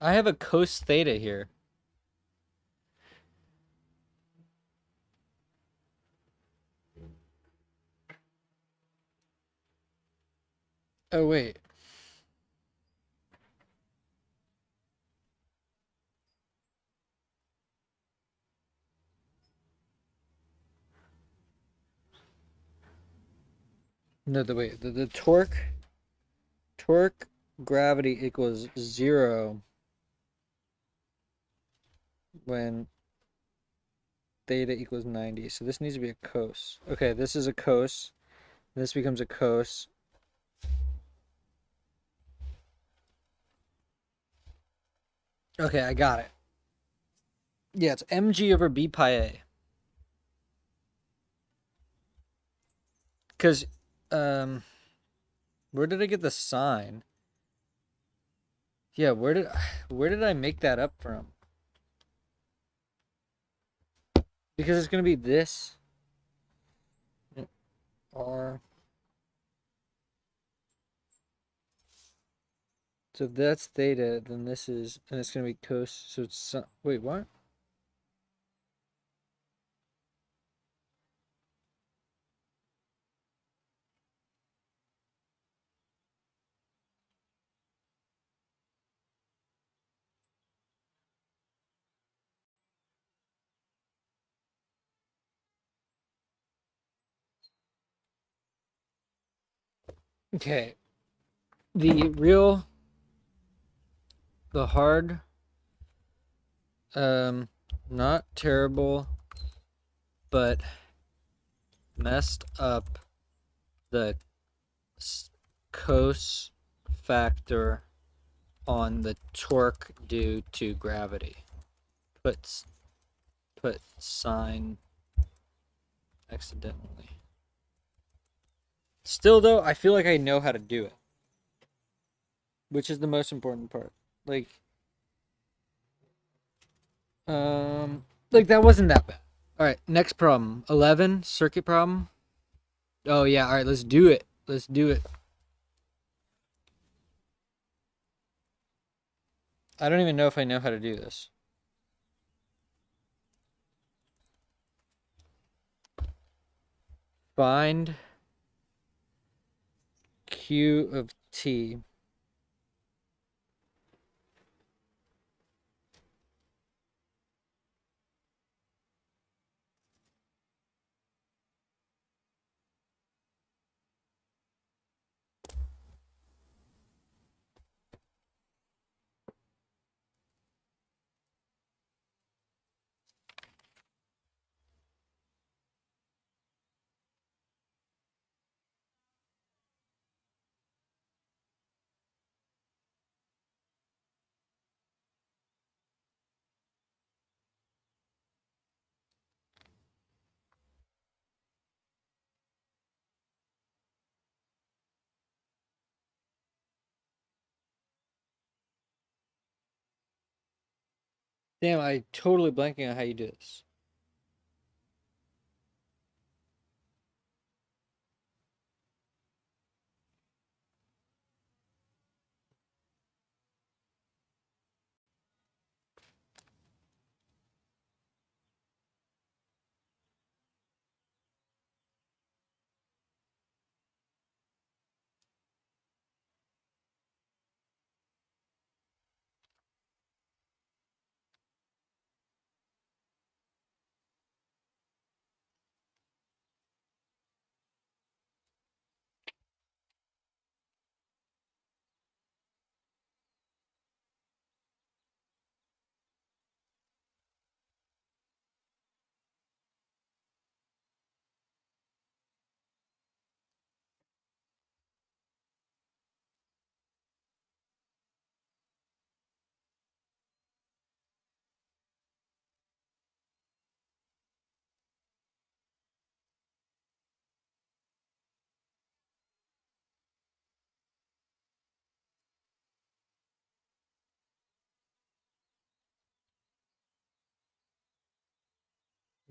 I have a cos theta here. Oh wait. No, the torque gravity equals 0 when theta equals 90. So this needs to be a cos. Okay, this is a cos. This becomes a cos. Okay, I got it. Yeah, it's mg over b pi a. Because, um, where did I get the sine? Yeah, where did I make that up from? Because it's gonna be this r. So if that's theta, then this is, and it's gonna be cos. So it's wait, what? Okay, the hard, um, not terrible, but messed up the cos factor on the torque due to gravity. Put sine accidentally. Still though, I feel like I know how to do it, which is the most important part. Like, like that wasn't that bad. All right, next problem. 11 circuit problem. Oh yeah, all right, let's do it. Let's do it. I don't even know if I know how to do this. Find Q of t. Damn, I totally blanking on how you do this.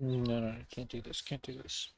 No, no, I can't do this. Can't do this.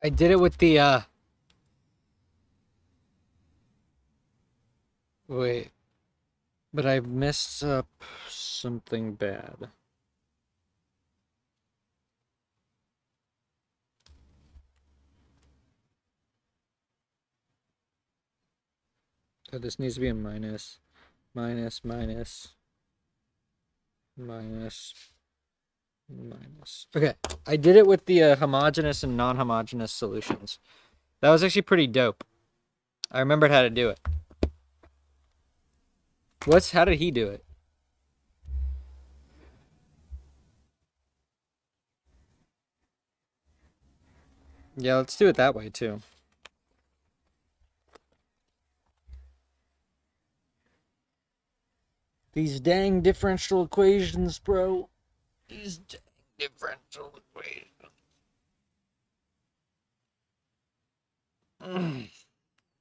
I did it with the wait, but I messed up something bad. Oh, this needs to be a minus, minus, minus, minus, minus. Okay, I did it with the homogeneous and non-homogeneous solutions. That was actually pretty dope. I remembered how to do it. How did he do it? Yeah, let's do it that way too. These dang differential equations, bro. These dang differential equations.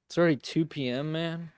It's already 2 p.m., man.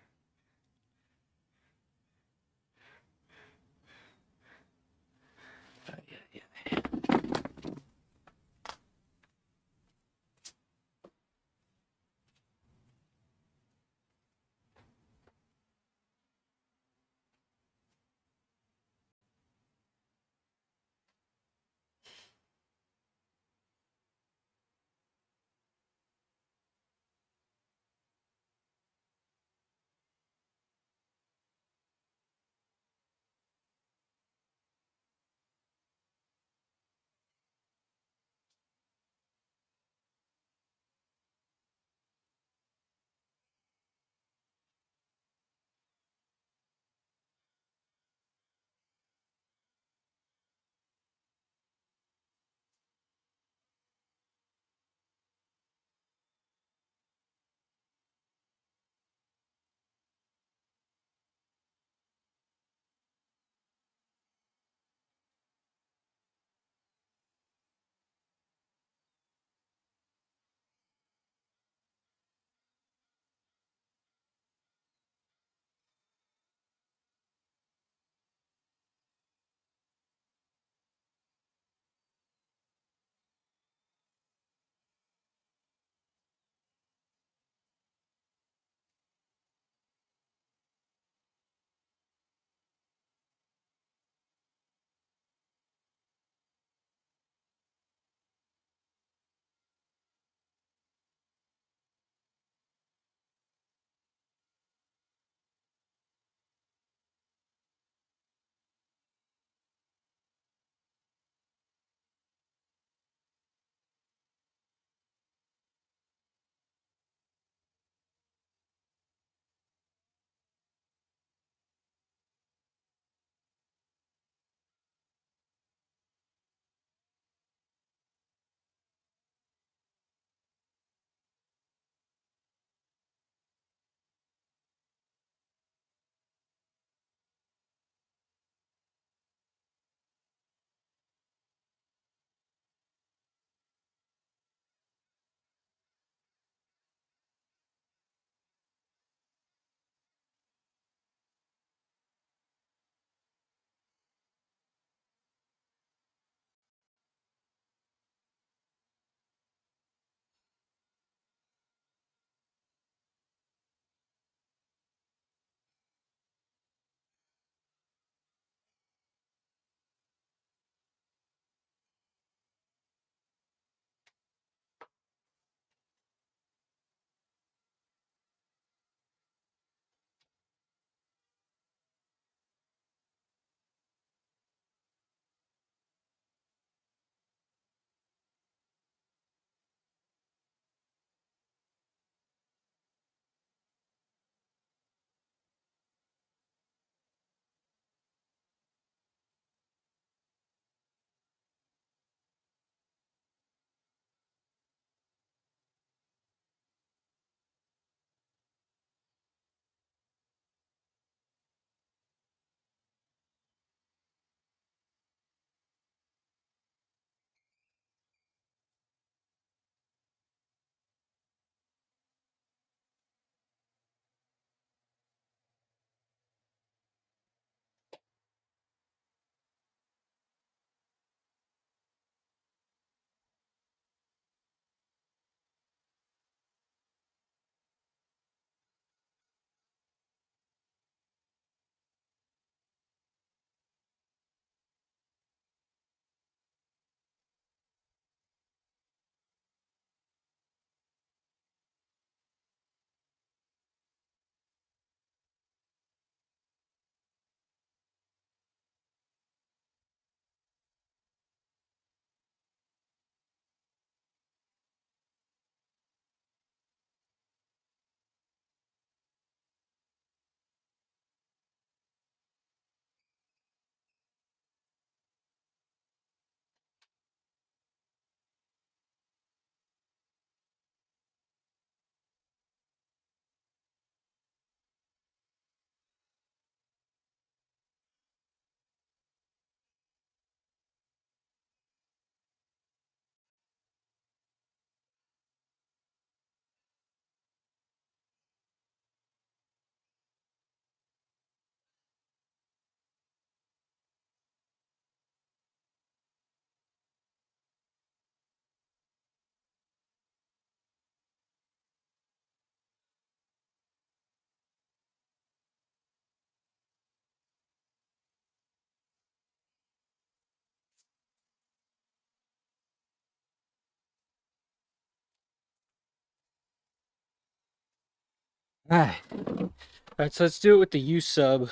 Alright. Alright, so let's do it with the U sub.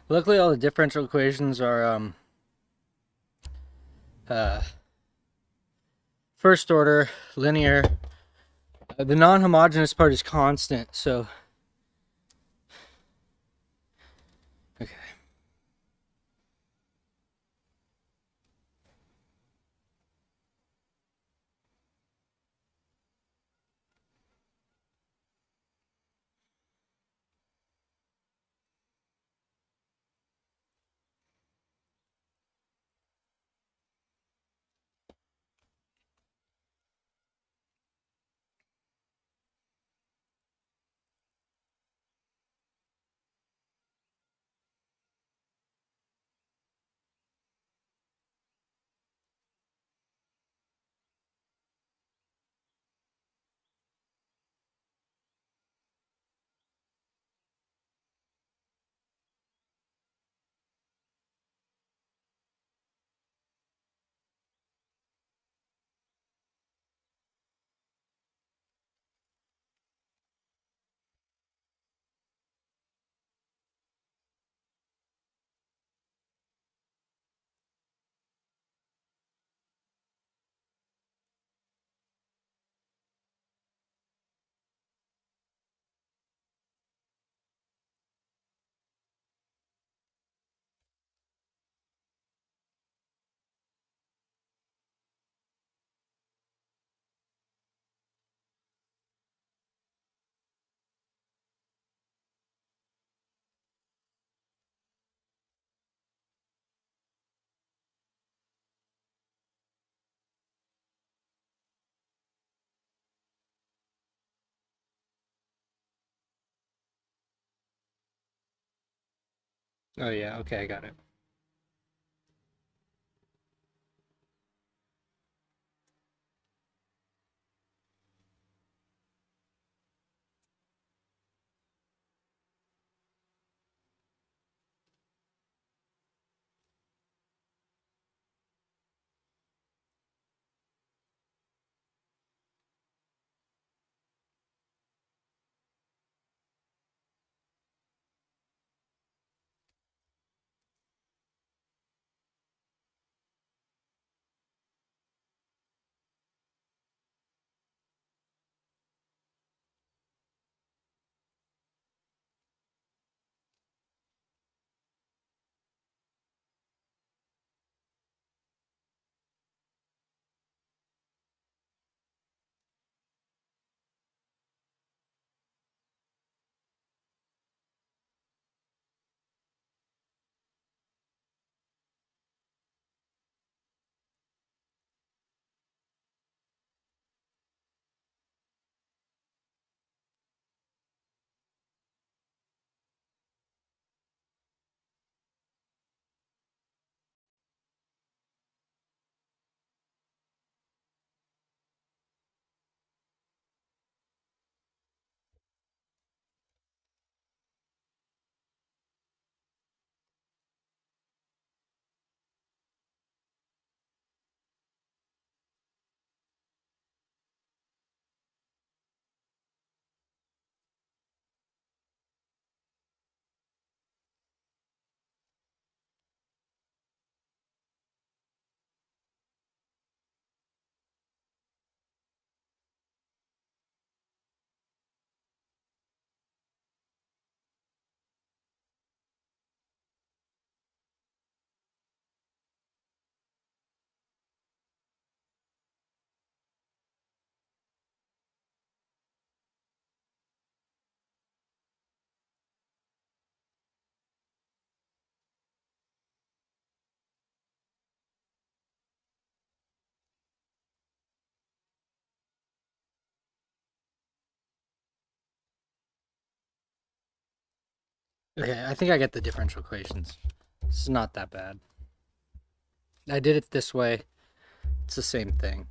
Luckily, all the differential equations are uh, first order, linear. The non-homogeneous part is constant, so okay. Oh yeah, okay, I got it. Okay, I think I get the differential equations. It's not that bad. I did it this way. It's the same thing.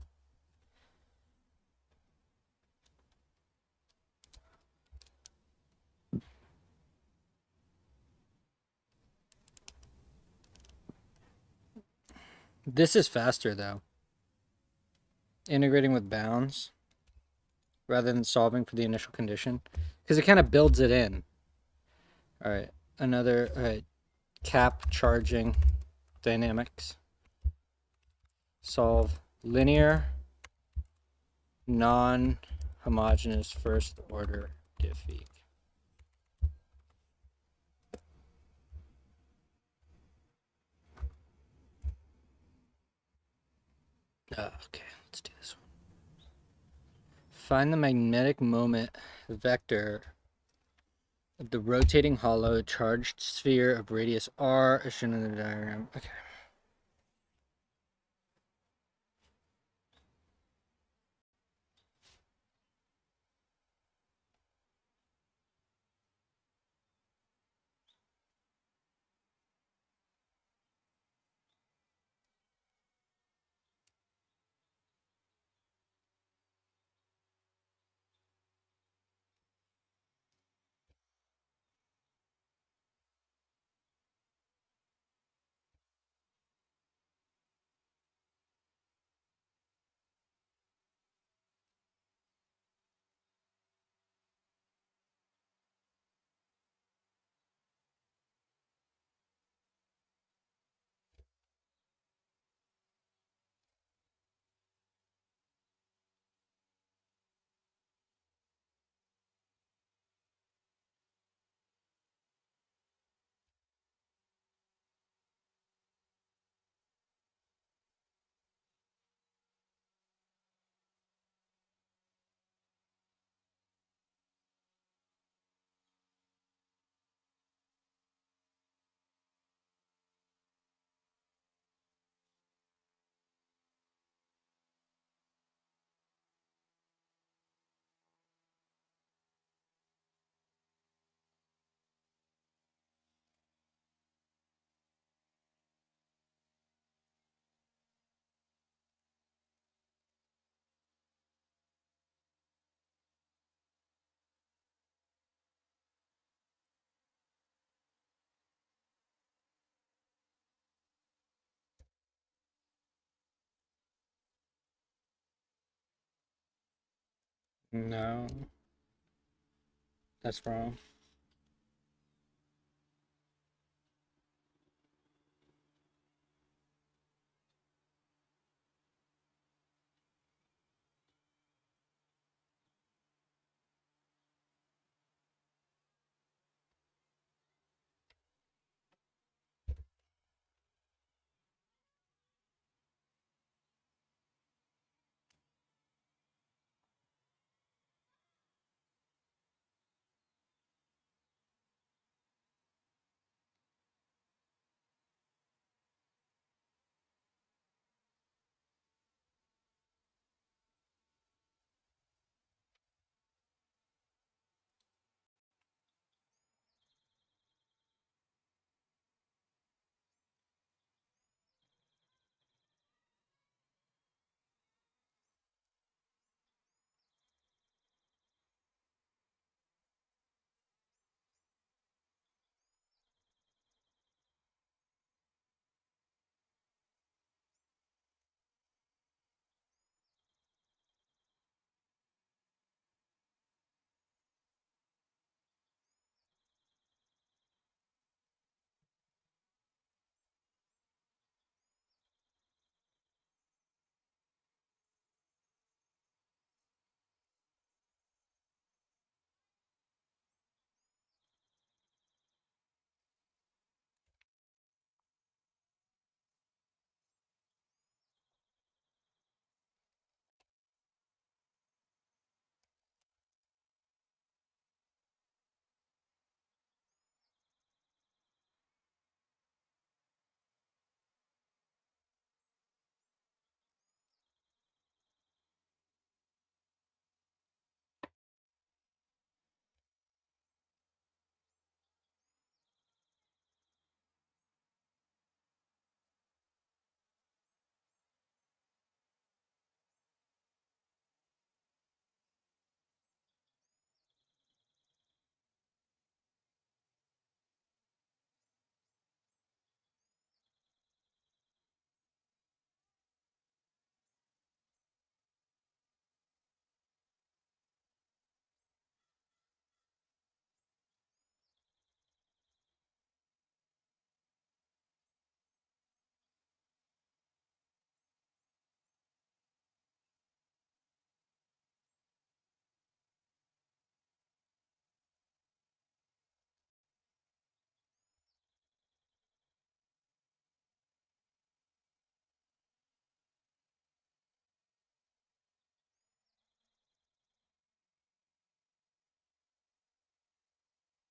This is faster though. Integrating with bounds rather than solving for the initial condition because it kind of builds it in. All right, all right, cap charging dynamics. Solve linear non-homogeneous first order Diffie. Okay, let's do this one. Find the magnetic moment vector of the rotating hollow charged sphere of radius r as shown in the diagram. Okay. No, that's wrong.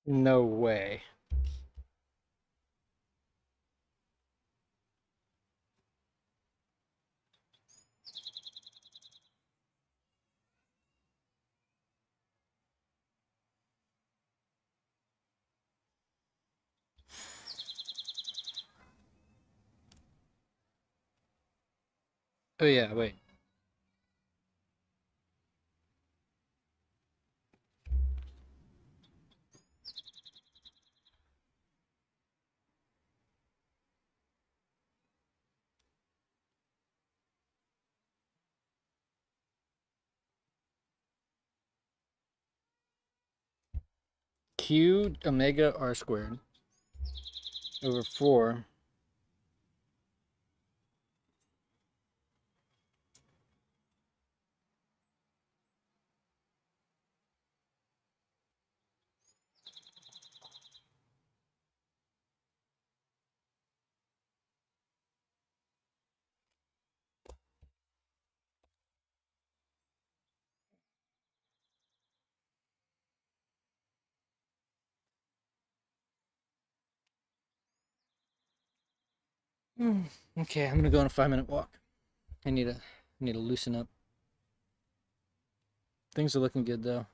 No way. Oh yeah, wait. Q omega r squared over 4. Okay, I'm gonna go on a 5-minute walk. I need to loosen up. Things are looking good though.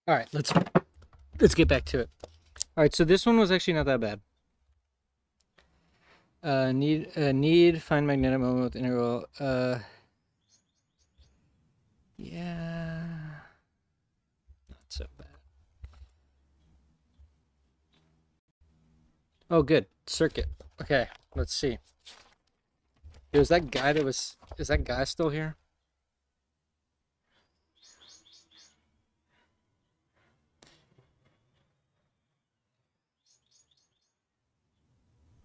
All right, let's get back to it. All right, so this one was actually not that bad. Need find magnetic moment with integral. Yeah, not so bad. Oh, good circuit. Okay, let's see. Was that guy that was? Is that guy still here?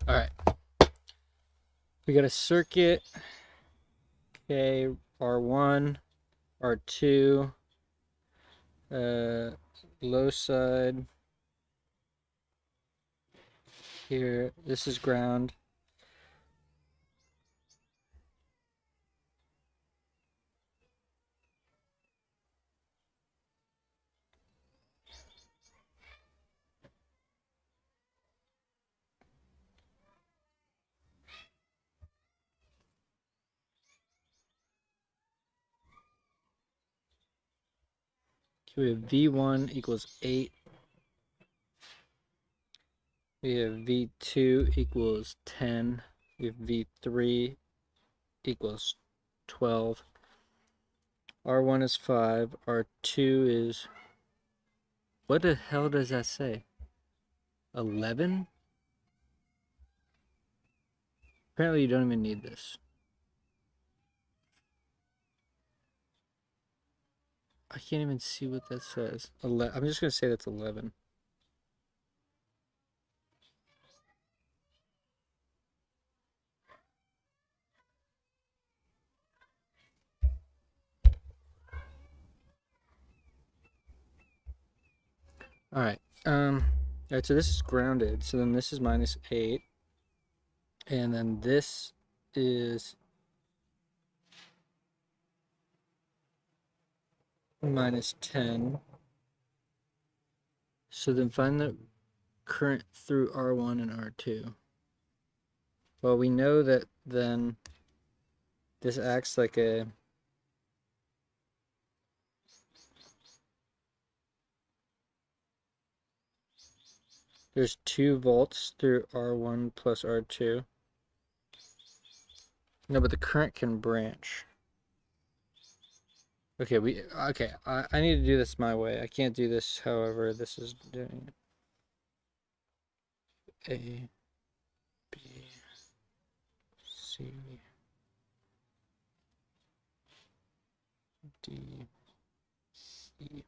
All right, we got a circuit. Okay, R1, R2, low side here. This is ground. So we have V1 equals 8. We have V2 equals 10. We have V3 equals 12. R1 is 5. R2 is... What the hell does that say? 11? Apparently you don't even need this. I can't even see what that says. I'm just going to say that's 11. Alright. Alright, so this is grounded. So then this is minus 8. And then this is minus 10. So then find the current through R1 and R2. Well, we know that then this acts like a... There's 2 volts through R1 plus R2. No, but the current can branch. Okay, I need to do this my way. I can't do this however this is doing it. A, B, C, D, E.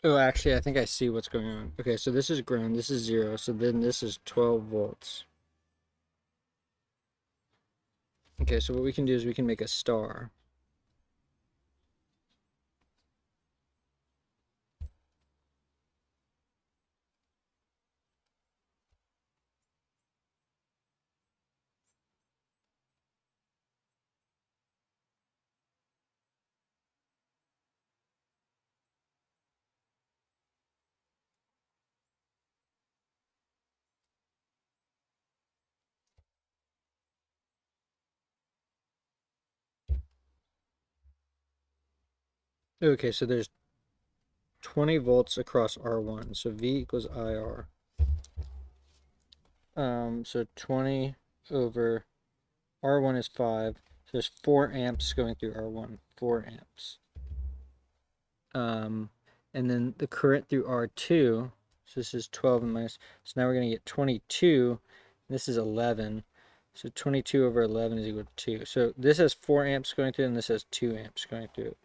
Oh, actually, I think I see what's going on. Okay, so this is ground, this is 0, so then this is 12 volts. Okay, so what we can do is we can make a star. Okay, so there's 20 volts across R1, so V equals IR. So 20 over R1 is 5. So there's 4 amps going through R1, 4 amps. And then the current through R2, so this is 12 and minus, so now we're going to get 22, this is 11, so 22 over 11 is equal to 2. So this has 4 amps going through it, and this has 2 amps going through it.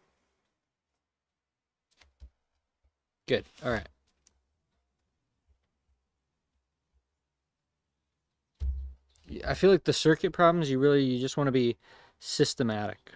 Good, all right. I feel like the circuit problems, you just want to be systematic.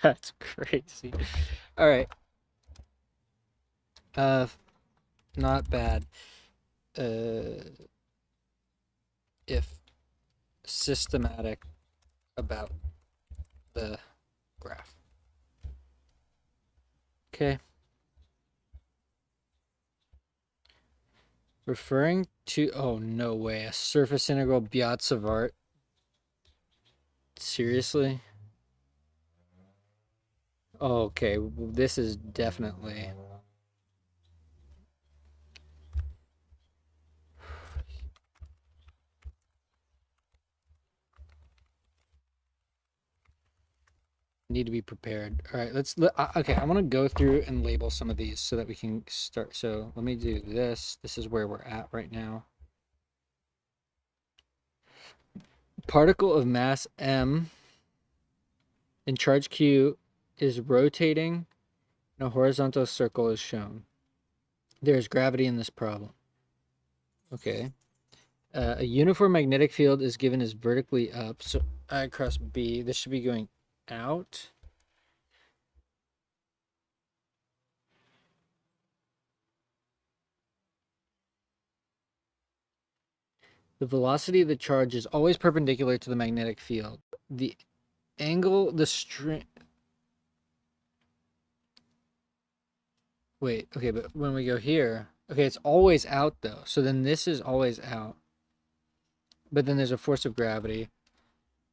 That's crazy. All right. Uh, not bad. If systematic about the graph. Okay. Referring to, oh no way, a surface integral Biot-Savart. Seriously? Oh, okay, this is definitely. Need to be prepared. All right, okay, I want to go through and label some of these so that we can start. So let me do this. This is where we're at right now. Particle of mass M in charge Q is rotating and a horizontal circle is shown. There is gravity in this problem. Okay. A uniform magnetic field is given as vertically up. So I cross B. This should be going out. The velocity of the charge is always perpendicular to the magnetic field. The angle, the string. Wait, okay, but when we go here, okay, it's always out though. So then this is always out. But then there's a force of gravity.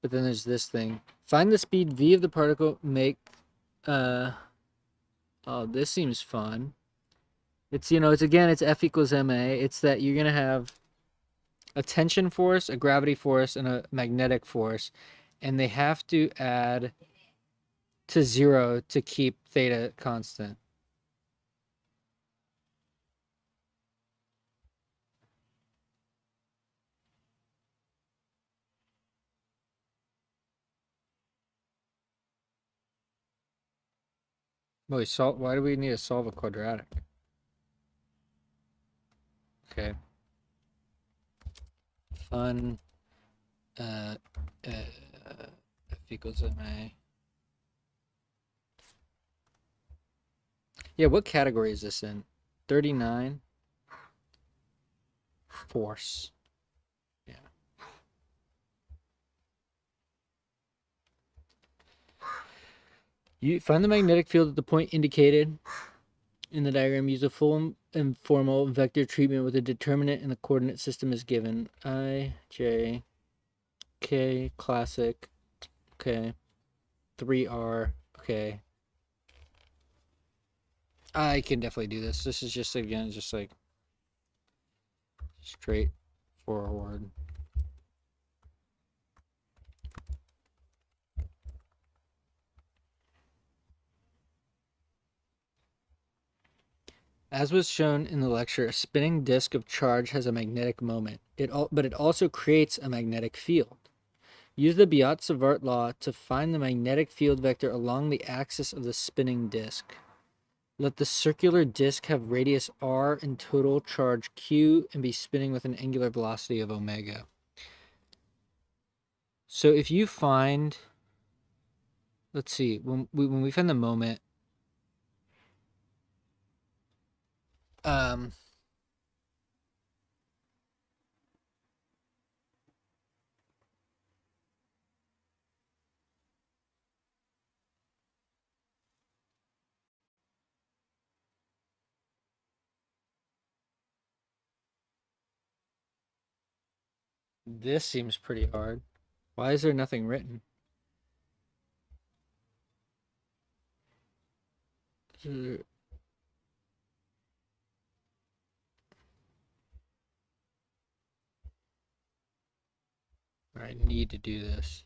But then there's this thing. Find the speed v of the particle. Make, oh, this seems fun. It's, it's again, it's F equals ma. It's that you're going to have a tension force, a gravity force, and a magnetic force. And they have to add to 0 to keep theta constant. Why do we need to solve a quadratic? Okay. Fun. F equals ma. Yeah, what category is this in? 39. Force. Yeah. You find the magnetic field at the point indicated in the diagram. Use a full and formal vector treatment with a determinant and the coordinate system is given. I, J, K, classic. Okay. 3R. Okay. I can definitely do this. This is just, again, just like straightforward. As was shown in the lecture, a spinning disk of charge has a magnetic moment, but it also creates a magnetic field. Use the Biot-Savart law to find the magnetic field vector along the axis of the spinning disk. Let the circular disk have radius r and total charge q and be spinning with an angular velocity of omega. So if you find, let's see, when we find the moment, um, this seems pretty hard. Why is there nothing written? I need to do this.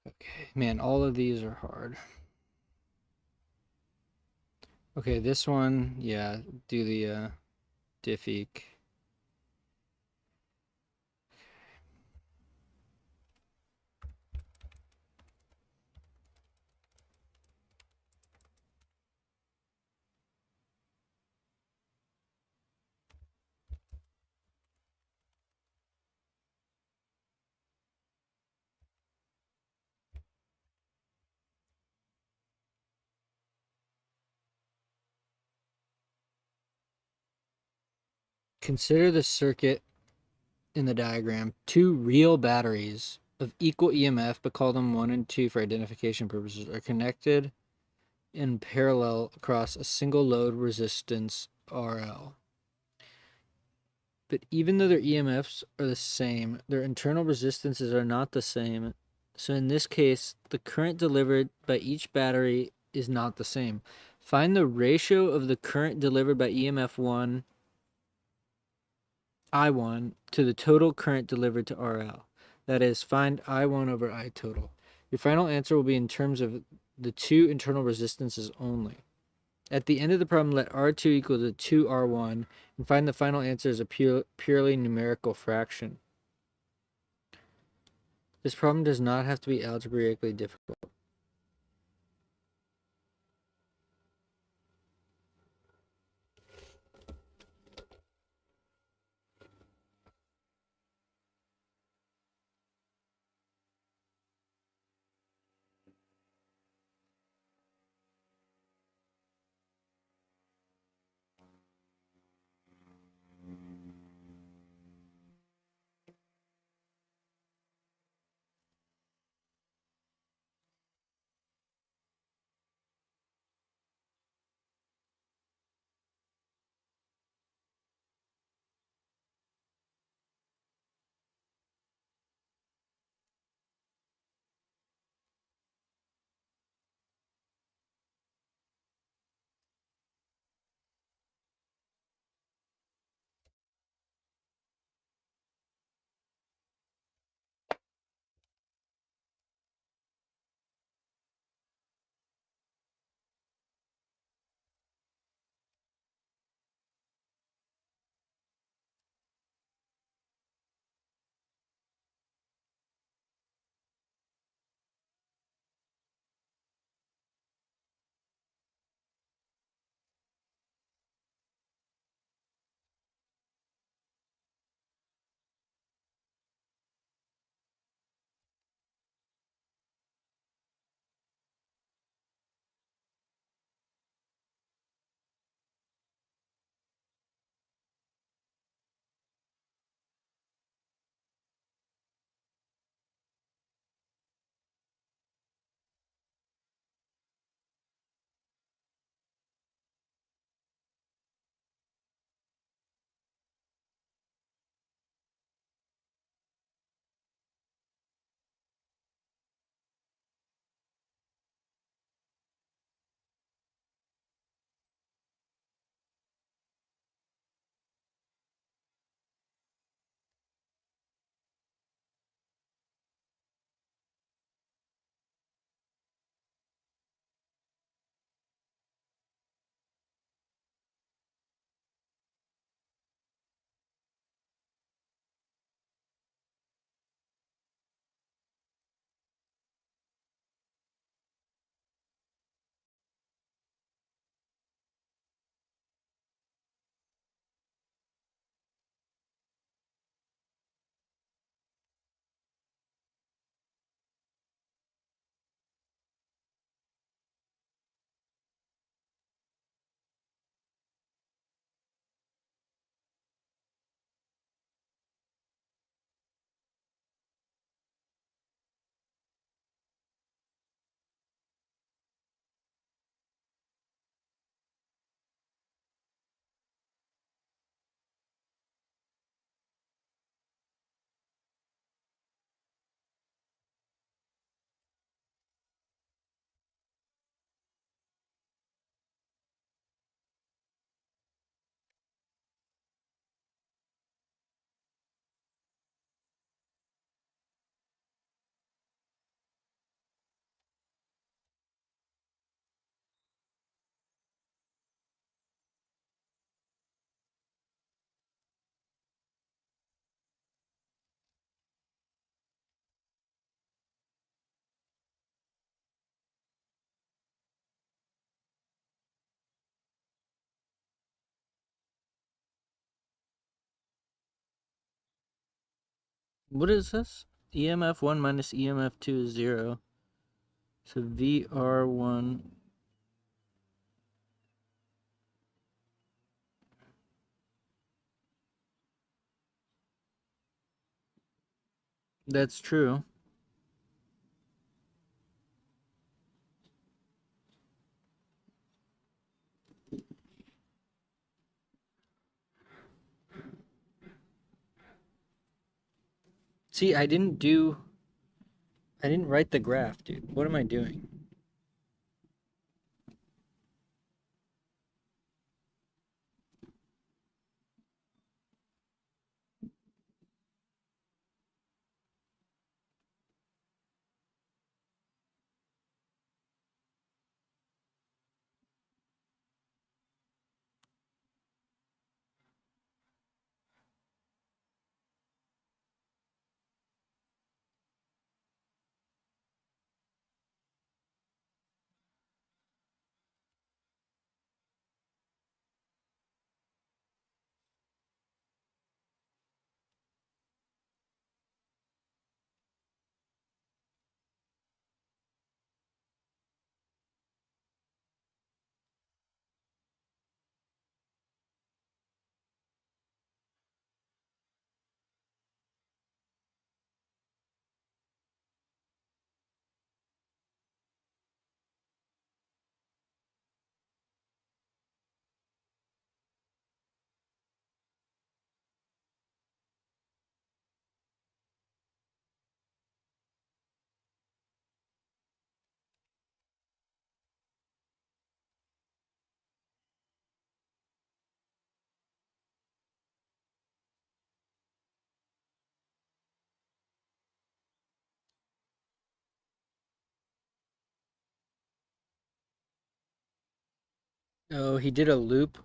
Okay, man, all of these are hard. Okay, this one, yeah, do the Diffie. Consider the circuit in the diagram. Two real batteries of equal EMF, but call them 1 and 2 for identification purposes, are connected in parallel across a single load resistance RL. But even though their EMFs are the same, their internal resistances are not the same. So in this case, the current delivered by each battery is not the same. Find the ratio of the current delivered by EMF1 I1 to the total current delivered to RL. That is, find I1 over I total. Your final answer will be in terms of the two internal resistances only. At the end of the problem, let R2 equal to 2R1 and find the final answer as a purely numerical fraction. This problem does not have to be algebraically difficult. What is this? EMF1 minus EMF2 is 0. So VR1. That's true. See, I didn't write the graph, dude. What am I doing? Oh, he did a loop.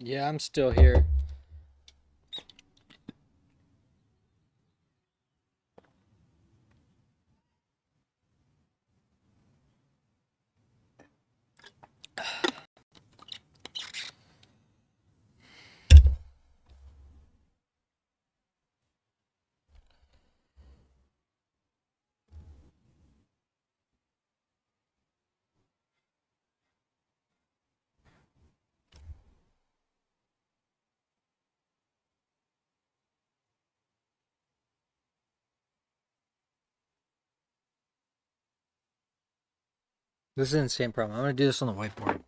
Yeah, I'm still here. This is an insane problem. I'm gonna do this on the whiteboard.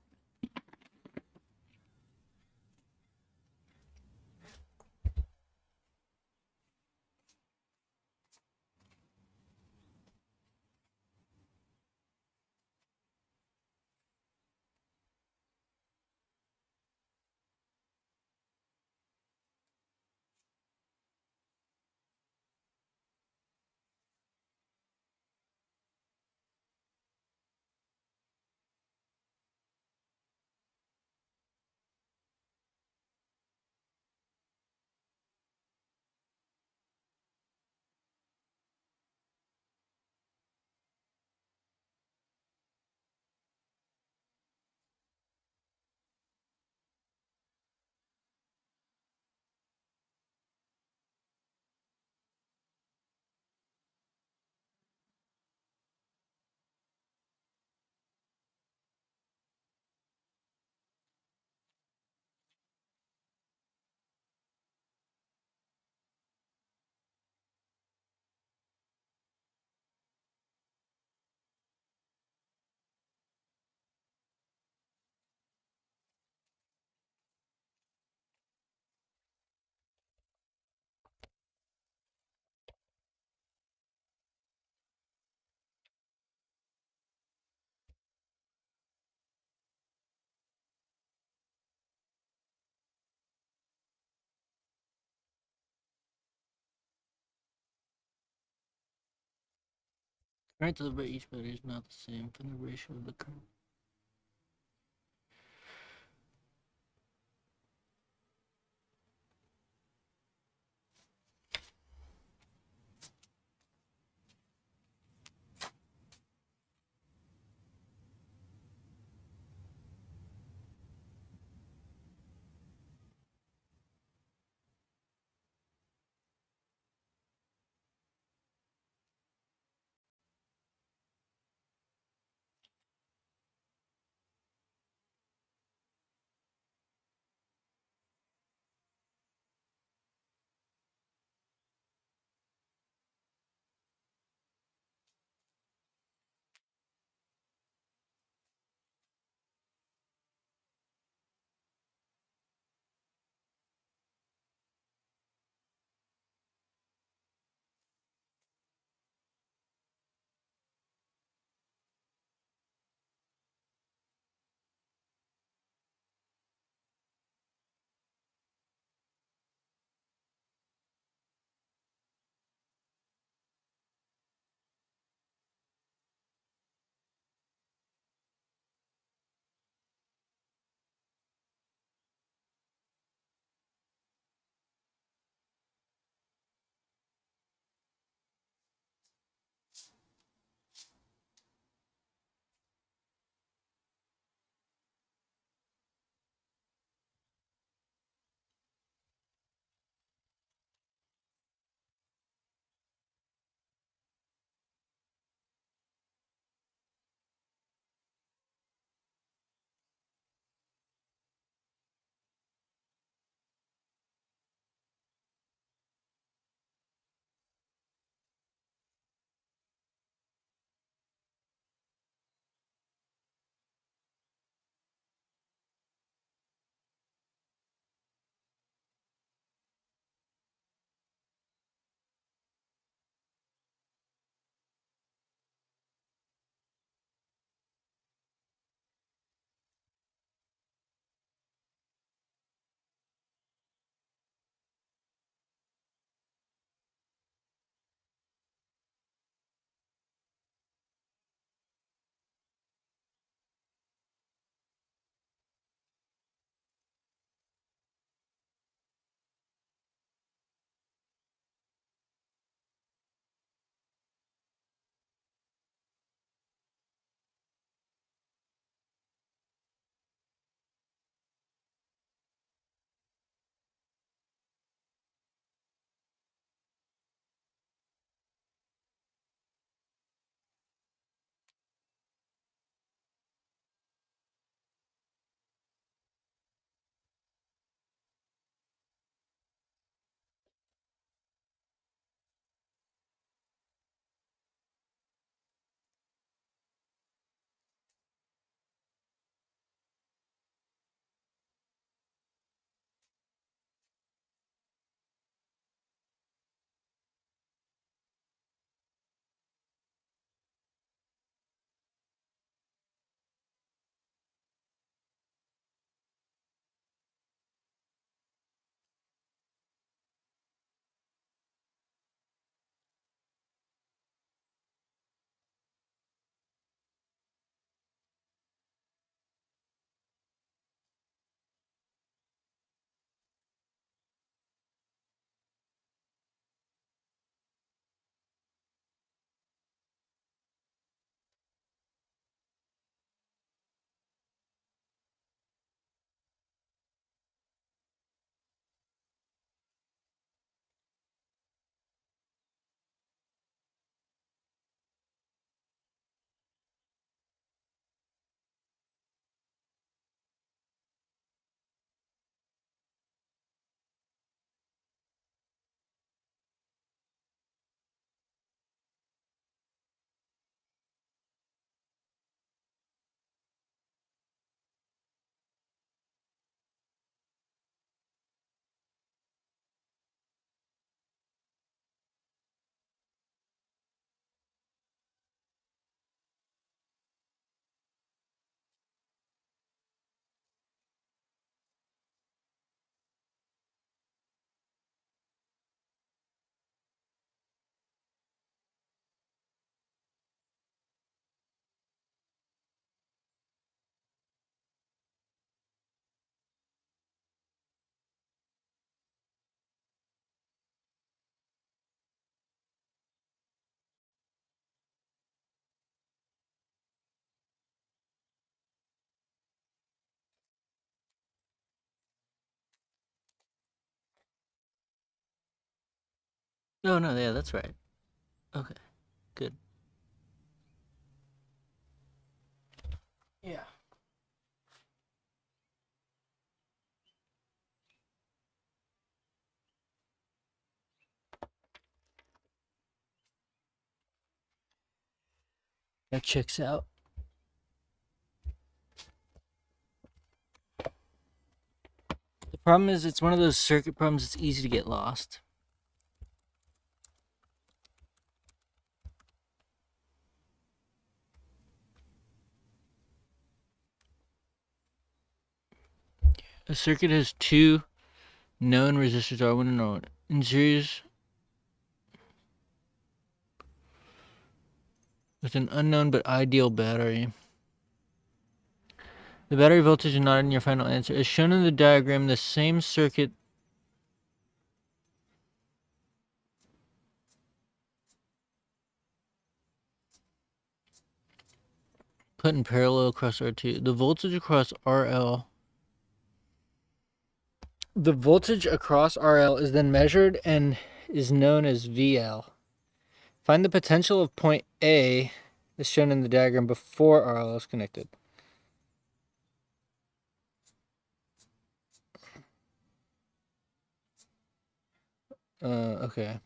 Current delivery each battery is not the same from the ratio of the current. Oh, no, yeah, that's right. Okay, good. Yeah. That checks out. The problem is it's one of those circuit problems that's easy to get lost. A circuit has two known resistors, R1 and R1, in series with an unknown but ideal battery. The battery voltage is not in your final answer. As shown in the diagram, the same circuit put in parallel across R2. The voltage across RL is then measured and is known as VL. Find the potential of point A, as shown in the diagram, before RL is connected. Okay.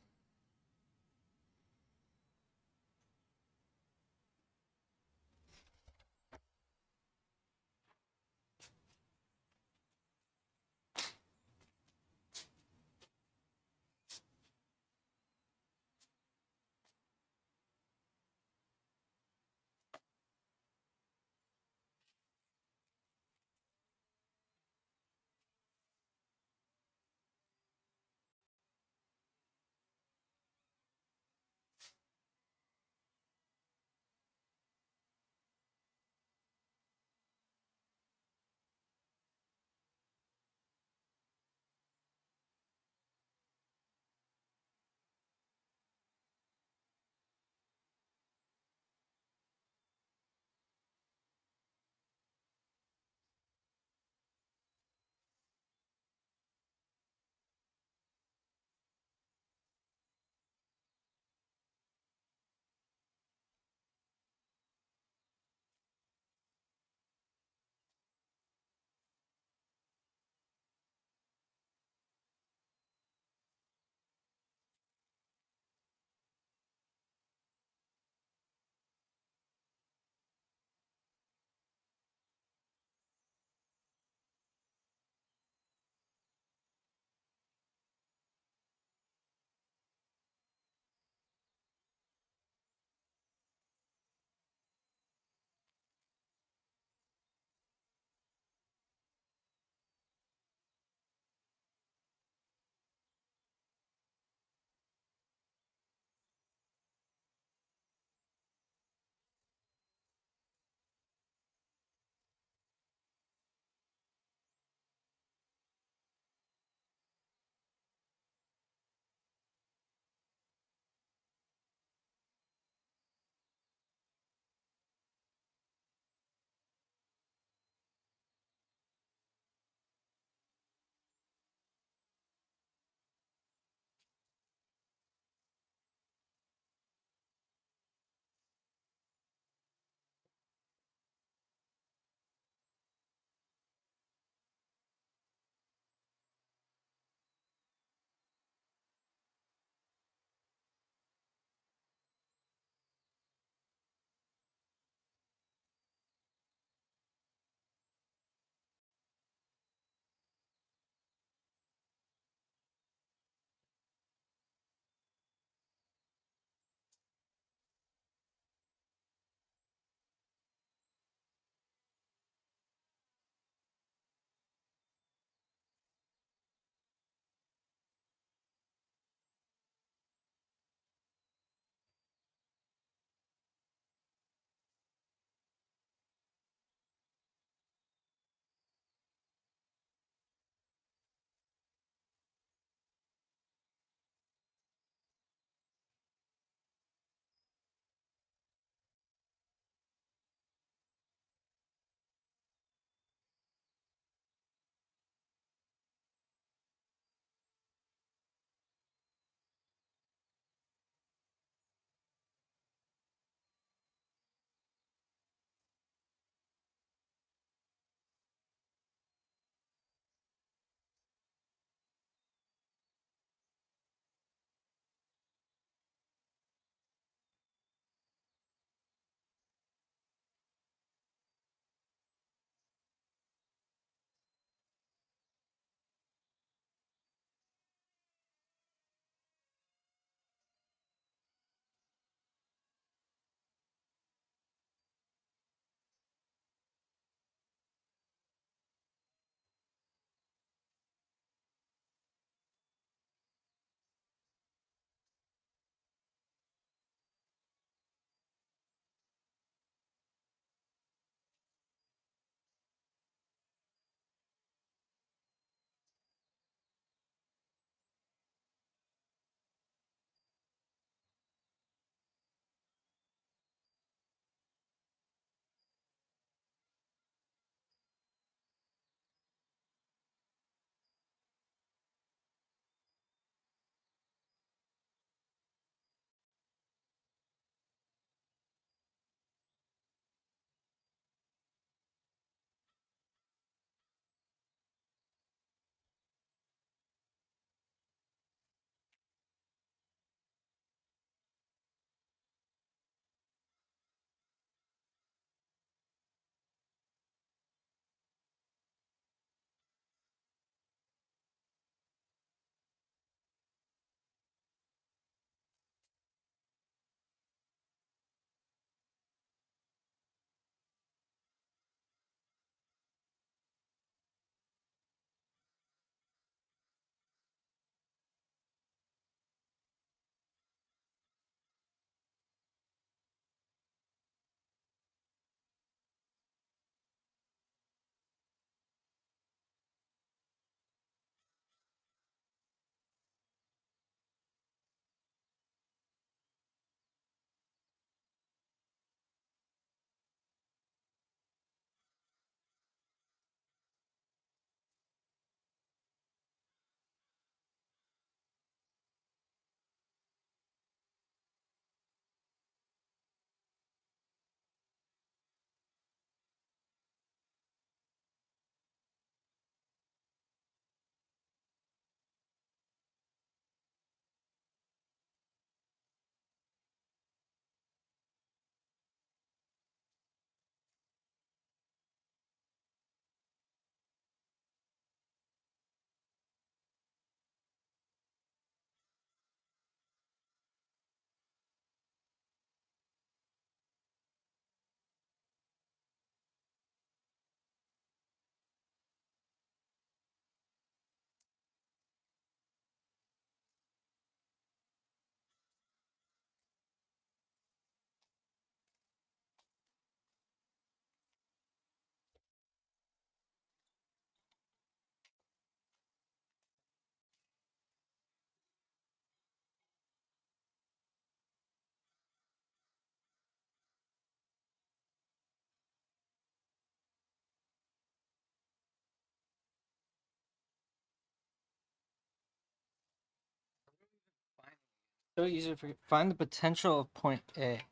So easy to forget. Find the potential of point A.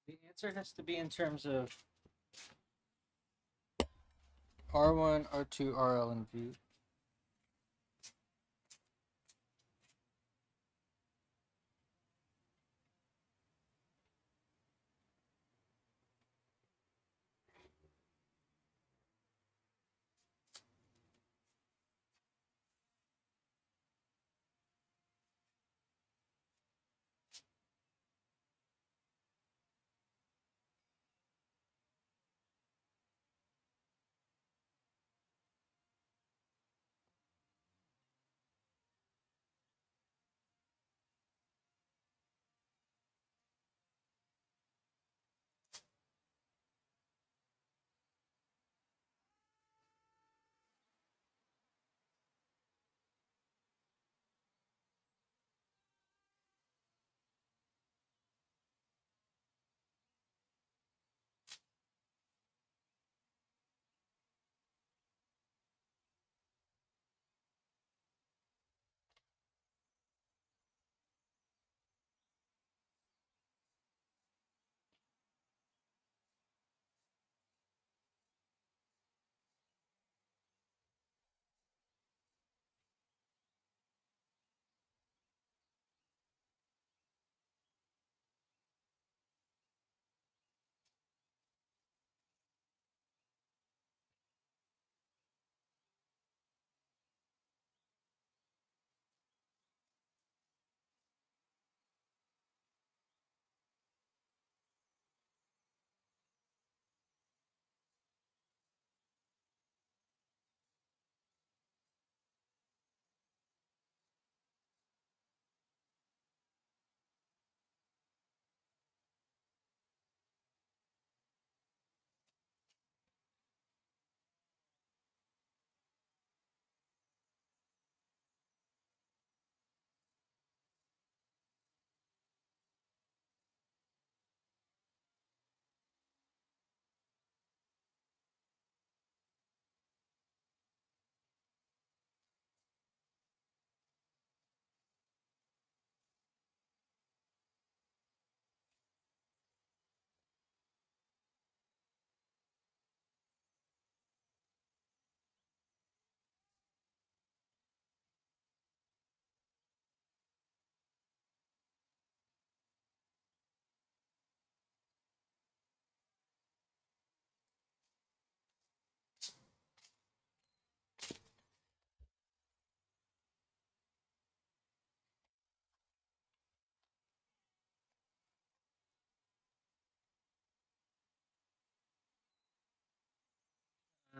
The answer has to be in terms of R1, R2, RL, and V.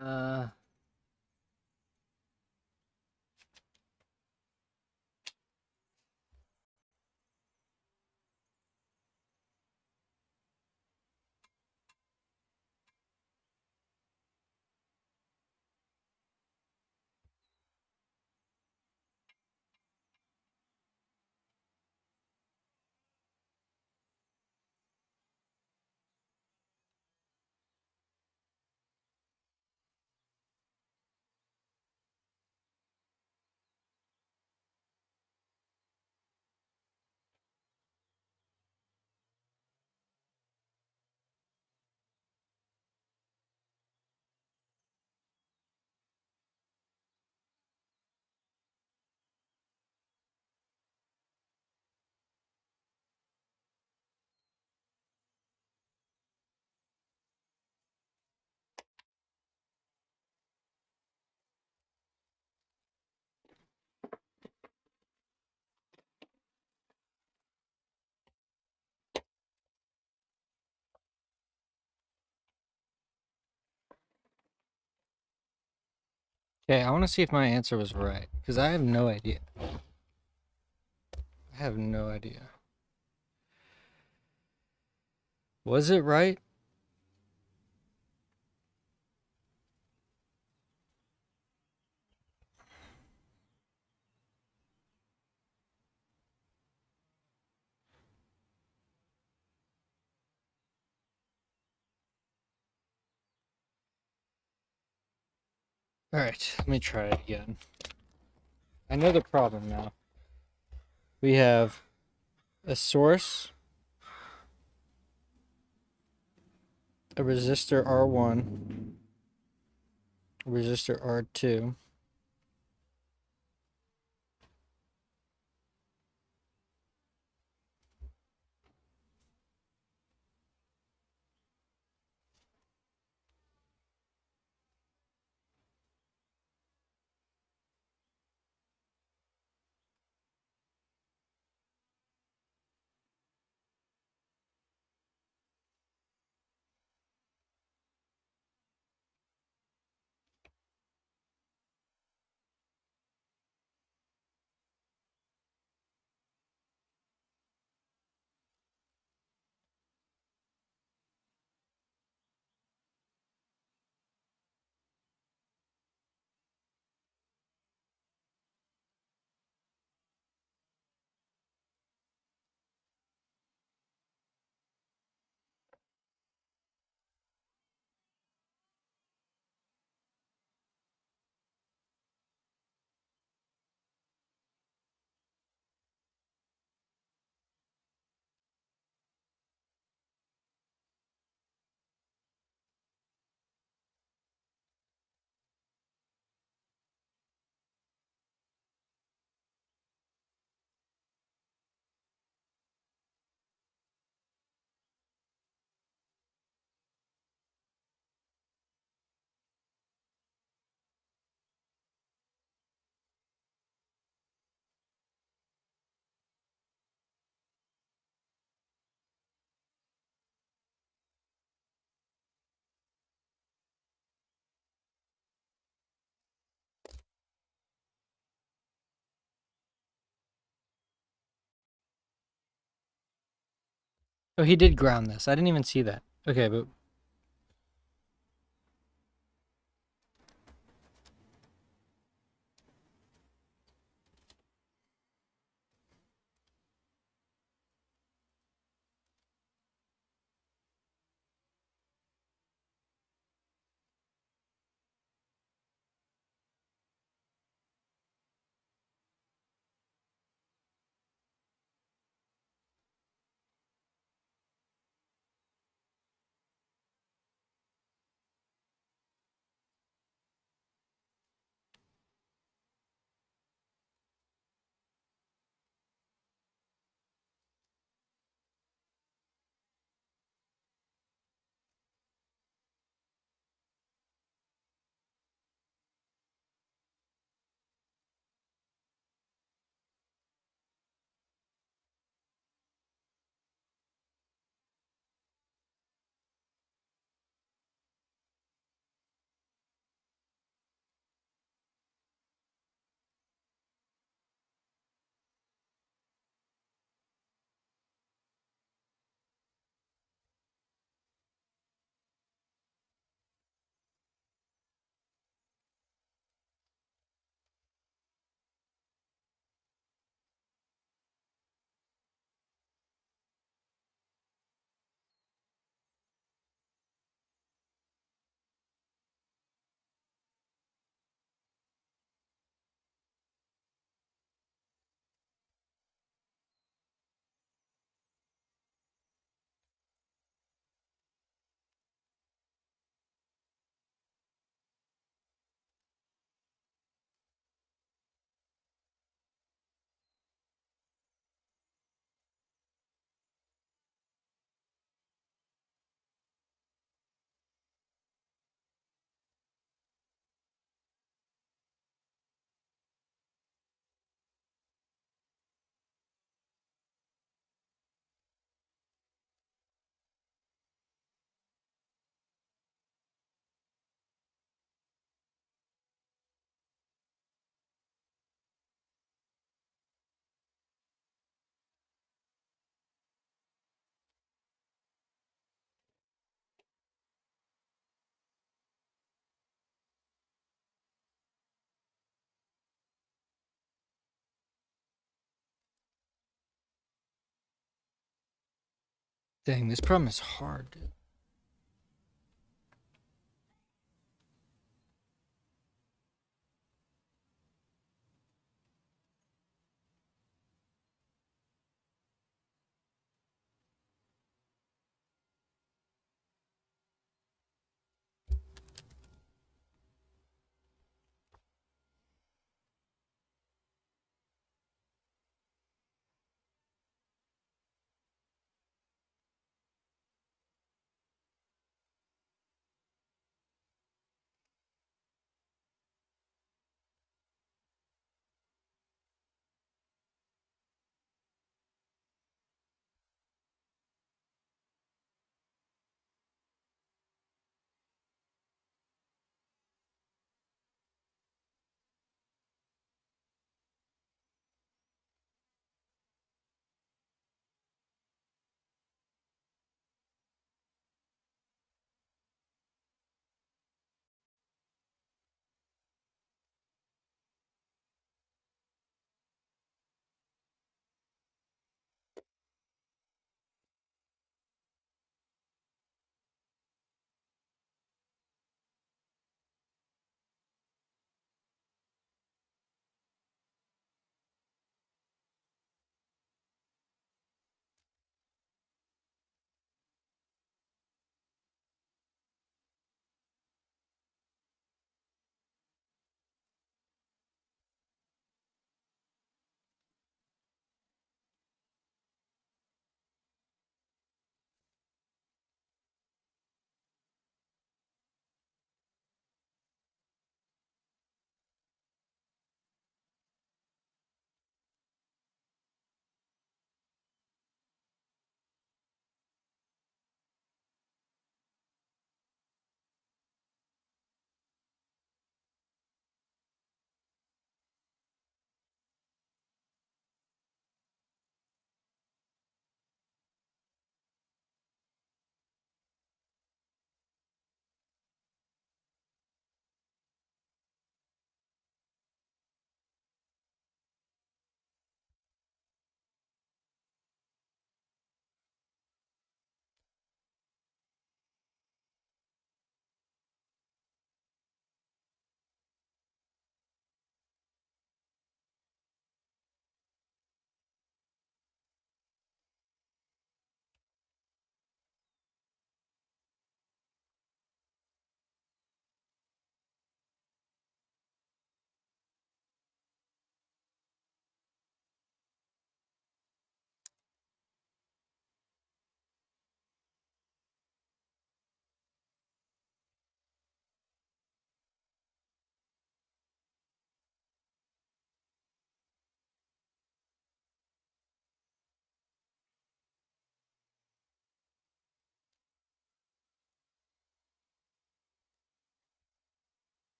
Uh, Okay, I want to see if my answer was right because I have no idea. I have no idea. Was it right? All right, let me try it again. I know the problem now. We have a source, a resistor R1, a resistor R2. Oh, he did ground this. I didn't even see that. Okay, but Dang, this problem is hard, dude.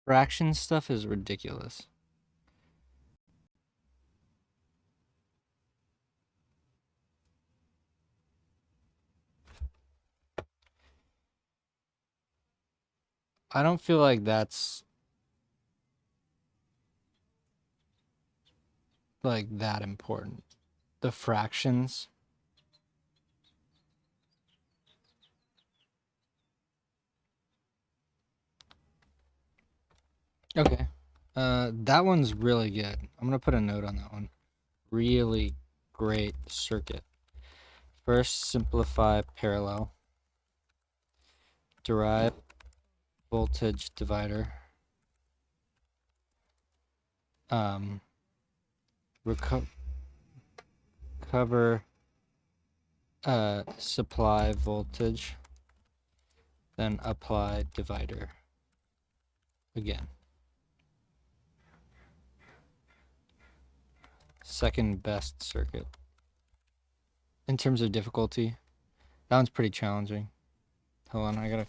Fraction stuff is ridiculous. I don't feel like that's like that important. The fractions. Okay. That one's really good. I'm gonna put a note on that one. Really great circuit. First, simplify parallel. Derive voltage divider. Um, recover supply voltage. Then apply divider again. Second best circuit. In terms of difficulty, that one's pretty challenging. Hold on, I gotta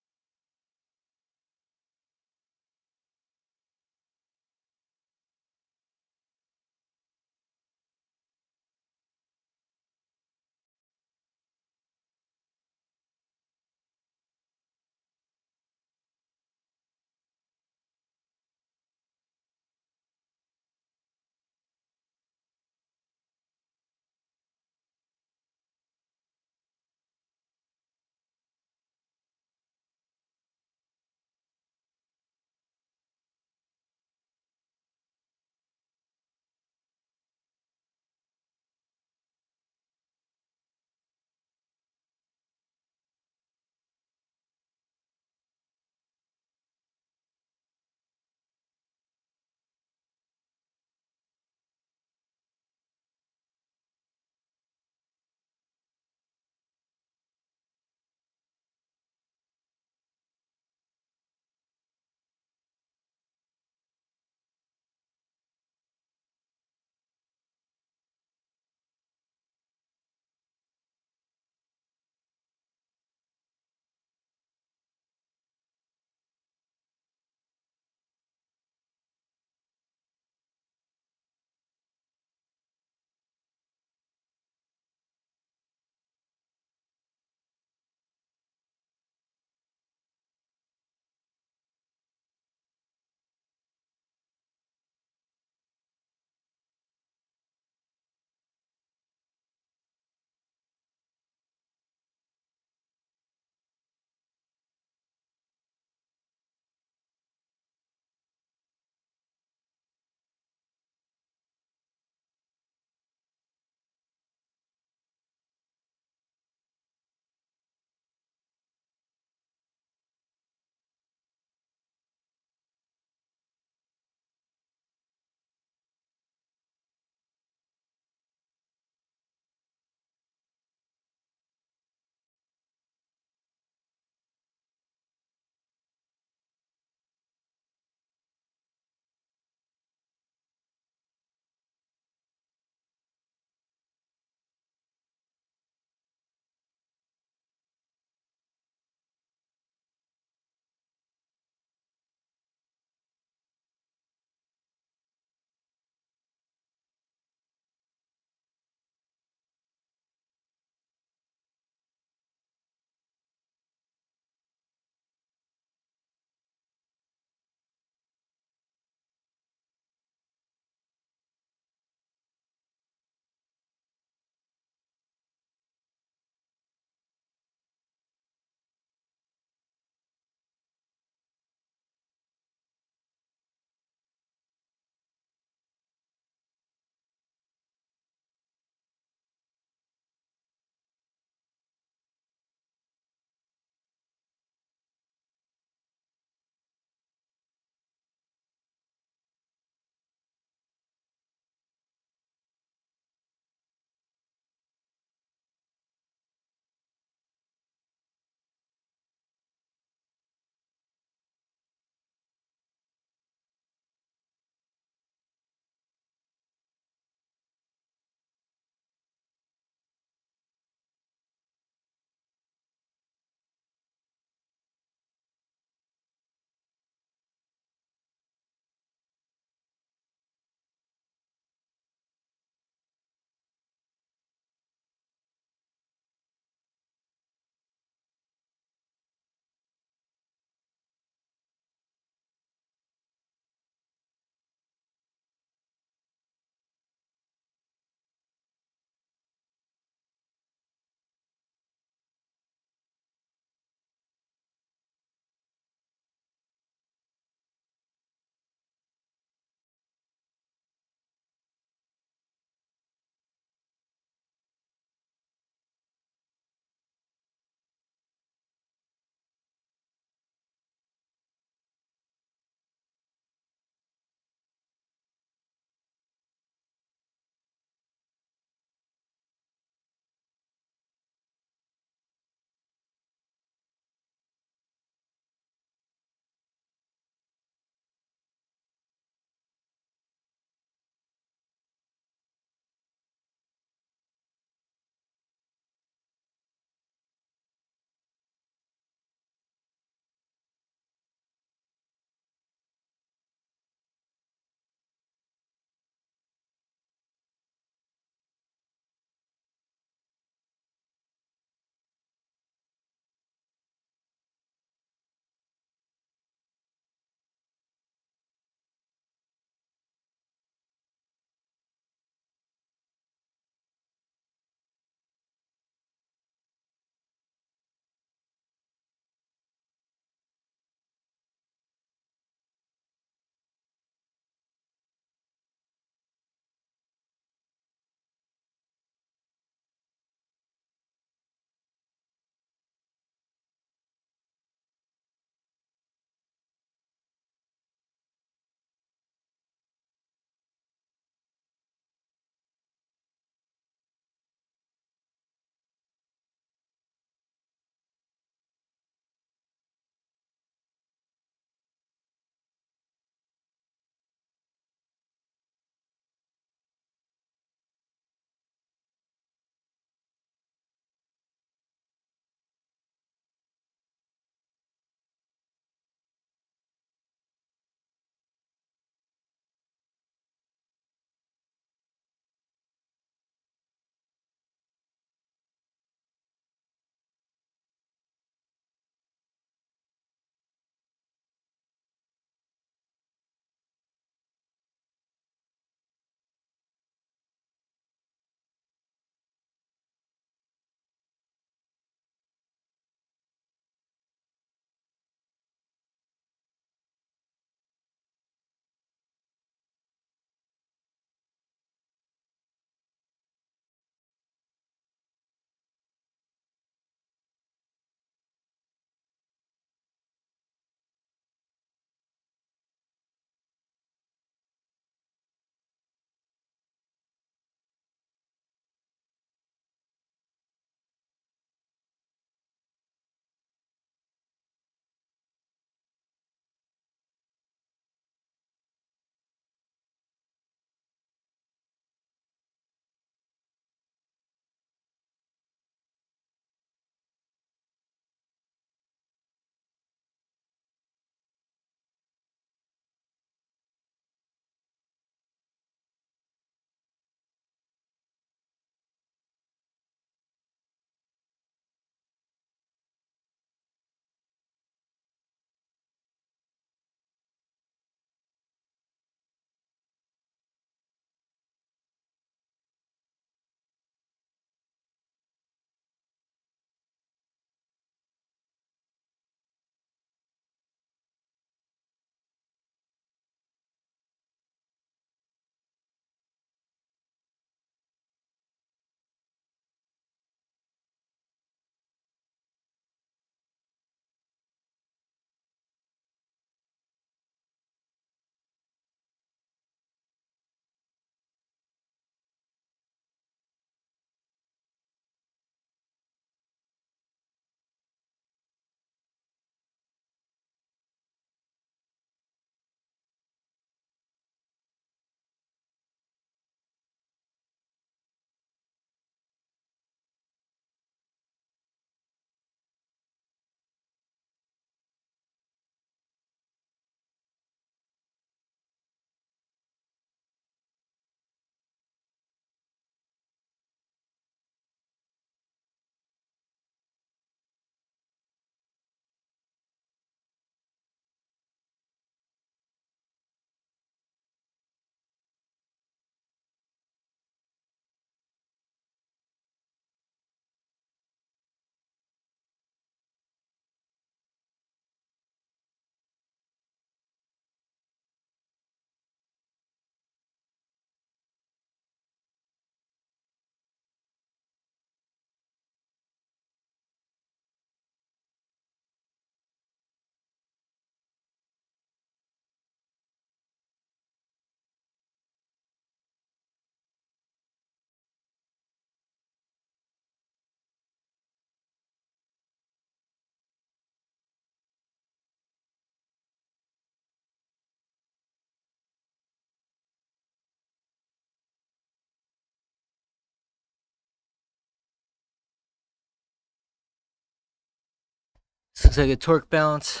This looks like a torque balance.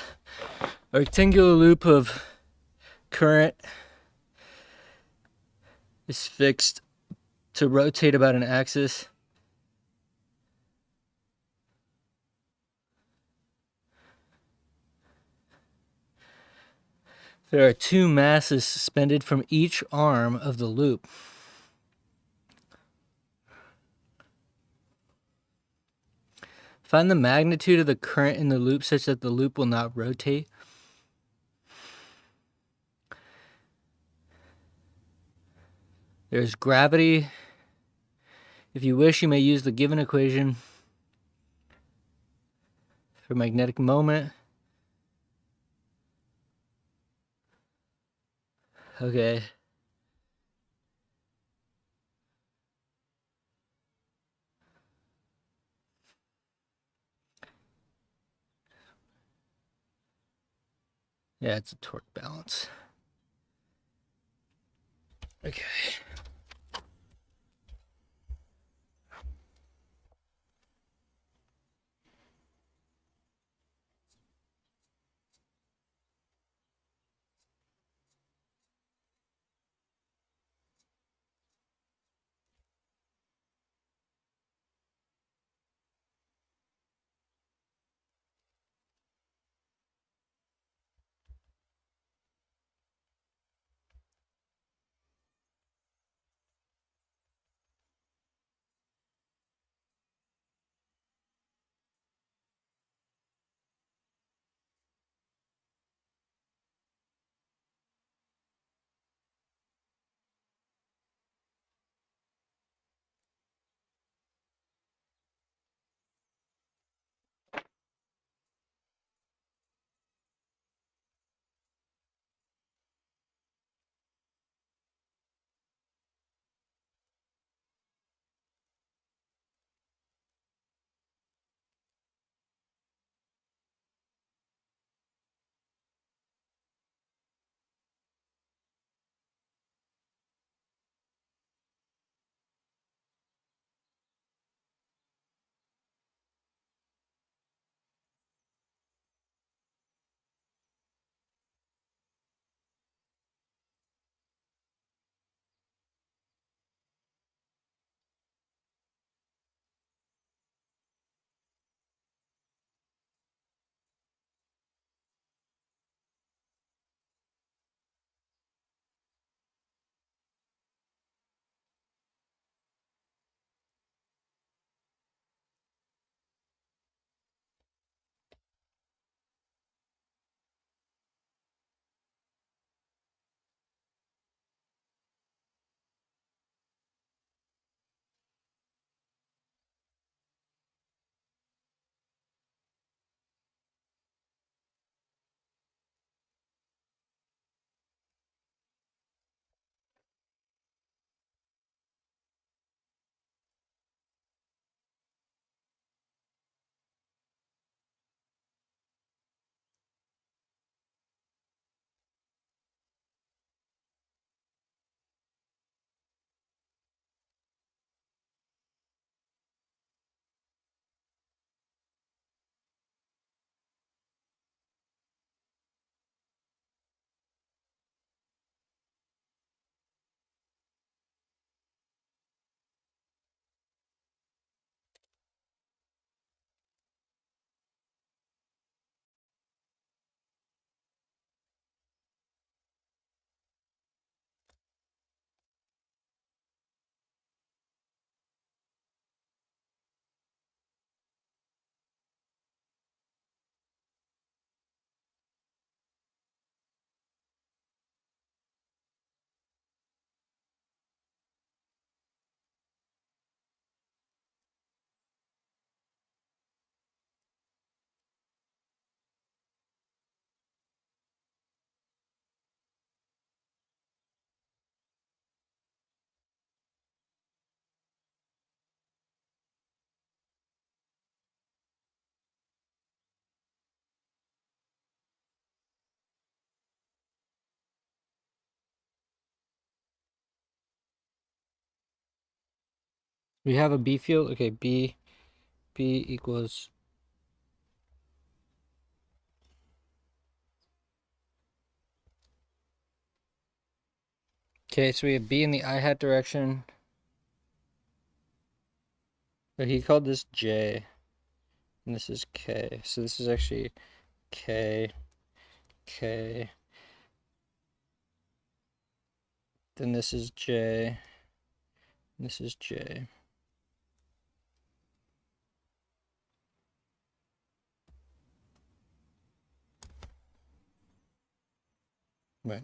A rectangular loop of current is fixed to rotate about an axis. There are two masses suspended from each arm of the loop. Find the magnitude of the current in the loop such that the loop will not rotate. There's gravity. If you wish, you may use the given equation for magnetic moment. Okay. Yeah, it's a torque balance. Okay. We have a B field. Okay, B equals Okay, so we have B in the I-hat direction. But he called this J. And this is K. So this is actually K, K. Then this is J. This is J. Right.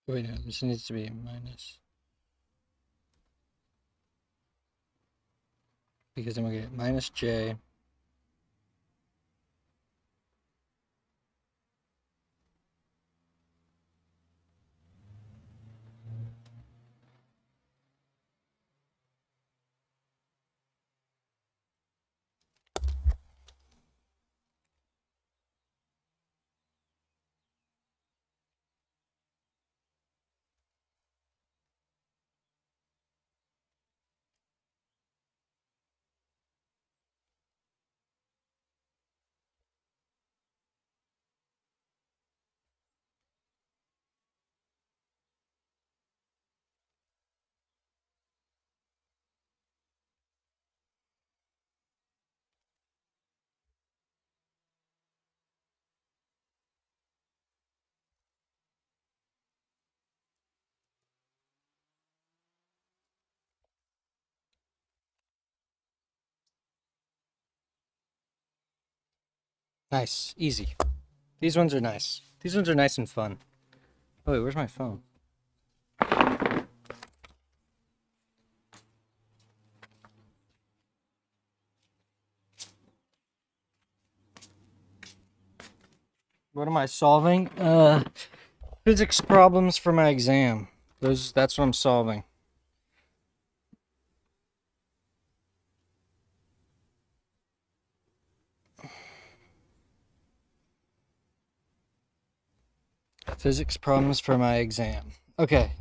Wait, no, this needs to be minus. Because then we get minus J. Nice. Easy. These ones are nice. These ones are nice and fun. Oh, wait, where's my phone? What am I solving? Physics problems for my exam. That's what I'm solving. Physics problems for my exam. Okay.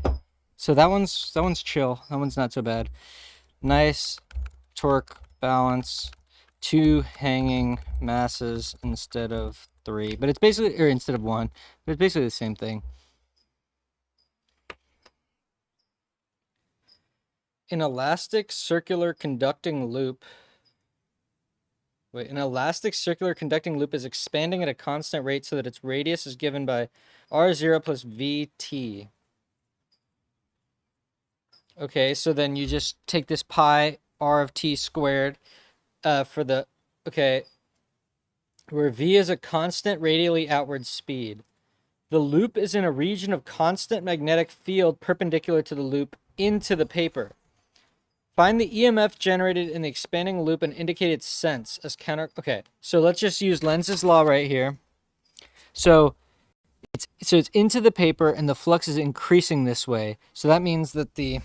So that one's chill. That one's not so bad. Nice torque balance, 2 hanging masses instead of 3. But it's basically, or instead of 1. But it's basically the same thing. An elastic circular conducting loop. Wait, an elastic circular conducting loop is expanding at a constant rate so that its radius is given by R0 plus Vt. Okay, so then you just take this pi r of t squared for the, okay, where v is a constant radially outward speed. The loop is in a region of constant magnetic field perpendicular to the loop into the paper. Find the EMF generated in the expanding loop and indicate its sense as counter. Okay, so let's just use Lenz's law right here. So it's into the paper and the flux is increasing this way. So that means that the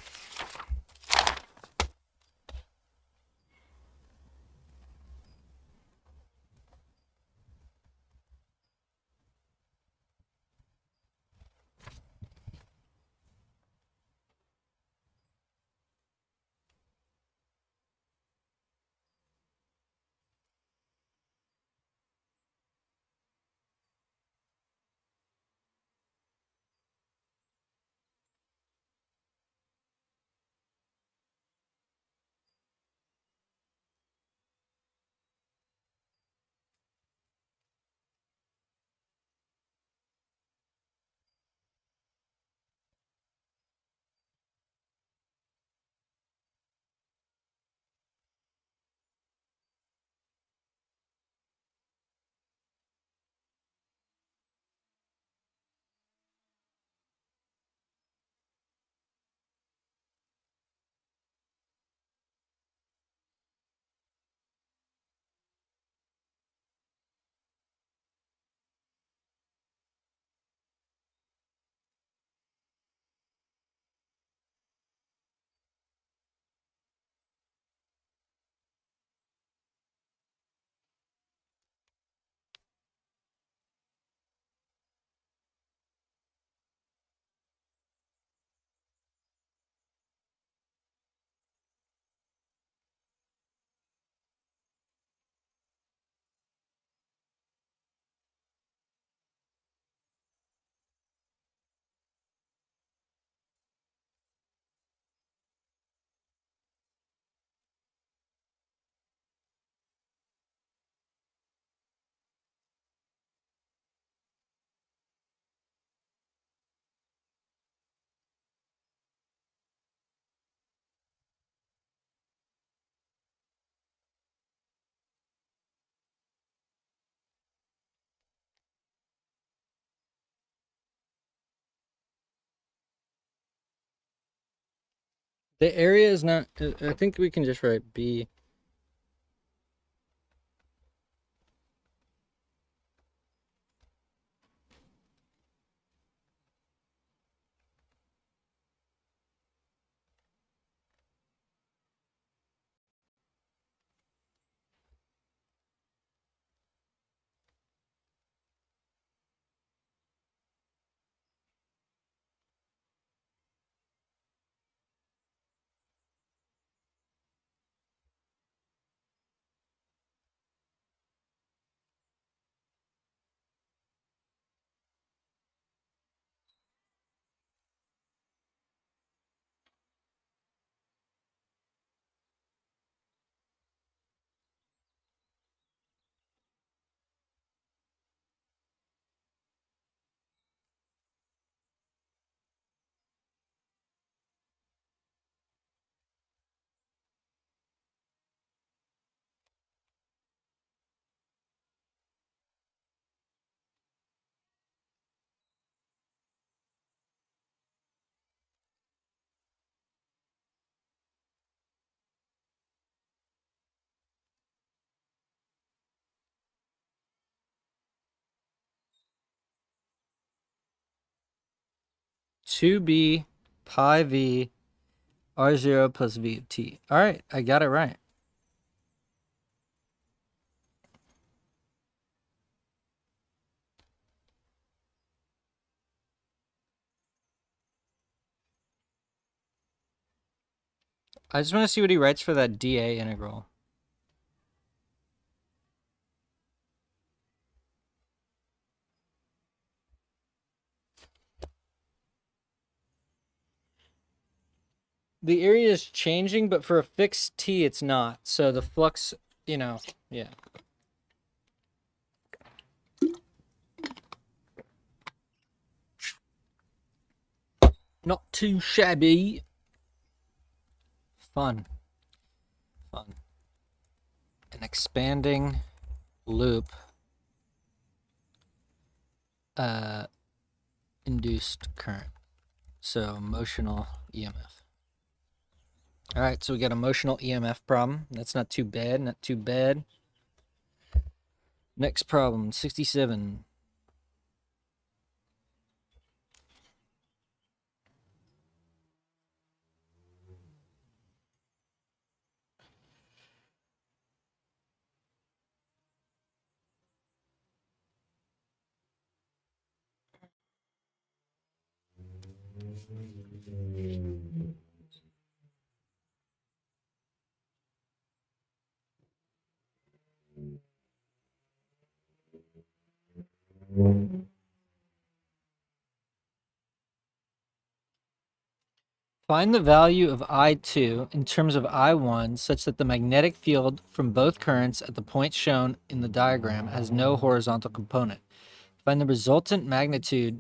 The area is not, I think we can just write B. Two B pi V R0 plus V of T. All right, I got it right. I just want to see what he writes for that dA integral. The area is changing, but for a fixed T, it's not. So the flux, yeah. Not too shabby. Fun. An expanding loop induced current. So motional EMF. All right, so we got a motional EMF problem. That's not too bad, not too bad. Next problem, 67. Find the value of I2 in terms of I1 such that the magnetic field from both currents at the point shown in the diagram has no horizontal component. Find the resultant magnitude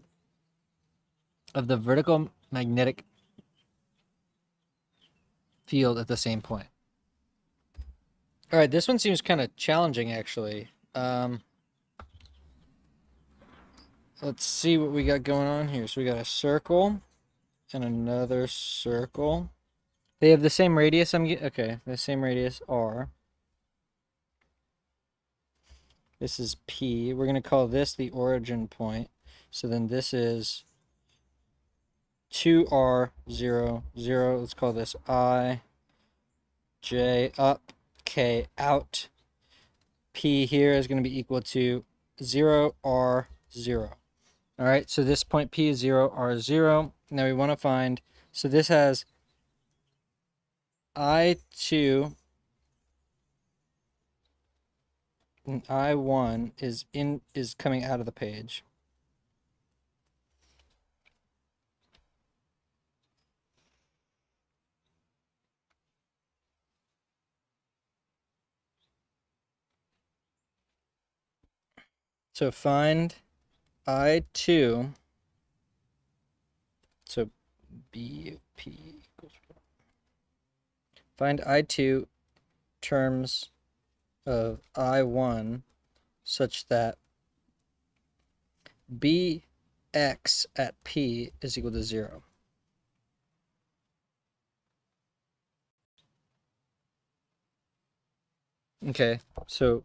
of the vertical magnetic field at the same point. All right, this one seems kind of challenging, actually. Let's see what we got going on here. So we got a circle and another circle. They have the same radius. Okay, the same radius R. This is P. We're going to call this the origin point. So then this is 2R, 0, 0. Let's call this I, J, up, K, out. P here is going to be equal to 0, R, 0. All right, so this point P is 0, R, 0. Now we want to find, so this has I2 and I1 is coming out of the page. So find I2, so B P equals, find I2 terms of I1 such that Bx at P is equal to 0. Okay, so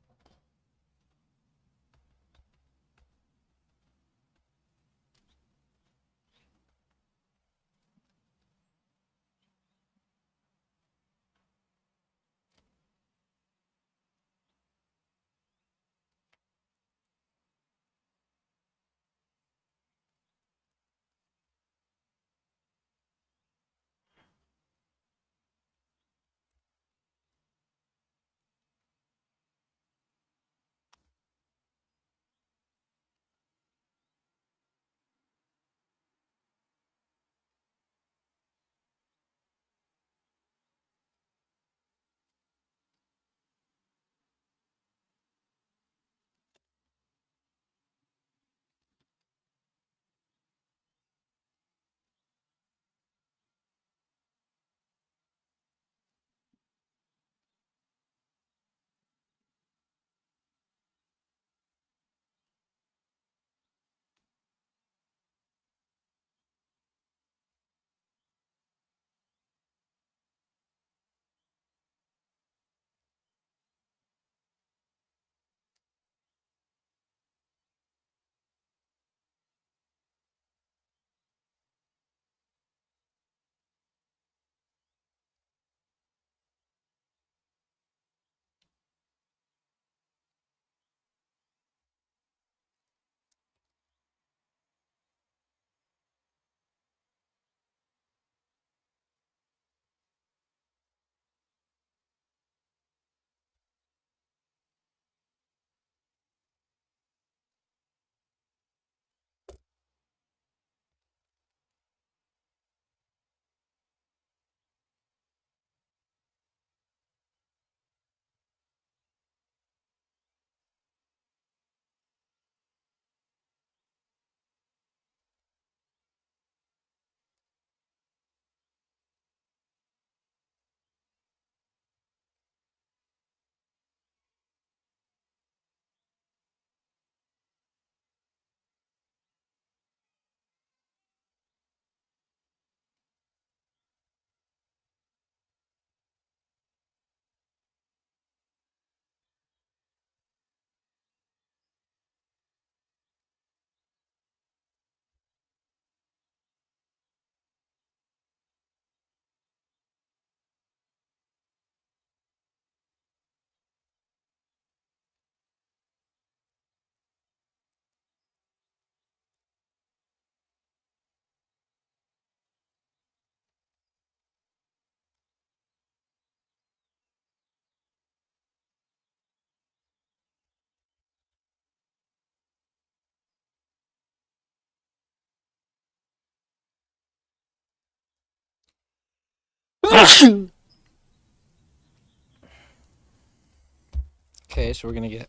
okay, so we're gonna get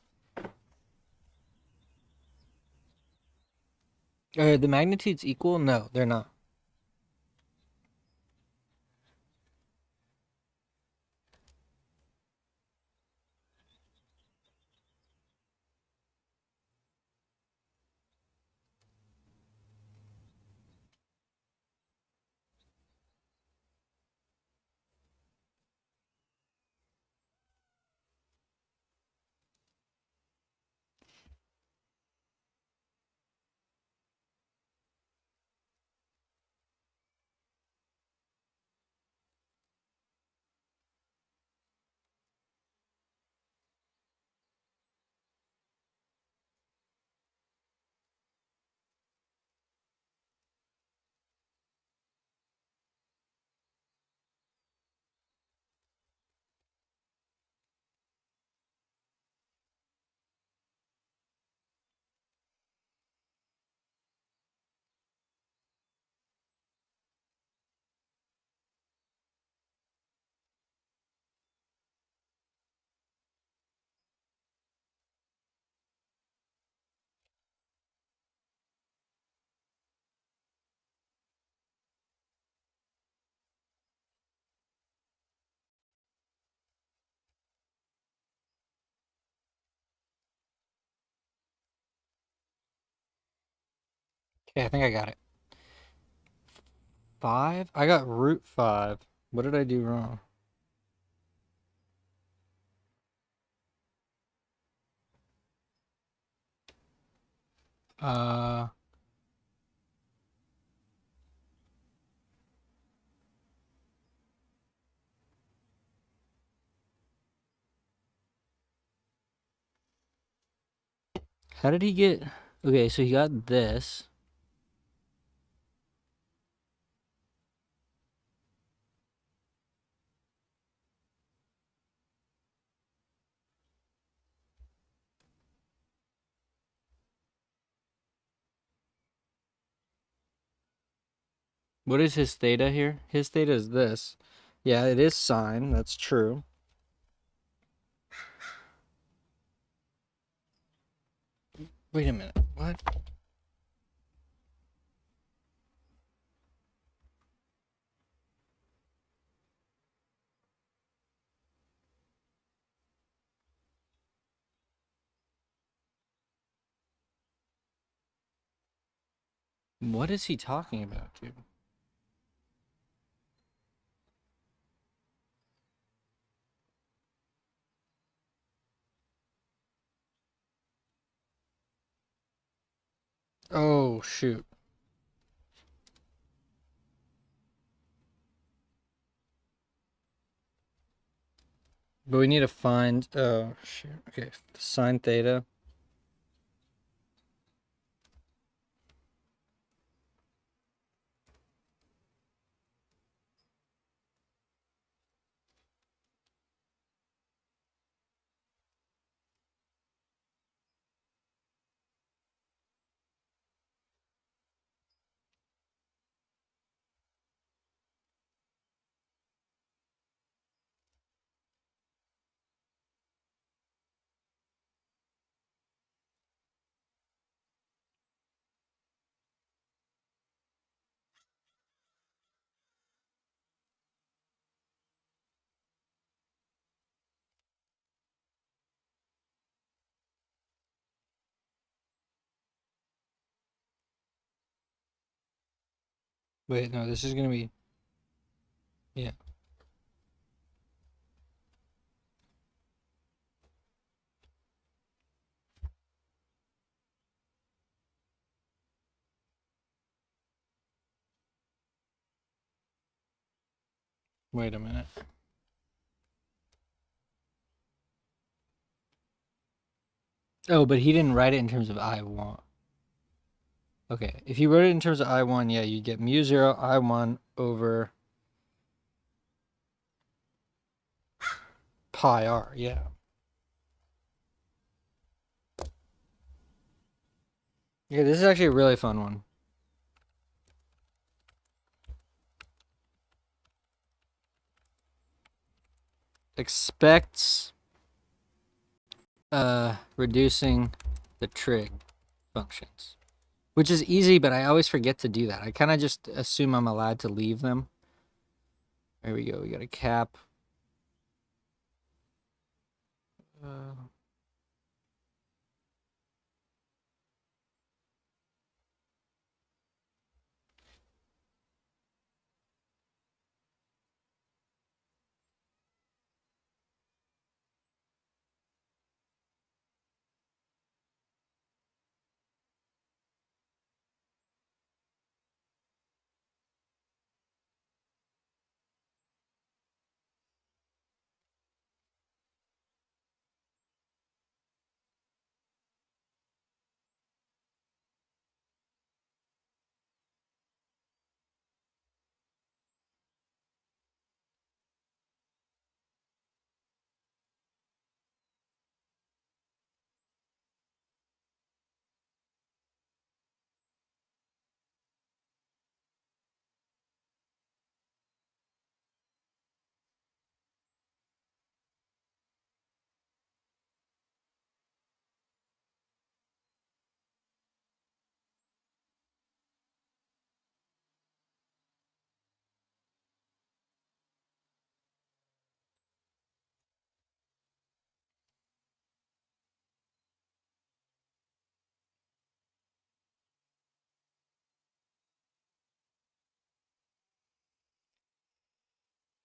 the magnitudes equal? No, they're not. Okay, I think I got it. 5? I got root 5. What did I do wrong? Uh, how did he get? Okay, so he got this. What is his theta here? His theta is this. Yeah, it is sine. That's true. Wait a minute. What? What is he talking about, dude? Oh, shoot. But we need to find. Oh, shoot. Okay, sine theta. Wait, no, this is gonna be. Yeah. Wait a minute. Oh, but he didn't write it in terms of I1. Okay, if you wrote it in terms of I1, yeah, you'd get mu 0 I1 over pi r, yeah. Yeah, this is actually a really fun one. Expects reducing the trig functions. Which is easy, but I always forget to do that. I kind of just assume I'm allowed to leave them. There we go. We got a cap. Uh,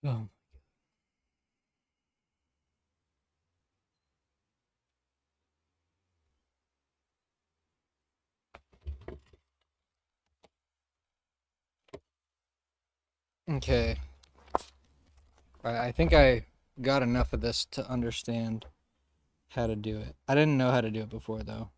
oh. Okay. I think I got enough of this to understand how to do it. I didn't know how to do it before, though.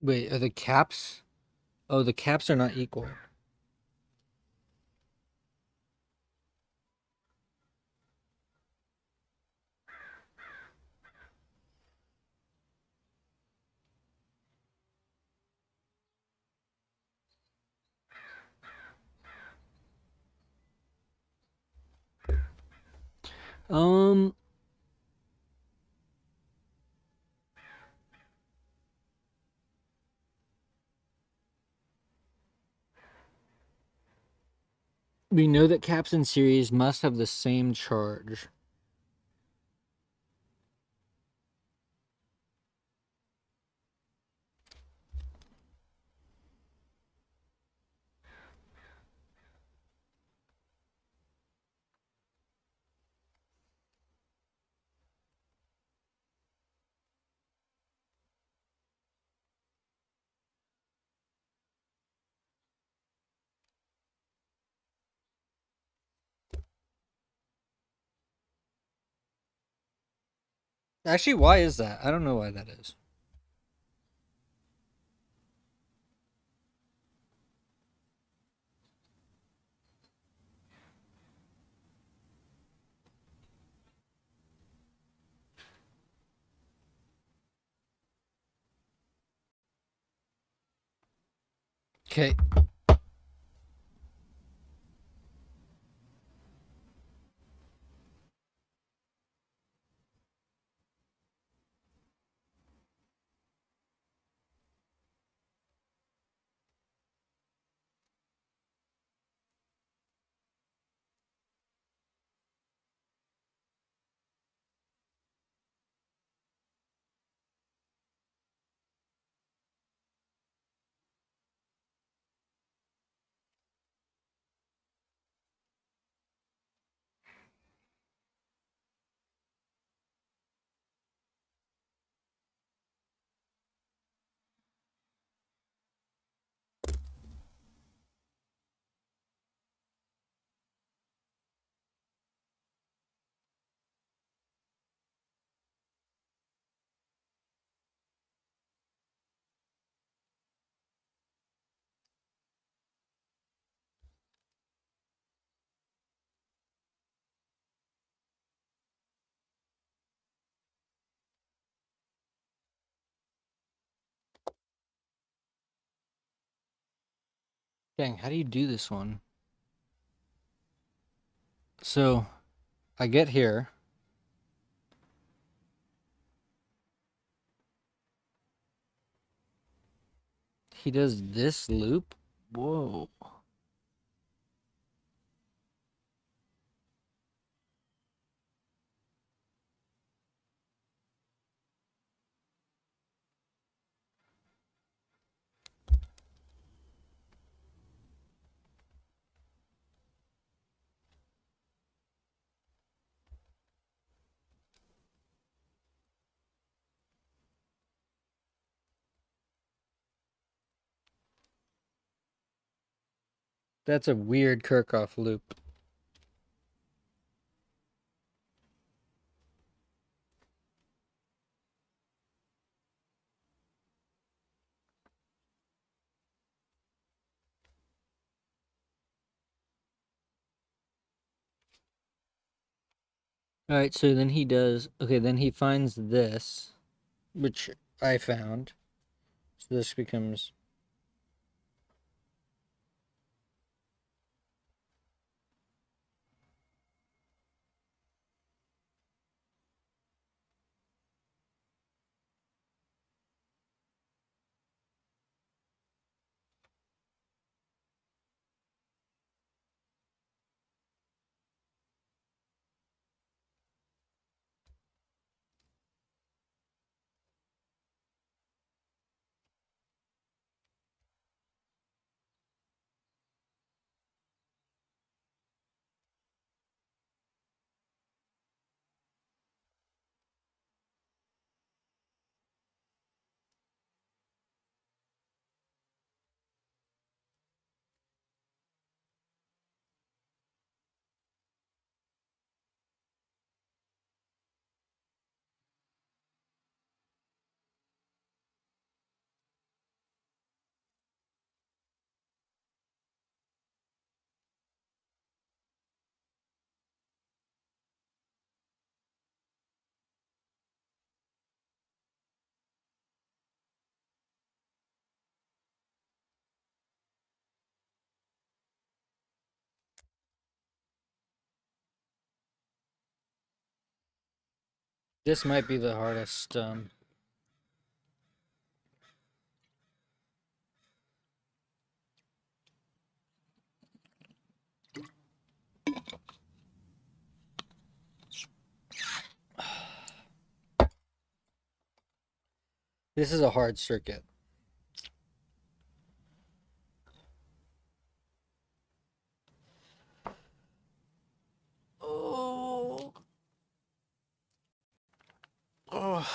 Wait, are the caps? Oh, the caps are not equal. Um, we know that caps in series must have the same charge. Actually, why is that? I don't know why that is. Okay. Dang, how do you do this one? So I get here. He does this loop. Whoa. That's a weird Kirchhoff loop. All right, so then he does. Okay, then he finds this, which I found. So this becomes. This might be the hardest. This is a hard circuit. Oh. Oh.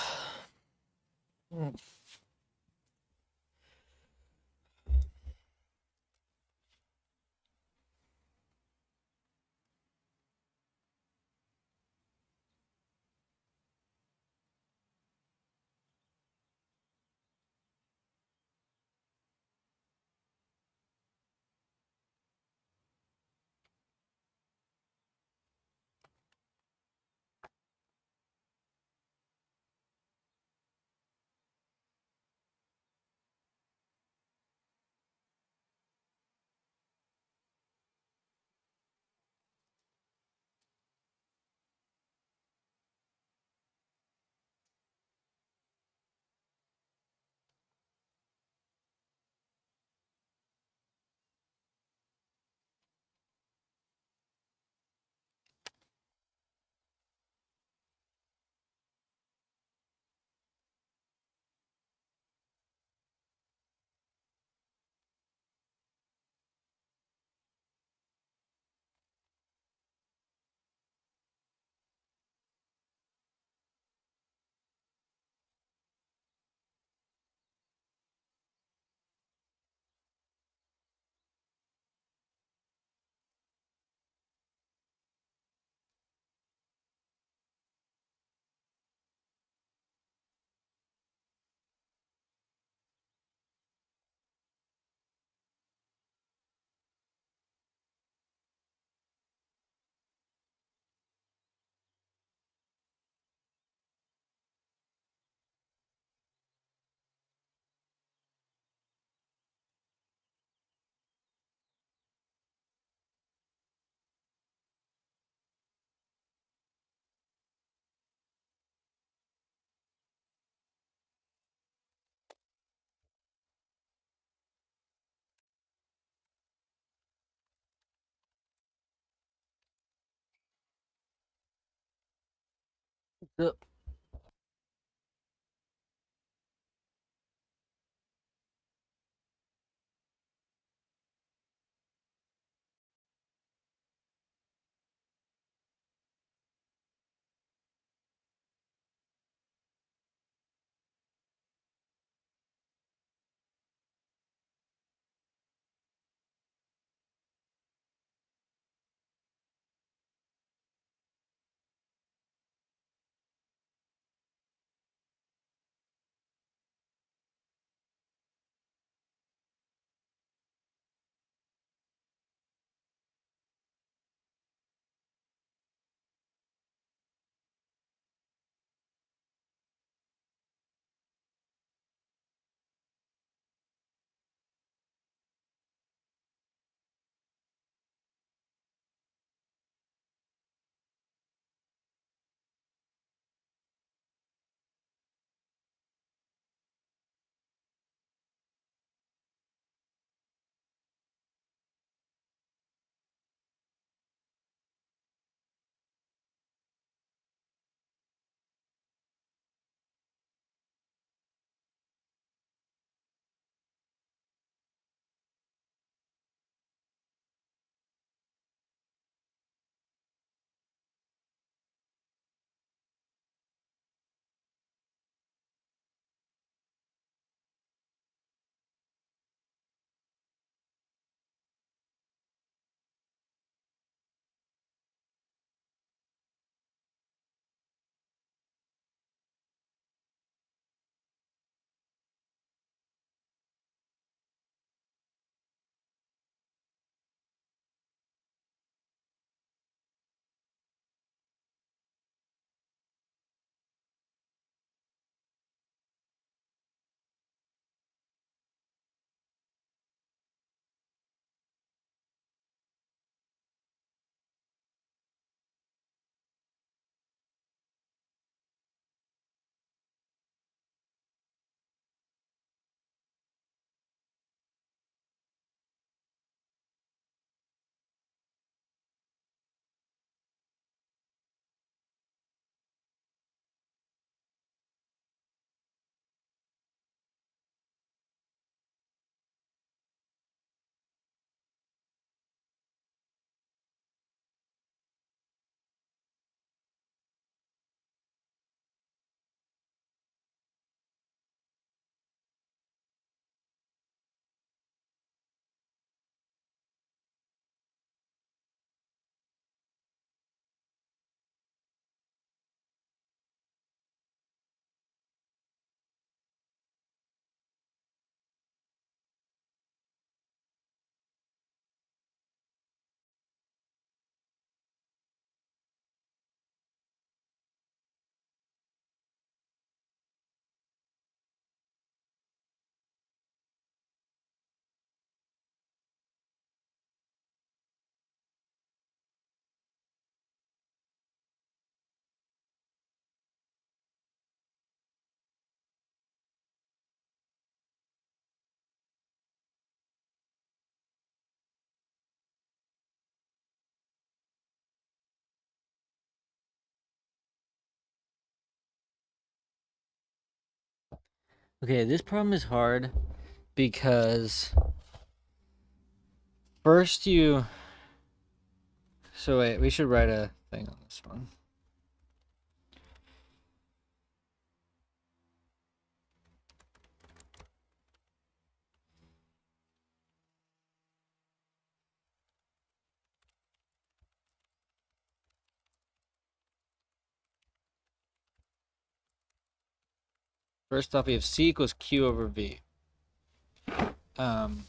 So, okay, this problem is hard because first you. So wait, we should write a thing on this one. First off, we have C equals Q over V. Um,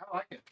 I like it.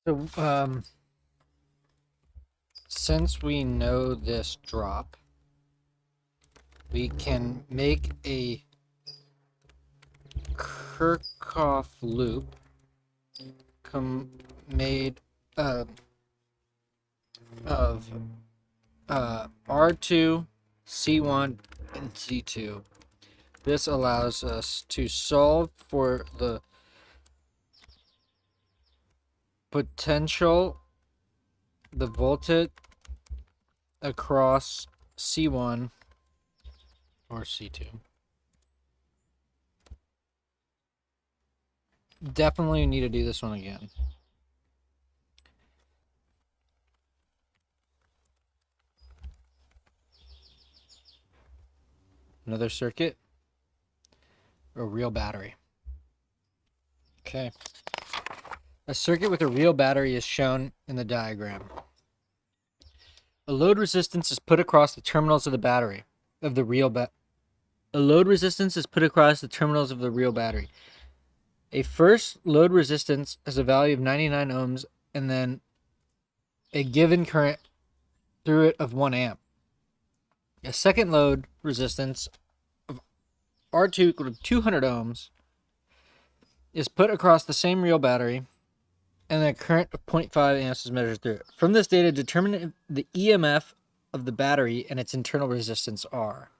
So, since we know this drop, we can make a Kirchhoff loop made of R2, C1, and C2. This allows us to solve for the potential, the voltage across C1 or C2. Definitely need to do this one again. Another circuit, a real battery. Okay. A circuit with a real battery is shown in the diagram. A load resistance is put across the terminals of the battery of the real A load resistance is put across the terminals of the real battery. A first load resistance has a value of 99 ohms and then a given current through it of 1 amp. A second load resistance of R2 equal to 200 ohms is put across the same real battery and a current of 0.5 amps is measured through it. From this data, determine the EMF of the battery and its internal resistance R.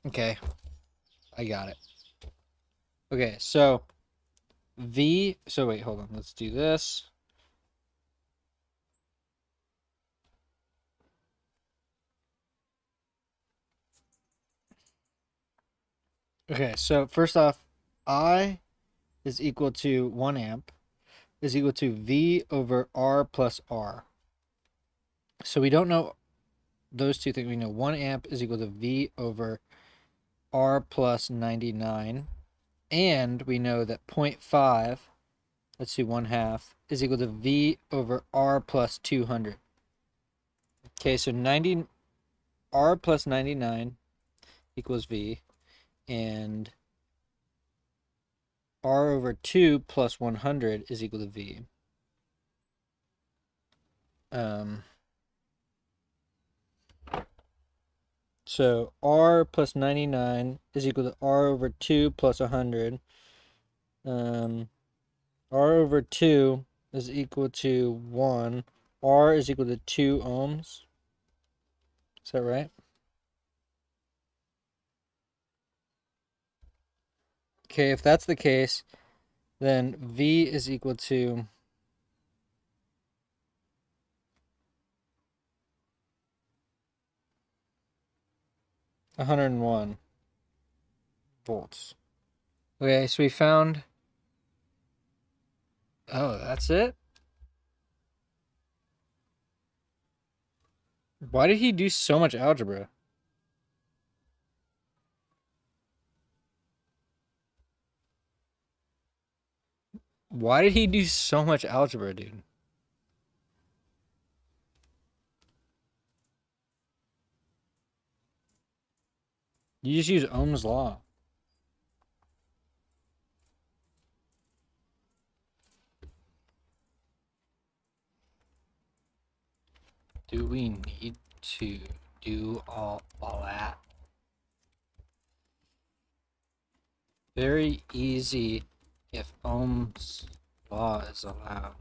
Okay, I got it. Okay, so wait, hold on. Let's do this. Okay, so first off, I is equal to 1 amp is equal to V over R plus R. So we don't know those two things. We know 1 amp is equal to V over R plus 99. And we know that 0.5, let's see, 1/2, is equal to V over R plus 200. Okay, so R plus 99 equals V. And R over 2 plus 100 is equal to V. So R plus 99 is equal to R over 2 plus 100. R over 2 is equal to 1. R is equal to 2 ohms. Is that right? Okay, if that's the case, then V is equal to 101 volts. Okay, so we found... Oh, that's it? Why did he do so much algebra? Why did he do so much algebra, dude? You just use Ohm's law. Do we need to do all that? Very easy if Ohm's law is allowed.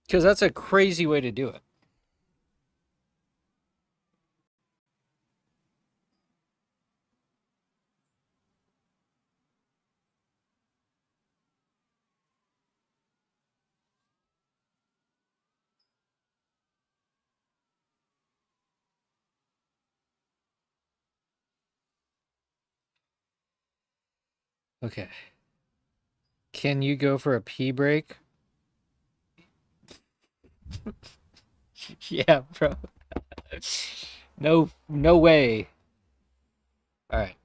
Because that's a crazy way to do it. Okay. Can you go for a pee break? Yeah, bro. No way. All right.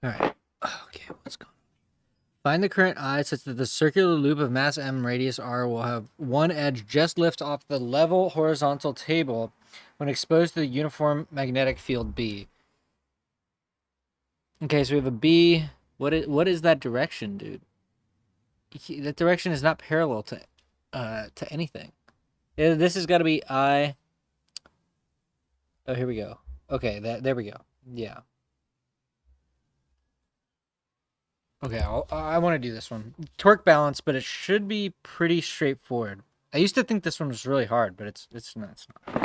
All right. Okay, what's going on? Find the current I such that the circular loop of mass M radius R will have one edge just lift off the level horizontal table when exposed to the uniform magnetic field B. Okay, so we have a B. What is that direction, dude? That direction is not parallel to anything. This has got to be I. Oh, here we go. Okay, there we go. Yeah. Okay, I want to do this one. Torque balance, but it should be pretty straightforward. I used to think this one was really hard, but it's not. It's not.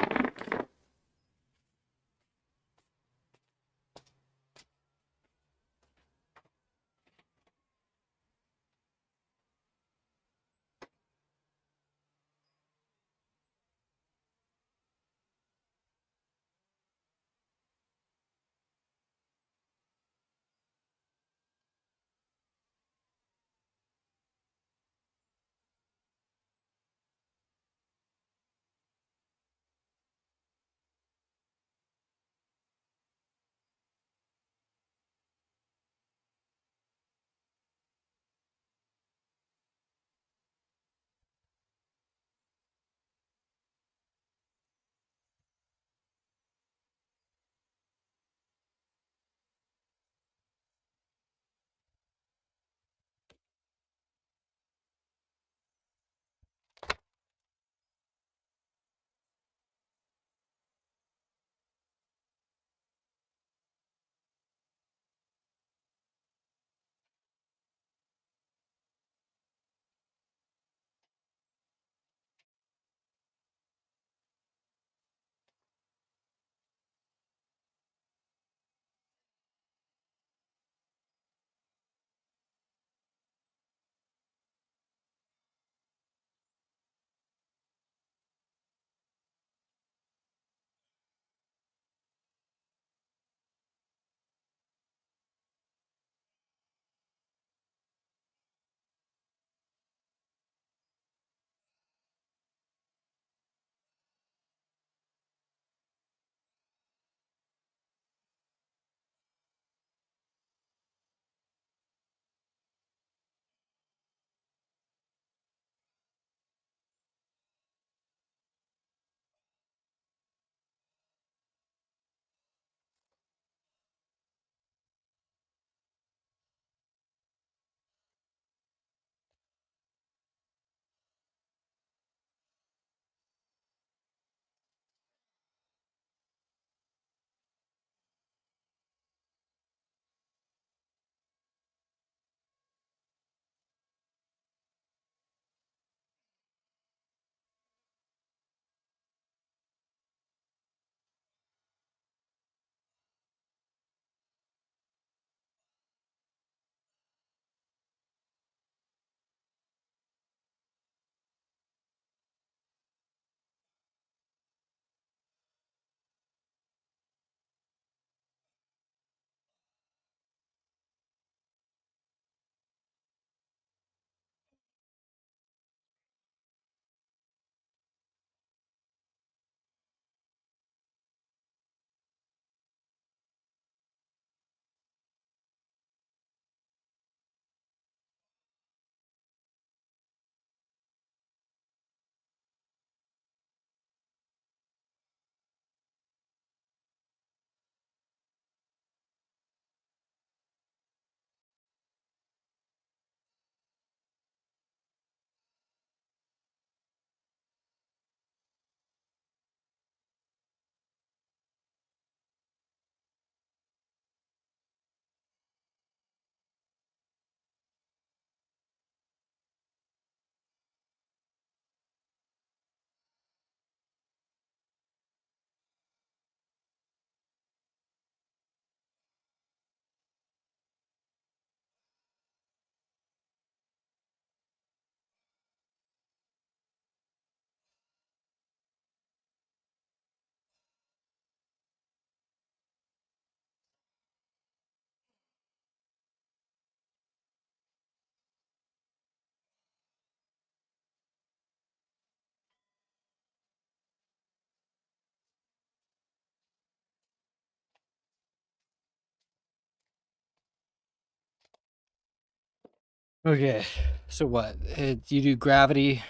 Okay, so what? You do gravity.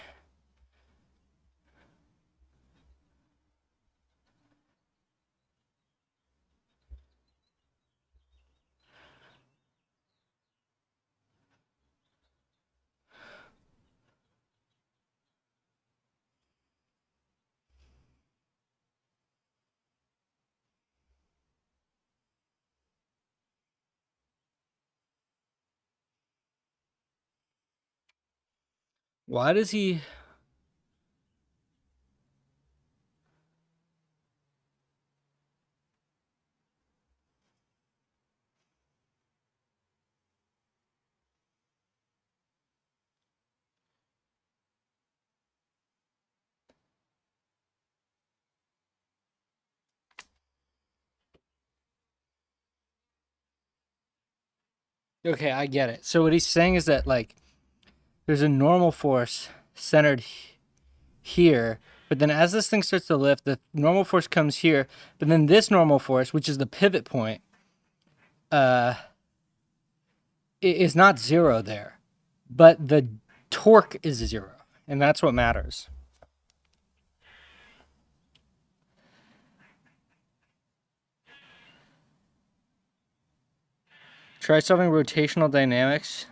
Why does he? Okay, I get it. So what he's saying is that like there's a normal force centered here, but then as this thing starts to lift, the normal force comes here, but then this normal force, which is the pivot point, uh, is not zero there, but the torque is zero, and that's what matters. Try solving rotational dynamics.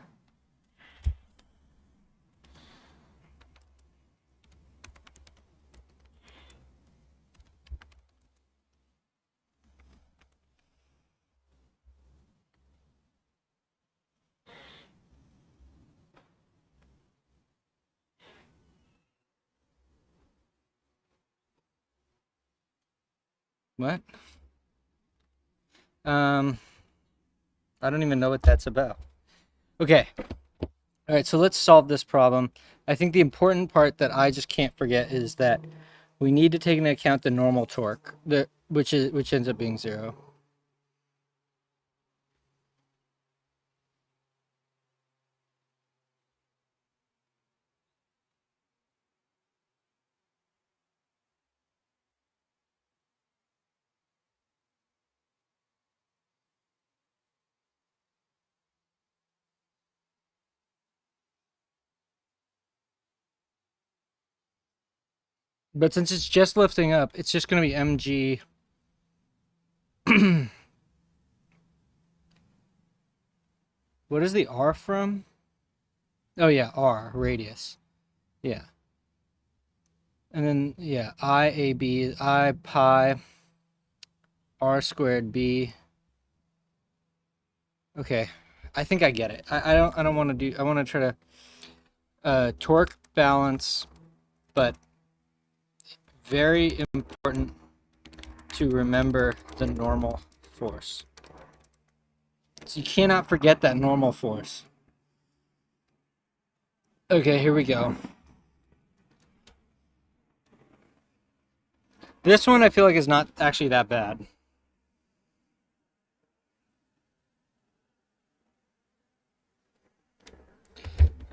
What? I don't even know what that's about. Okay. All right, so let's solve this problem. I think the important part that I just can't forget is that we need to take into account the normal torque, which ends up being zero. But since it's just lifting up, it's just going to be mg. What is the r from? Oh yeah, r, radius. Yeah. And then yeah, I pi r squared b. Okay. I think I get it. I don't want to do, I want to try to torque balance, but very important to remember the normal force. So you cannot forget that normal force. Okay, here we go. This one I feel like is not actually that bad.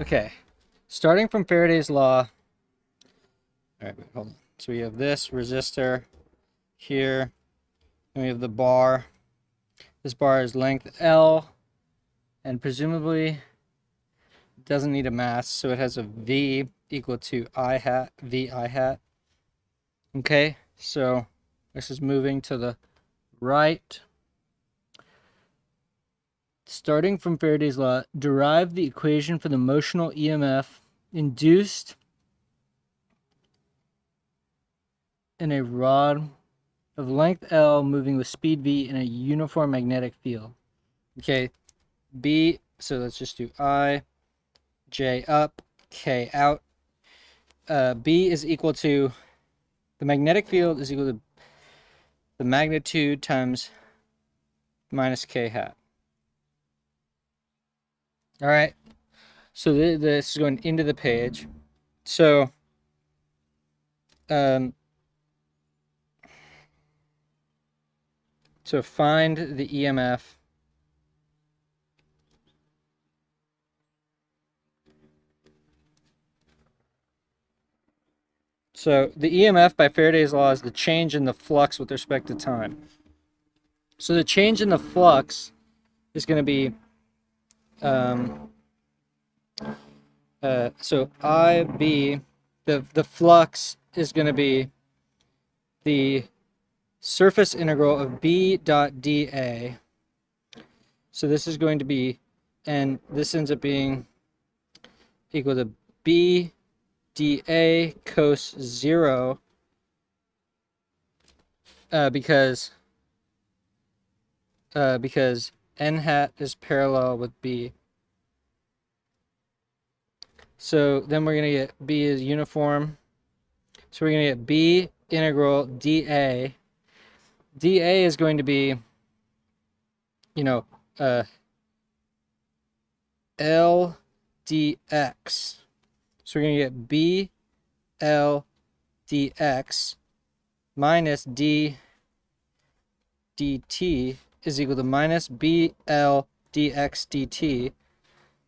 Okay, starting from Faraday's law. All right, wait, hold on. So we have this resistor here, and we have the bar. This bar is length L, and presumably doesn't need a mass, so it has a V equal to I hat, V I hat. Okay, so this is moving to the right. Starting from Faraday's law, derive the equation for the motional EMF induced in a rod of length L moving with speed V in a uniform magnetic field. Okay, B, so let's just do I, J up, K out. B is equal to, the magnetic field is equal to the magnitude times minus K hat. All right, so this is going into the page. So, so find the EMF. So the EMF by Faraday's law is the change in the flux with respect to time. So the change in the flux is going to be So IB, the flux is going to be the surface integral of B dot dA. So this is going to be, and this ends up being equal to B dA cos 0, because n hat is parallel with B. So then we're going to get B is uniform. So we're going to get B integral dA. dA is going to be, you know, L dx. So we're going to get B L dx minus D dt is equal to minus BL dx dt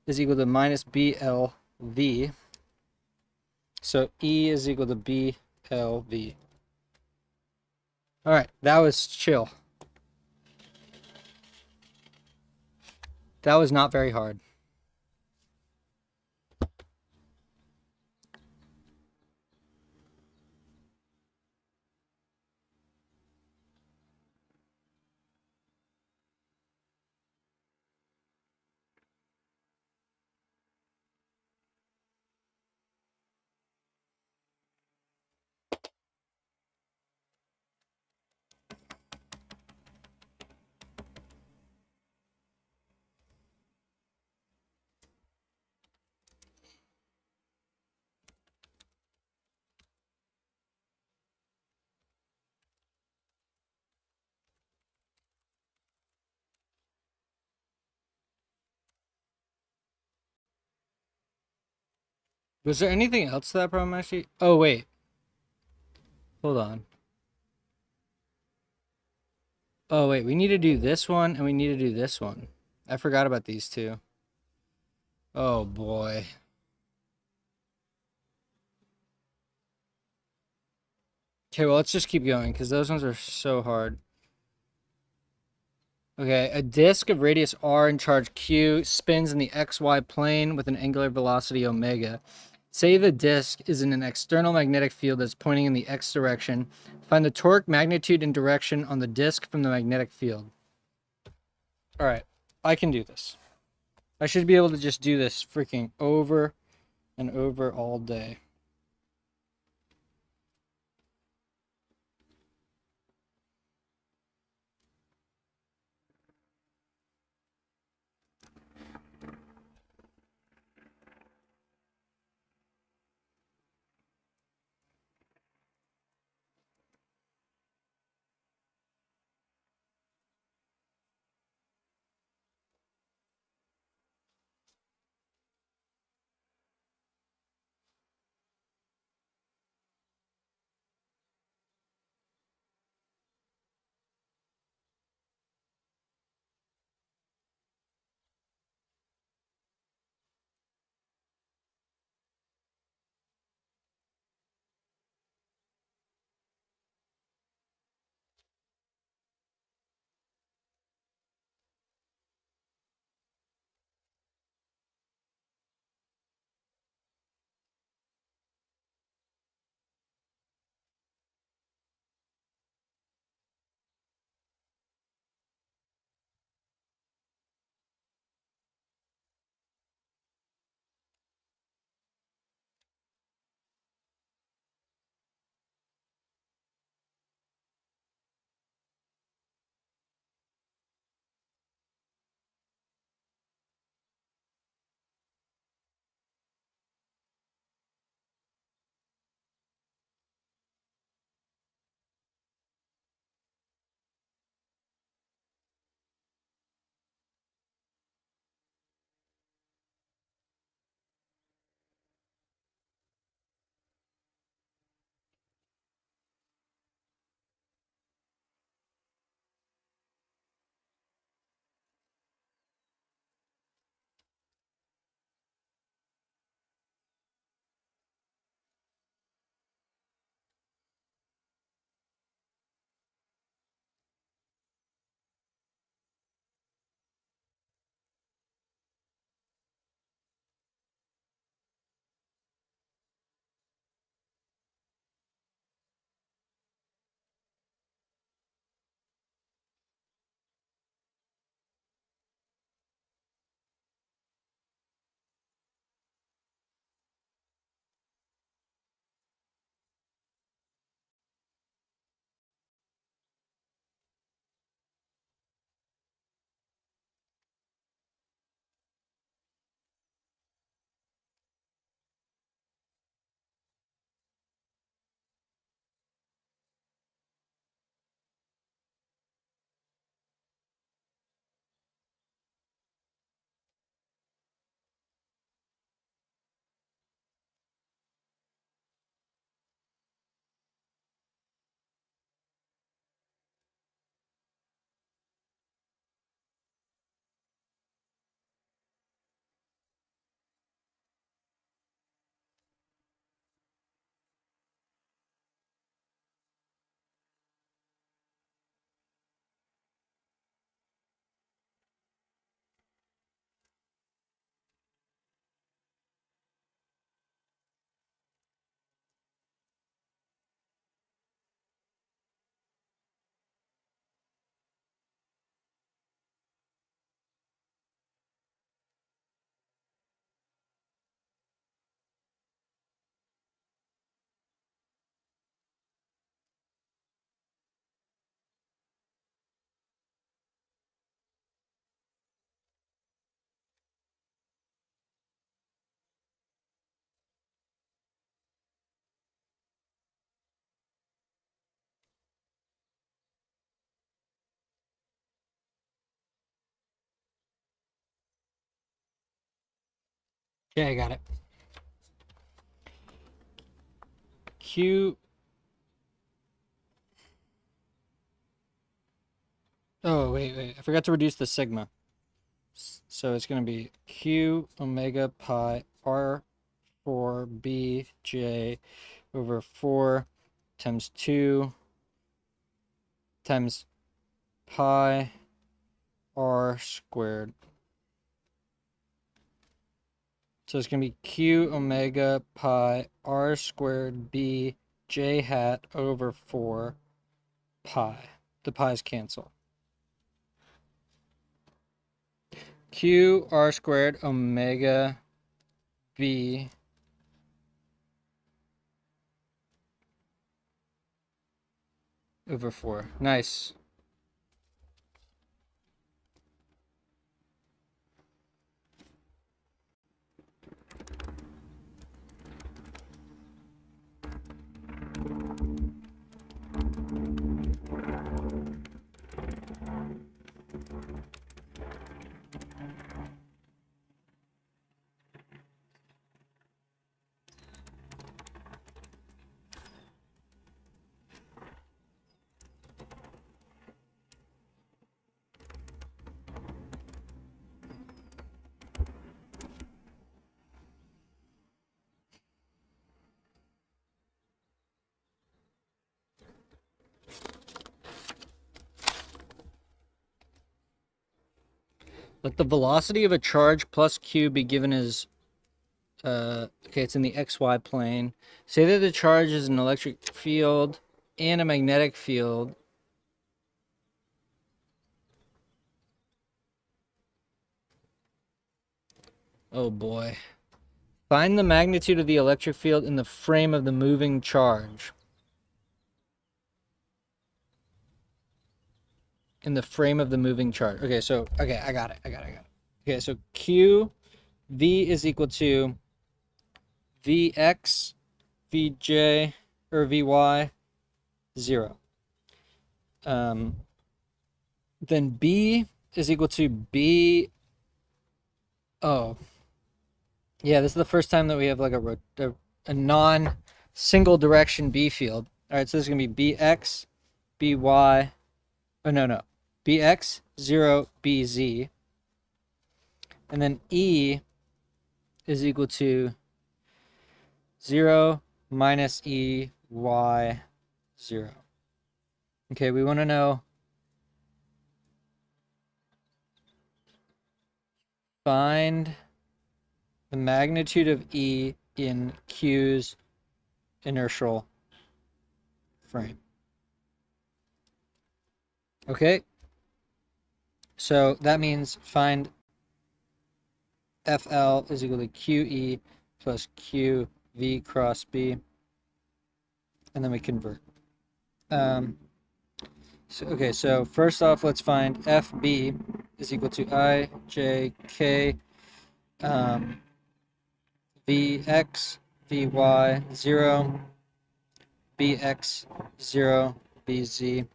is equal to minus BLV. So E is equal to BLV. All right, that was chill. That was not very hard. Was there anything else to that problem actually? Oh, wait. Hold on. Oh, wait. We need to do this one and we need to do this one. I forgot about these two. Oh, boy. Okay, well, let's just keep going because those ones are so hard. Okay, a disk of radius r and charge q spins in the xy plane with an angular velocity omega. Say the disk is in an external magnetic field that's pointing in the x direction. Find the torque, magnitude, and direction on the disk from the magnetic field. All right, I can do this. I should be able to just do this freaking over and over all day. Yeah, I got it. Q. Oh, wait. I forgot to reduce the sigma. So it's going to be Q omega pi R4BJ over 4 times 2 times pi R squared. So it's going to be Q omega pi R squared B J hat over 4 pi. The pi's cancel. Q R squared omega B over 4. Nice. Let the velocity of a charge plus q be given as, okay, it's in the xy plane. Say that the charge is an electric field and a magnetic field. Oh boy. Find the magnitude of the electric field in the frame of the moving charge. In the frame of the moving charge. Okay, so, okay, I got it. Okay, so Q, V is equal to Vx, Vj, or Vy, 0. Then B is equal to B. Oh, yeah, this is the first time that we have like a non-single direction B field. All right, so this is going to be Bx, By, oh no, Bx, 0, Bz. And then E is equal to 0 minus E, Y, 0. Okay, we want to know, find the magnitude of E in Q's inertial frame. Okay, so that means find FL is equal to QE plus QV cross B, and then we convert. So first off, let's find FB is equal to IJK Vx Vy 0 Bx 0 Bz.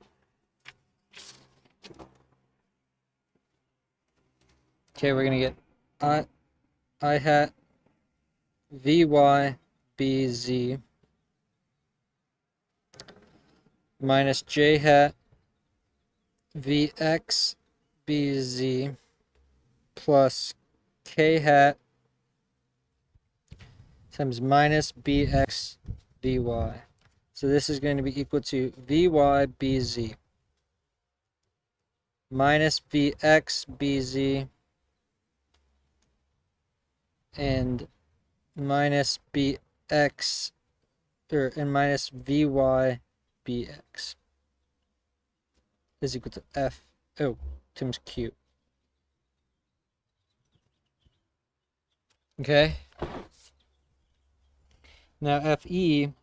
Okay, we're gonna get I hat Vy Bz minus J hat Vx Bz plus K hat times minus Bx Vy. So this is going to be equal to Vy Bz minus Vx Bz and minus Bx and minus Vy Bx is equal to F times Q. Okay. Now Fe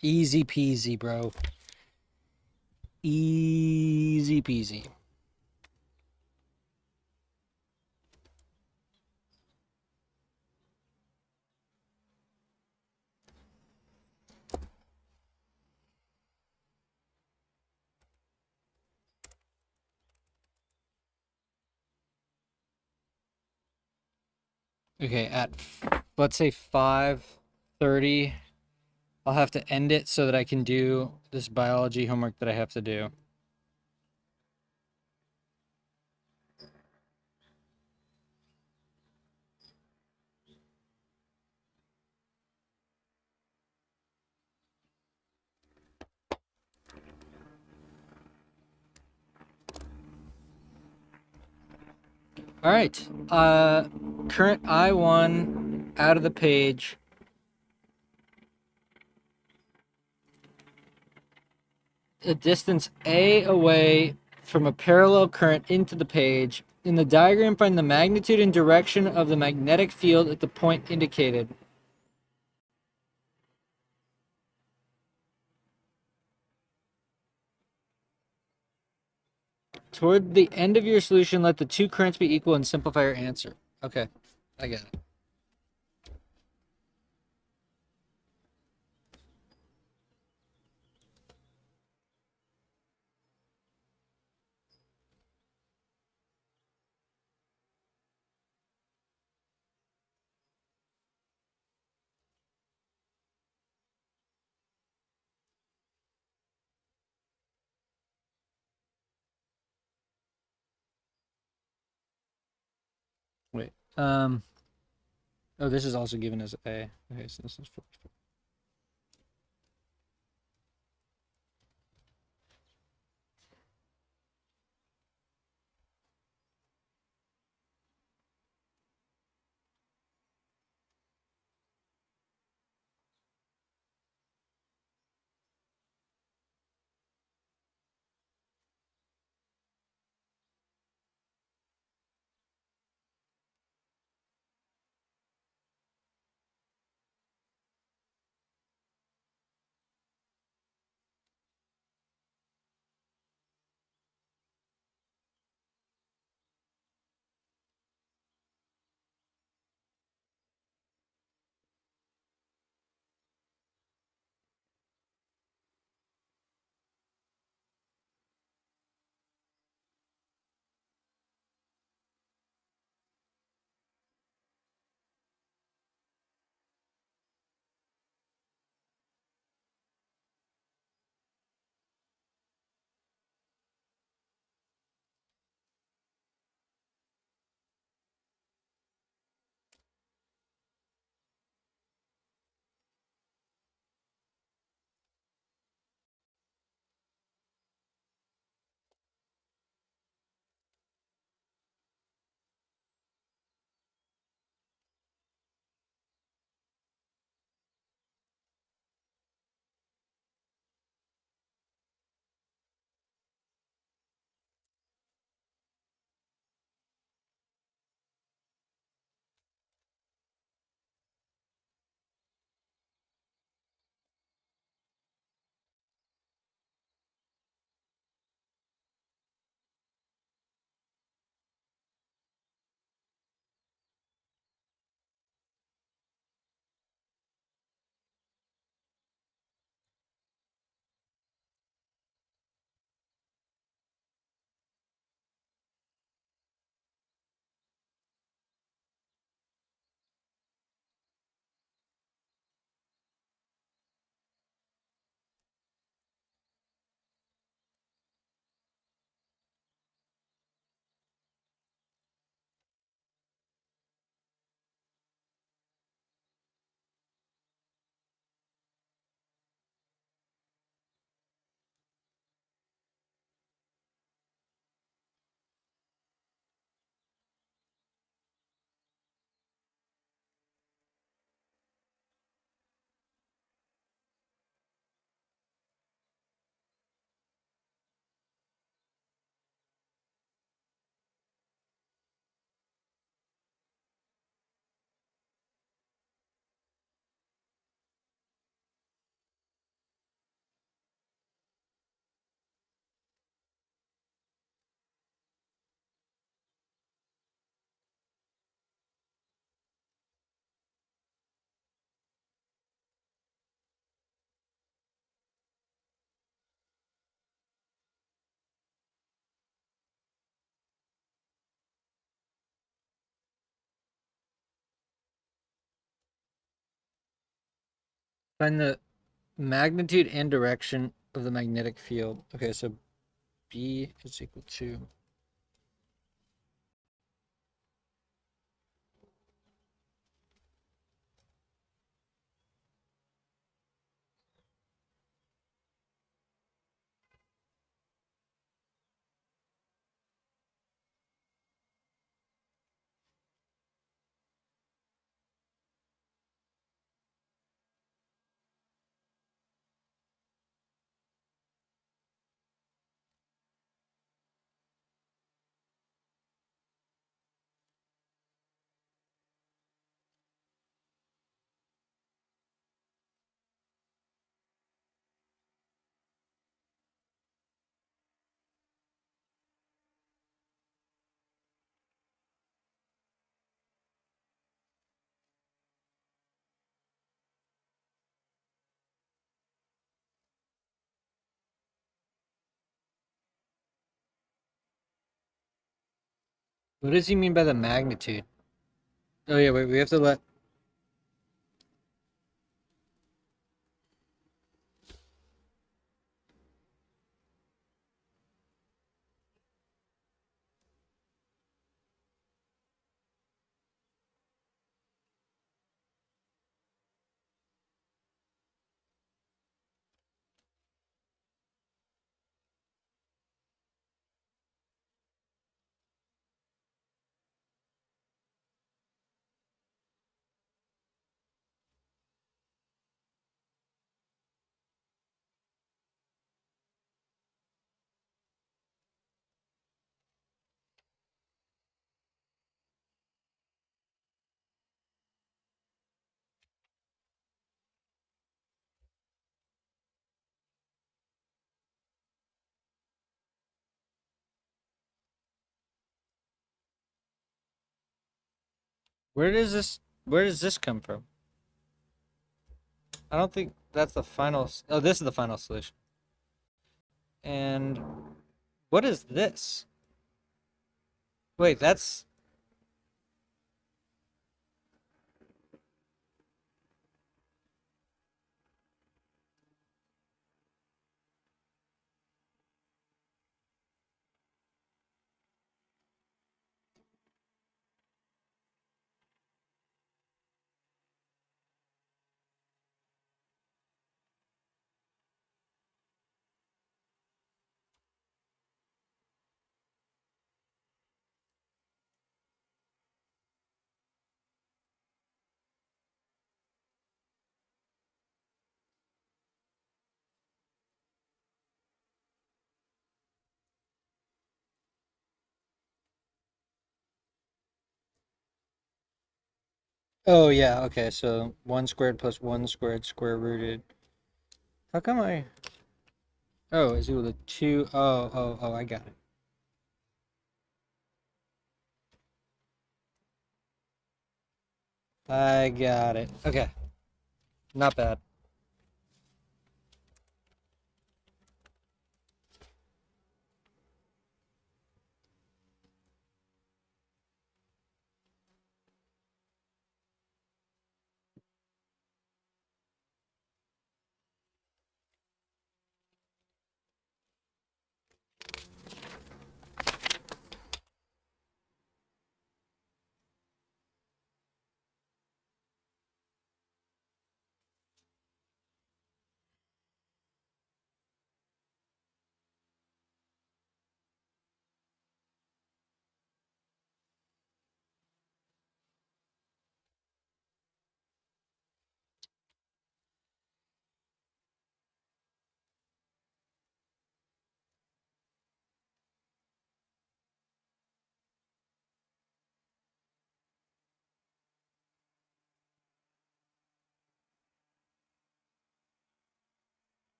Easy peasy, bro. Easy peasy. Okay, at let's say 5:30, I'll have to end it so that I can do this biology homework that I have to do. All right. Current I1 out of the page. A distance A away from a parallel current into the page. In the diagram, find the magnitude and direction of the magnetic field at the point indicated. Toward the end of your solution, let the two currents be equal and simplify your answer. Okay, I got it. Wait. Oh, this is also given as A. Okay, so this is 44. Find the magnitude and direction of the magnetic field. Okay, so B is equal to. What does he mean by the magnitude? Oh yeah, wait, we have to let. Where does this? Where does this come from? I don't think that's the final. Oh, this is the final solution. And what is this? Wait, that's. Oh yeah, okay. So 1 squared plus 1 squared square rooted. How come I? Oh, is equal to 2. Oh, I got it. I got it. Okay, not bad.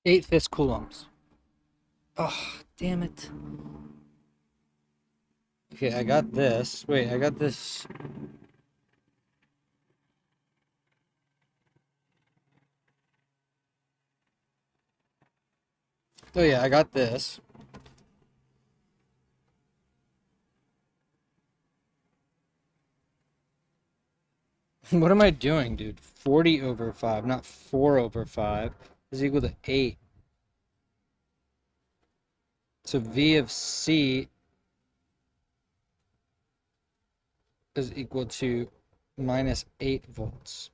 8/5 coulombs. Oh, damn it. Okay, I got this. Wait, I got this. Oh yeah, I got this. What am I doing, dude? 40 over 5, not 4 over 5, is equal to 8. So V of C is equal to minus 8 volts.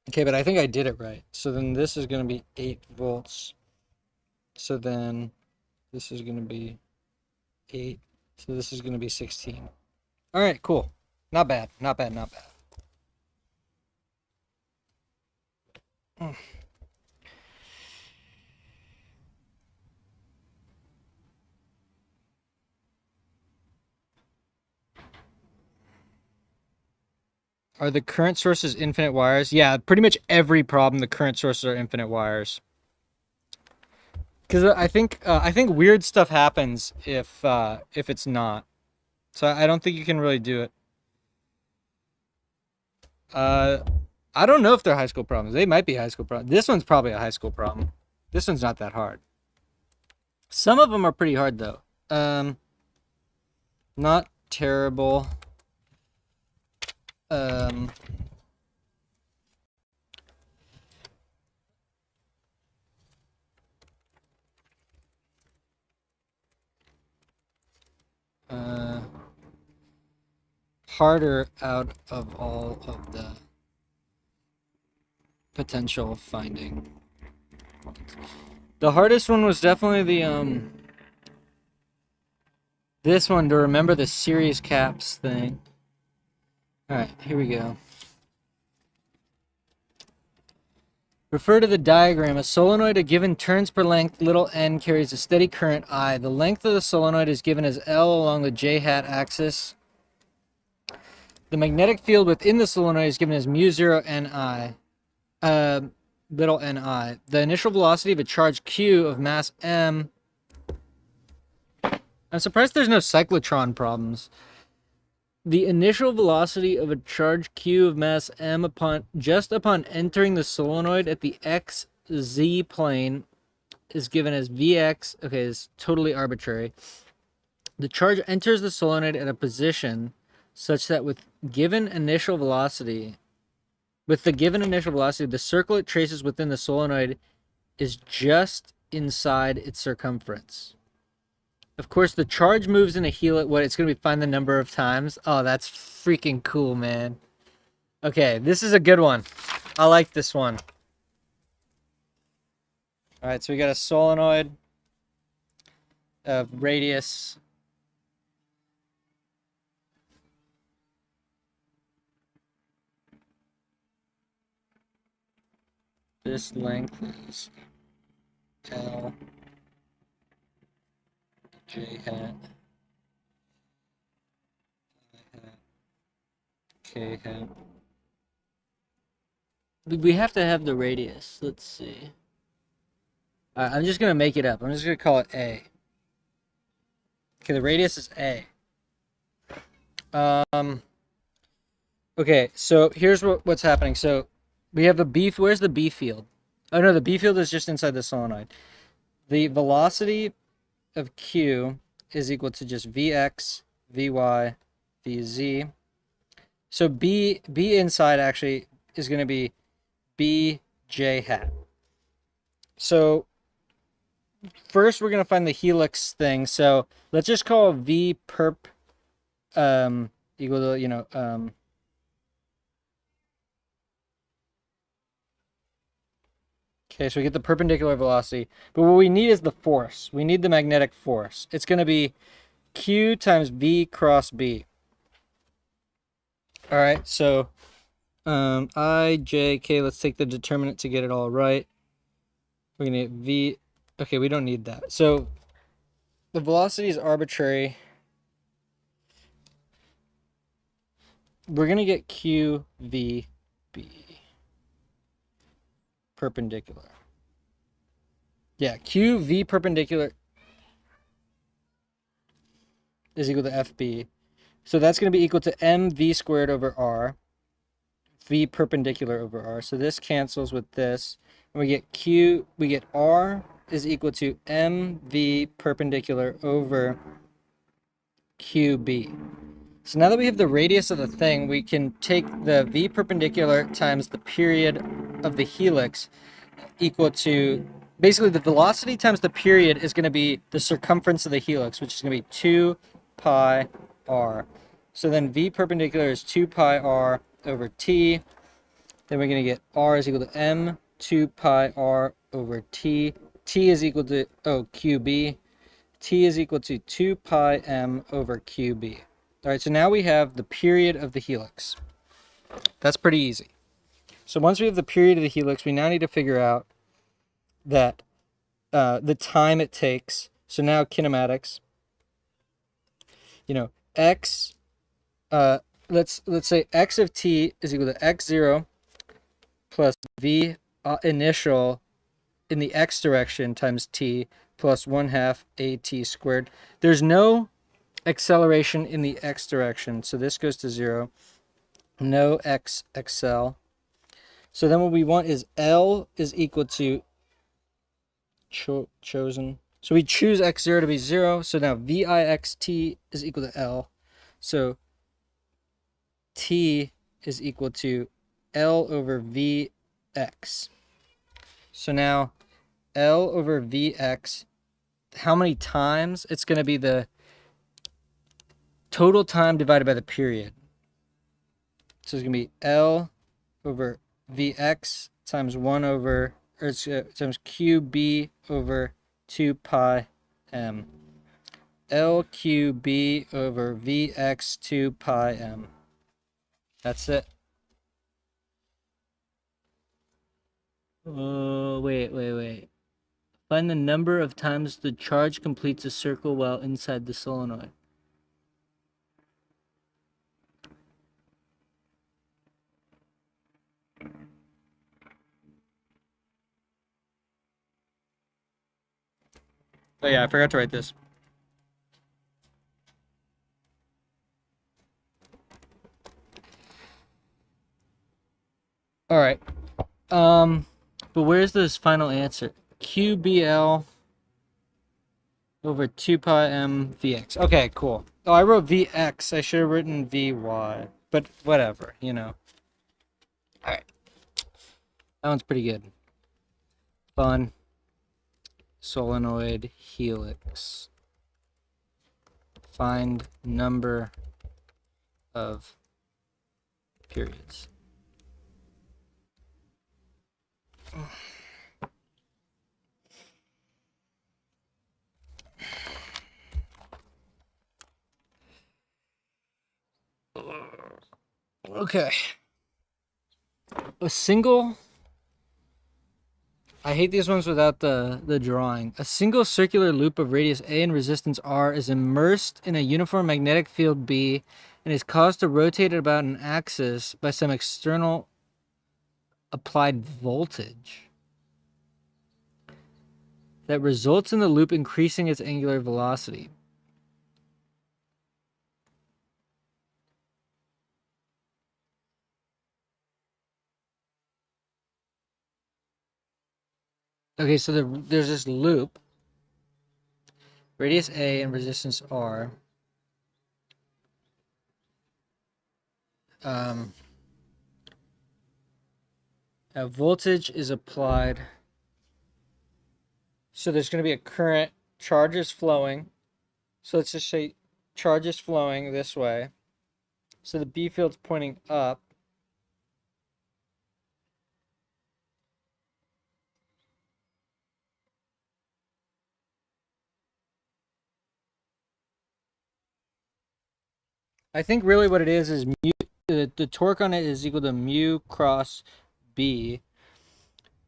Okay, but I think I did it right. So then this is going to be 8 volts. So then this is going to be 8. So this is going to be 16. All right, cool. Not bad, not bad, not bad. Are the current sources infinite wires? Yeah, pretty much every problem, the current sources are infinite wires. Because I think weird stuff happens if it's not. So I don't think you can really do it. I don't know if they're high school problems. They might be high school problems. This one's probably a high school problem. This one's not that hard. Some of them are pretty hard though. Not terrible. Um, Harder out of all of the potential finding. The hardest one was definitely the this one, to remember the series caps thing. All right, here we go. Refer to the diagram. A solenoid of given turns per length, little n, carries a steady current I. The length of the solenoid is given as L along the J hat axis. The magnetic field within the solenoid is given as mu 0 Ni, little ni. The initial velocity of a charge q of mass m. I'm surprised there's no cyclotron problems. The initial velocity of a charge q of mass m just upon entering the solenoid at the xz plane is given as Vx. Okay, it's totally arbitrary. The charge enters the solenoid at a position such that with the given initial velocity, the circle it traces within the solenoid is just inside its circumference. Of course, the charge moves in a helix. What, it's going to be find the number of times? Oh, that's freaking cool, man. Okay, this is a good one. I like this one. All right, so we got a solenoid of radius. This length is L J hat I hat K hat. We have to have the radius. Let's see. All right, I'm just gonna make it up. I'm just gonna call it A. Okay, the radius is A. Okay, so here's what's happening. So we have the B. Where's the B field? Oh no, the B field is just inside the solenoid. The velocity of Q is equal to just Vx, Vy, Vz. So B inside actually is going to be Bj hat. So first we're going to find the helix thing. So let's just call V perp equal to, okay, so we get the perpendicular velocity. But what we need is the force. We need the magnetic force. It's going to be Q times V cross B. All right, so I, J, K, let's take the determinant to get it all right. We're going to get V. Okay, we don't need that. So the velocity is arbitrary. We're going to get Q, V, perpendicular. Yeah, QV perpendicular is equal to FB. So that's going to be equal to MV squared over R, V perpendicular over R. So this cancels with this, and we get R is equal to MV perpendicular over QB. So now that we have the radius of the thing, we can take the V perpendicular times the period of the helix equal to, basically the velocity times the period is going to be the circumference of the helix, which is going to be 2 pi r. So then V perpendicular is 2 pi r over t. Then we're going to get r is equal to m 2 pi r over t. T is equal to, qb. T is equal to 2 pi m over qb. All right, so now we have the period of the helix. That's pretty easy. So once we have the period of the helix, we now need to figure out that the time it takes. So now kinematics, x, let's say x of t is equal to x0 plus v initial in the x direction times t plus 1/2 at squared. There's no acceleration in the x direction, so this goes to 0. No x accel. So then what we want is L is equal to chosen. So we choose x0 to be 0. So now Vixt is equal to L. So t is equal to L over Vx. So now L over Vx, how many times? It's going to be the total time divided by the period. So it's going to be L over Vx times 1 over, or times QB over 2 pi m. LQB over Vx 2 pi m. That's it. Oh, wait. Find the number of times the charge completes a circle while inside the solenoid. Oh yeah, I forgot to write this. All right. But where's this final answer? QBL over 2 pi m Vx. Okay, cool. Oh, I wrote Vx. I should have written Vy. But whatever, All right. That one's pretty good. Fun. Solenoid helix. Find number of periods. Okay. I hate these ones without the drawing. A single circular loop of radius A and resistance R is immersed in a uniform magnetic field B and is caused to rotate about an axis by some external applied voltage that results in the loop increasing its angular velocity. Okay, so there's this loop, radius A and resistance R. A voltage is applied. So there's going to be a current, charge is flowing. So let's just say charge is flowing this way. So the B field's pointing up. I think really what it is mu, the torque on it is equal to mu cross B.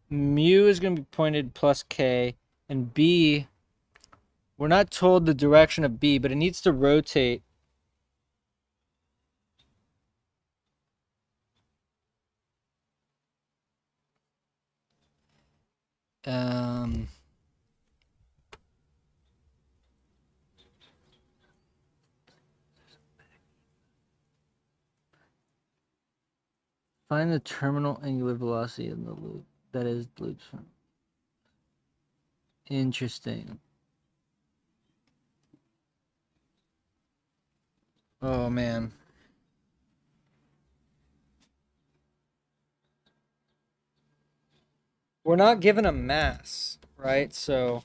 Mu is going to be pointed plus K, and B, we're not told the direction of B, but it needs to rotate. Um, find the terminal angular velocity in the loop. That is loops. Interesting. Oh man. We're not given a mass, right? So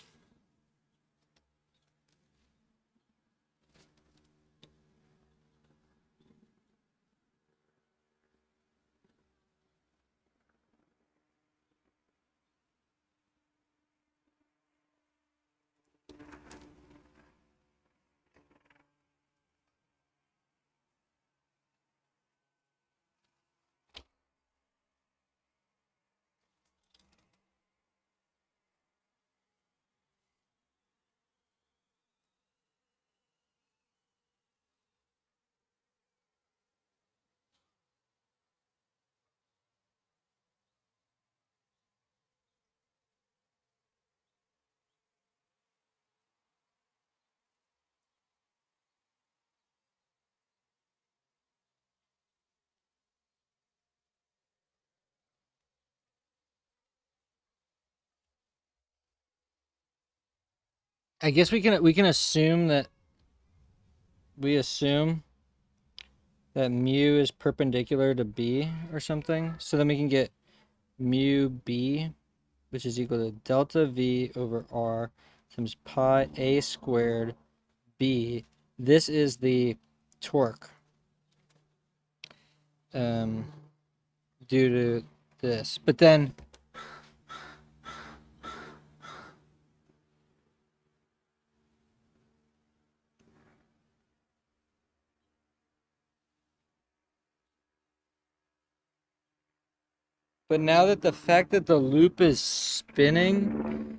I guess we can assume that mu is perpendicular to b or something. So then we can get mu b, which is equal to delta v over r times pi a squared b. This is the torque due to this. But then now that the fact that the loop is spinning,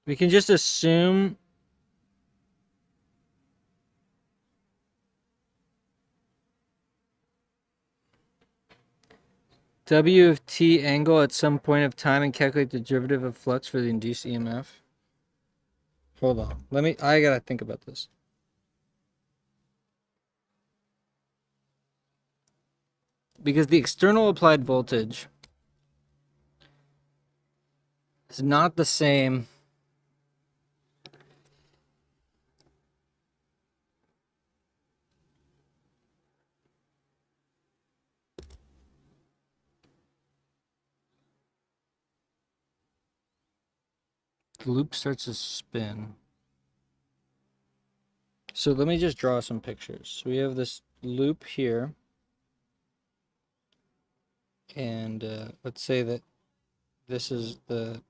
we can just assume W of t angle at some point of time and calculate the derivative of flux for the induced EMF. Hold on. I gotta think about this. Because the external applied voltage is not the same. The loop starts to spin. So let me just draw some pictures. So we have this loop here. And let's say that this is the,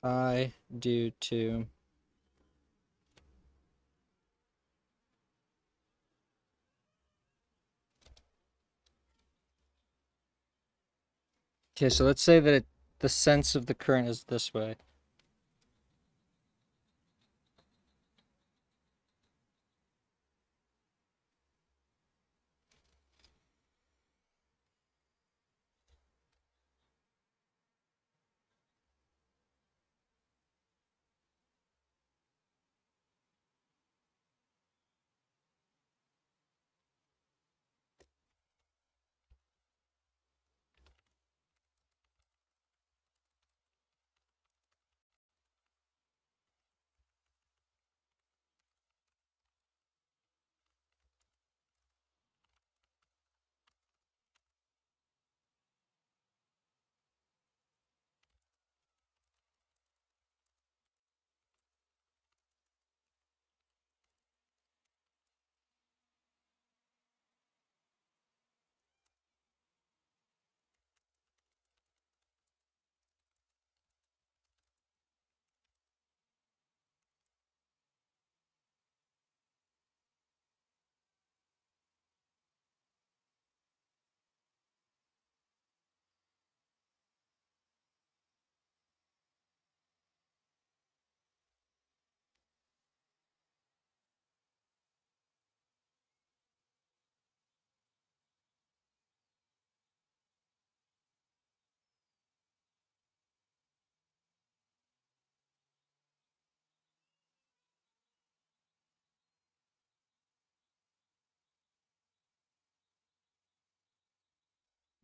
I due to okay, so let's say that the sense of the current is this way.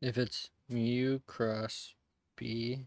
if it's mu cross B.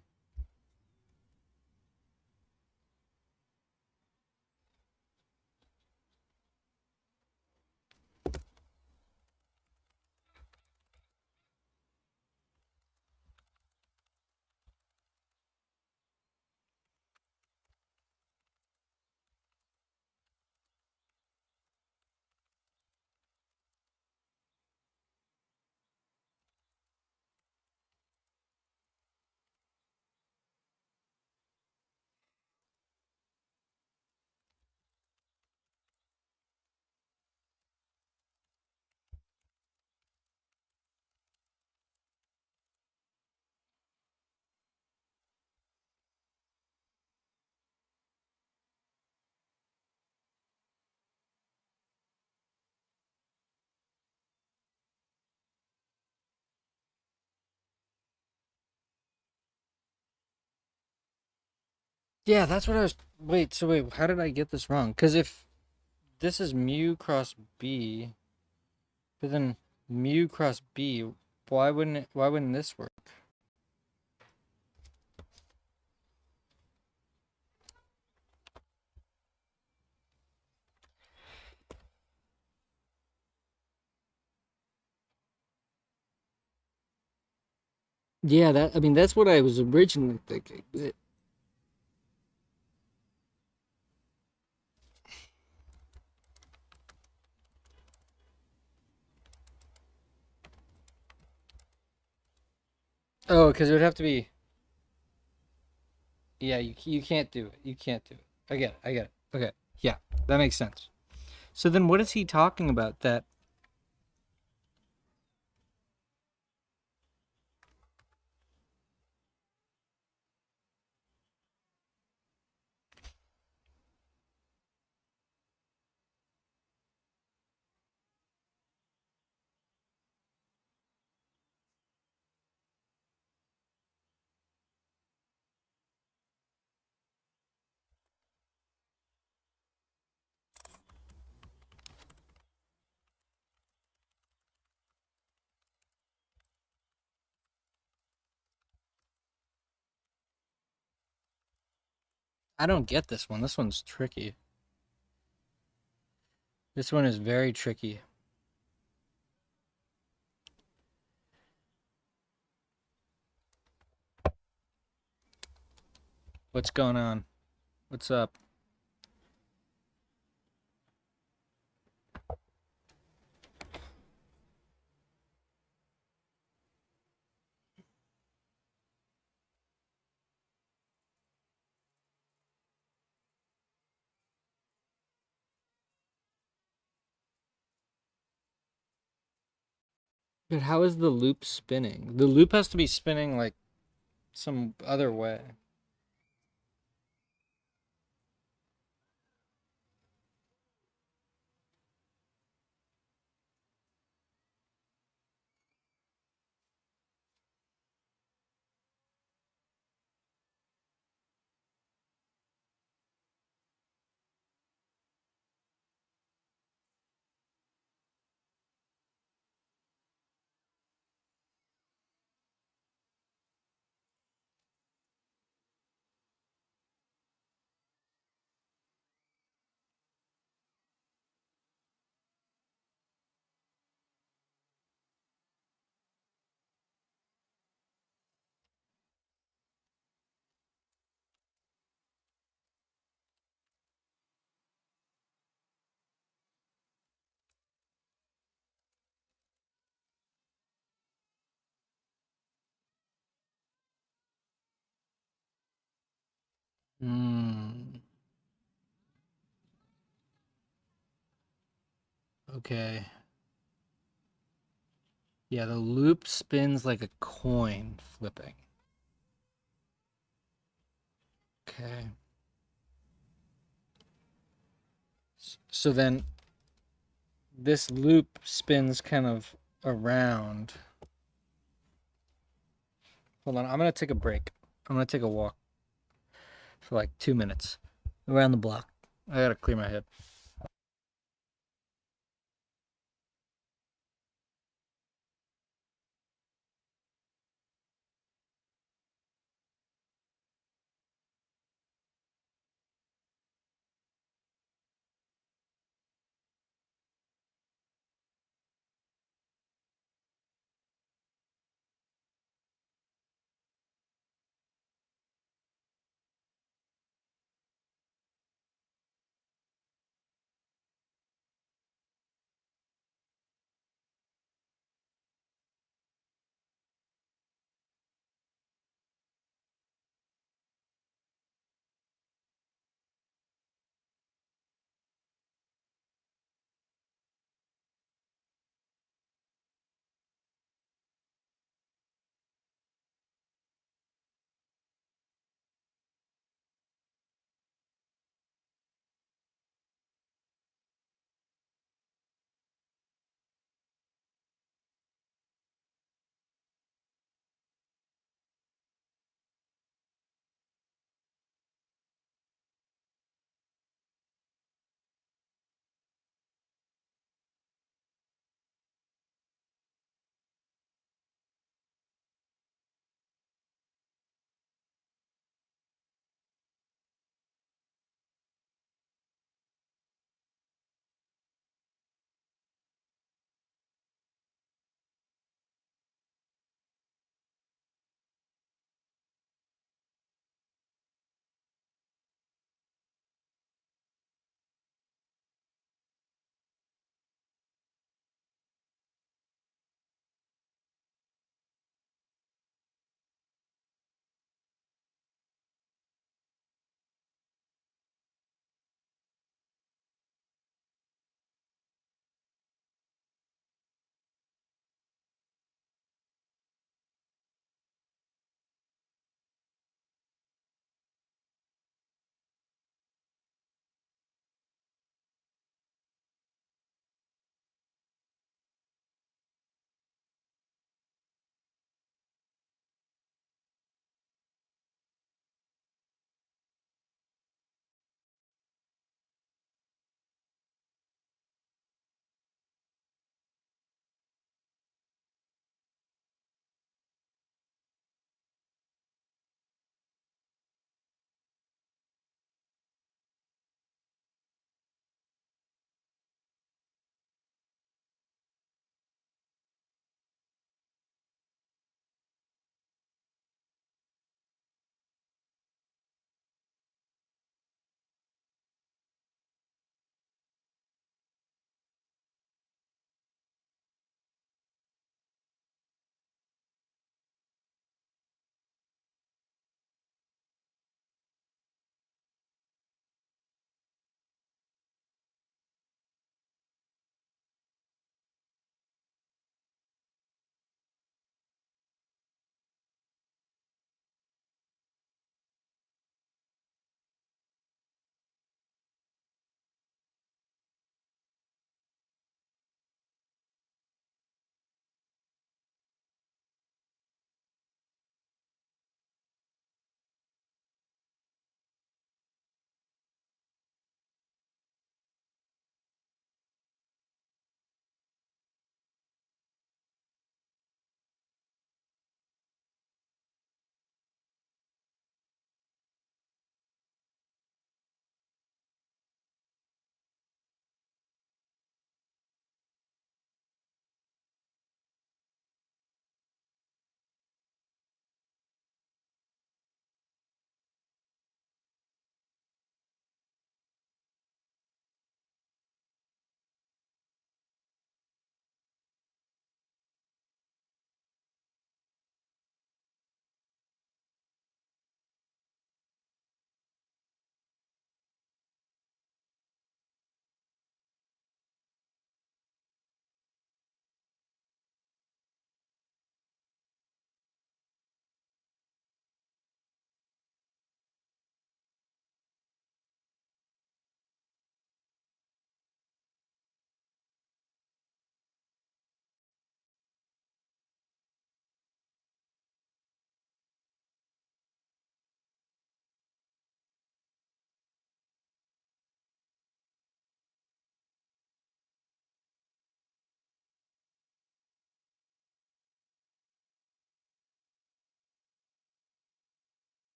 Yeah, that's what I was. Wait, so wait, how did I get this wrong? Because if this is mu cross B, but then mu cross B, why wouldn't this work? Yeah, I mean that's what I was originally thinking. Oh, because it would have to be. Yeah, you can't do it. You can't do it. I get it. I get it. Okay. Yeah, that makes sense. So then what is he talking about that? I don't get this one. This one's tricky. This one is very tricky. What's going on? What's up? But how is the loop spinning? The loop has to be spinning like some other way. Hmm. Okay. Yeah, the loop spins like a coin flipping. Okay. So then this loop spins kind of around. Hold on, I'm gonna take a break. I'm gonna take a walk for like 2 minutes around the block. I gotta clear my head.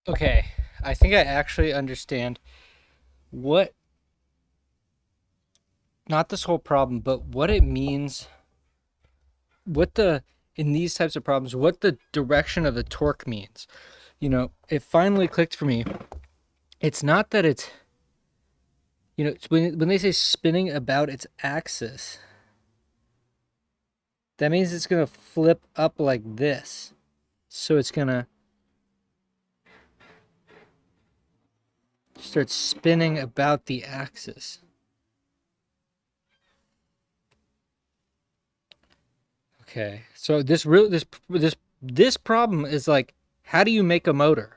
Okay, I think I actually understand what, not this whole problem, but what it means, what the, in these types of problems, what the direction of the torque means. You know, it finally clicked for me. It's not that it's, you know, when they say spinning about its axis, that means it's going to flip up like this. So it's going to start spinning about the axis. Okay. So this problem is like, how do you make a motor?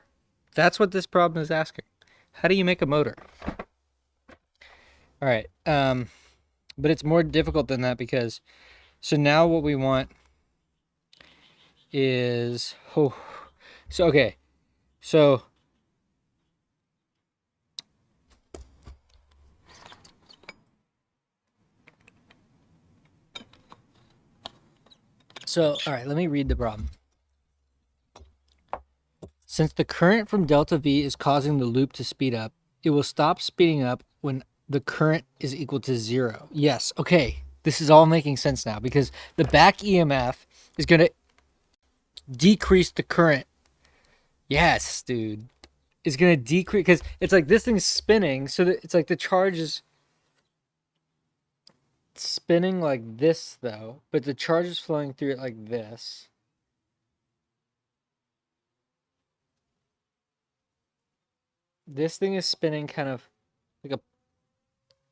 That's what this problem is asking. How do you make a motor? All right. But it's more difficult than that because so now what we want is so okay. So all right, let me read the problem. Since the current from delta V is causing the loop to speed up, it will stop speeding up when the current is equal to 0. Yes, okay. This is all making sense now because the back EMF is going to decrease the current. Yes, dude. It's going to decrease because it's like this thing's spinning, so that it's like the charge is spinning like this though, but the charge is flowing through it like this. This thing is spinning kind of like a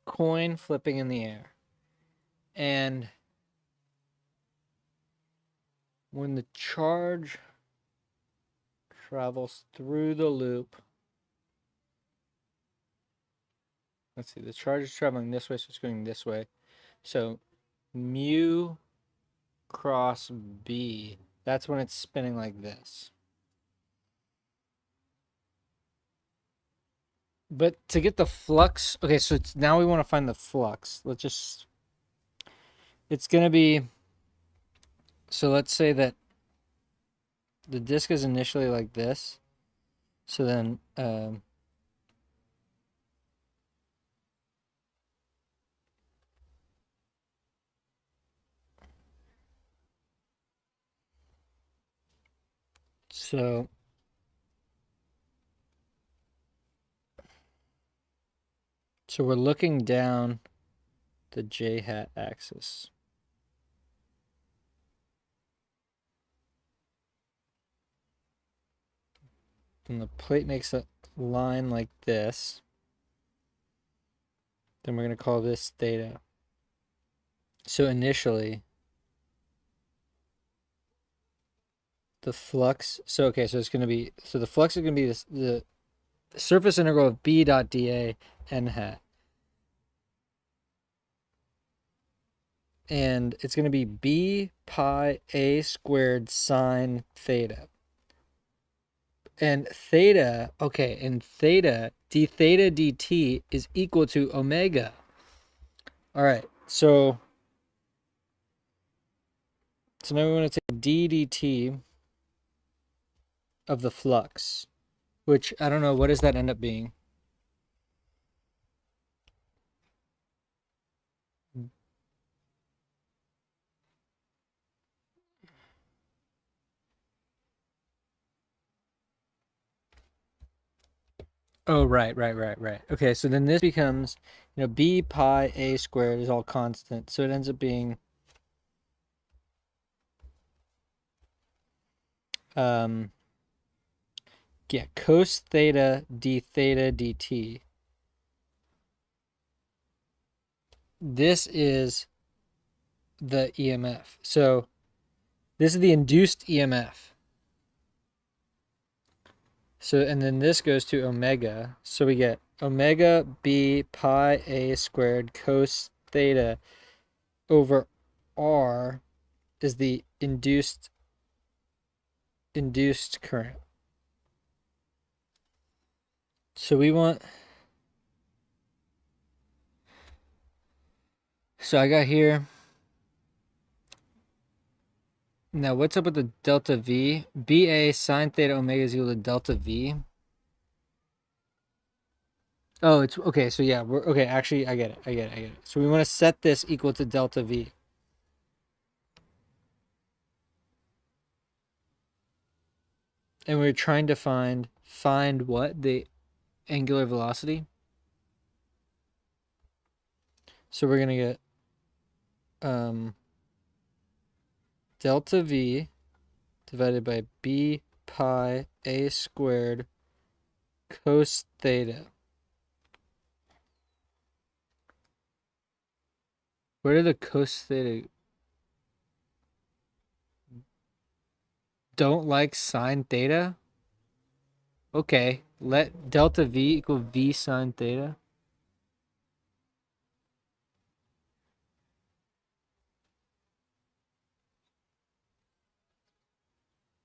coin flipping in the air. And when the charge travels through the loop, let's see, the charge is traveling this way, so it's going this way. So mu cross B, that's when it's spinning like this. But to get the flux, okay, so now we want to find the flux. It's going to be, so let's say that the disc is initially like this. So then, so we're looking down the J hat axis. And the plate makes a line like this. Then we're going to call this theta. So initially, the flux, so okay, so it's going to be, so the flux is going to be this, the surface integral of B dot dA n hat. And it's going to be B pi A squared sine theta. And theta, okay, and theta, d theta dt is equal to omega. All right, so now we want to take d dt of the flux, which I don't know, what does that end up being? Oh, right. Okay, so then this becomes, you know, B pi A squared is all constant. So it ends up being yeah, cos theta d theta dt. This is the EMF. So this is the induced EMF. So, and then this goes to omega. So we get omega B pi A squared cos theta over R is the induced current. So we want, so I got here, now what's up with the delta V? BA sine theta omega is equal to delta V. Oh, it's okay. So yeah, we're okay. Actually, I get it. I get it. I get it. So we want to set this equal to delta V. And we're trying to find what? The angular velocity. So we're gonna get delta V divided by B pi a squared cos theta. Where did the cos theta? Don't like sine theta? Okay, let delta V equal V sine theta.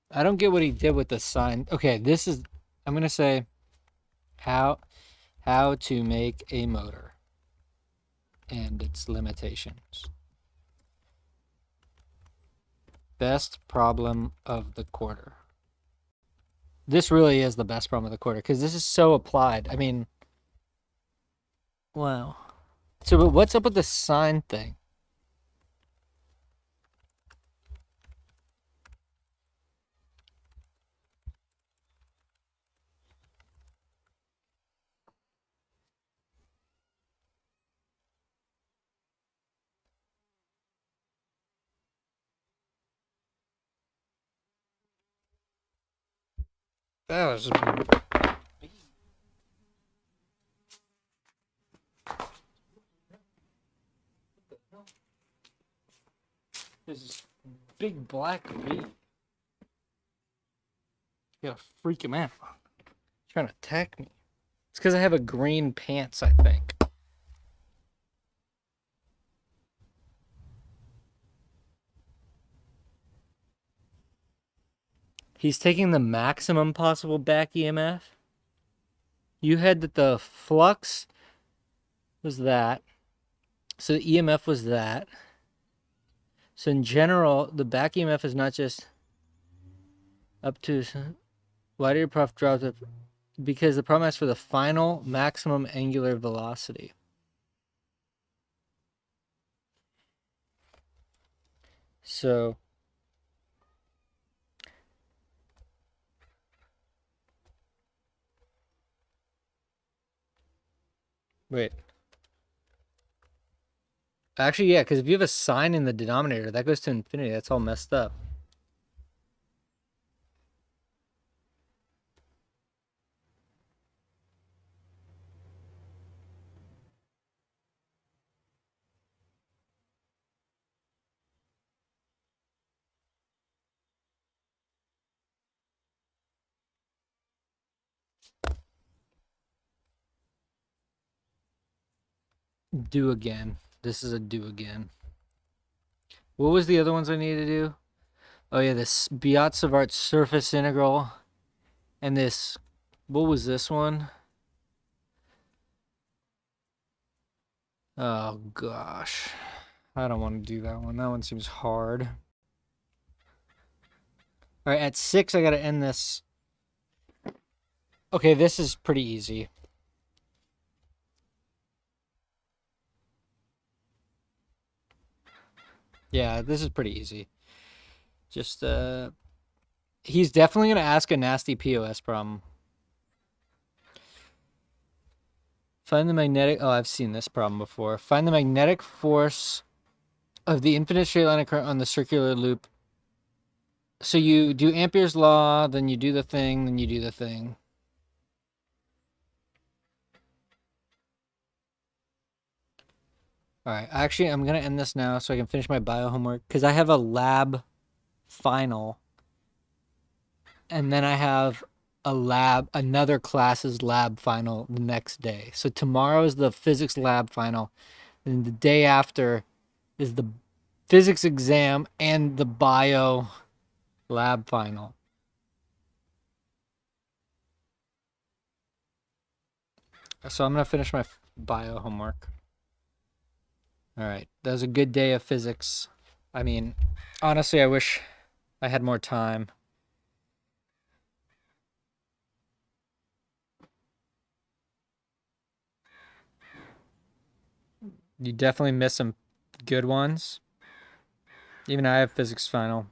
I don't get what he did with the sine. Okay, this is, I'm going to say how to make a motor and its limitations. Best problem of the quarter. This really is the best problem of the quarter because this is so applied. I mean, wow. So, but what's up with the sine thing? That was this big black bee. You gotta freak him out. He's trying to attack me. It's because I have a green pants, I think. He's taking the maximum possible back EMF. You had that the flux was that. So the EMF was that. So in general, the back EMF is not just up to. Why did your prof drop it? Because the problem is for the final maximum angular velocity. So wait. Actually, yeah, because if you have a sign in the denominator, that goes to infinity. That's all messed up. Do again. This is a do again. What was the other ones I needed to do? Oh yeah, this Biot-Savart surface integral. And this, what was this one? Oh gosh. I don't want to do that one. That one seems hard. All right, at 6, I got to end this. Okay, this is pretty easy. Yeah, this is pretty easy. Just, he's definitely going to ask a nasty POS problem. Find the magnetic, oh, I've seen this problem before. Find the magnetic force of the infinite straight line of current on the circular loop. So you do Ampere's law, then you do the thing, then you do the thing. All right, actually, I'm going to end this now so I can finish my bio homework because I have a lab final. And then I have another class's lab final the next day. So tomorrow is the physics lab final. And the day after is the physics exam and the bio lab final. So I'm going to finish my bio homework. All right. That was a good day of physics. I mean, honestly, I wish I had more time. You definitely missed some good ones. Even I have physics final.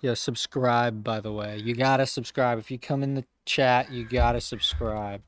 Yeah, subscribe, by the way. You gotta subscribe. If you come in the chat, you gotta subscribe.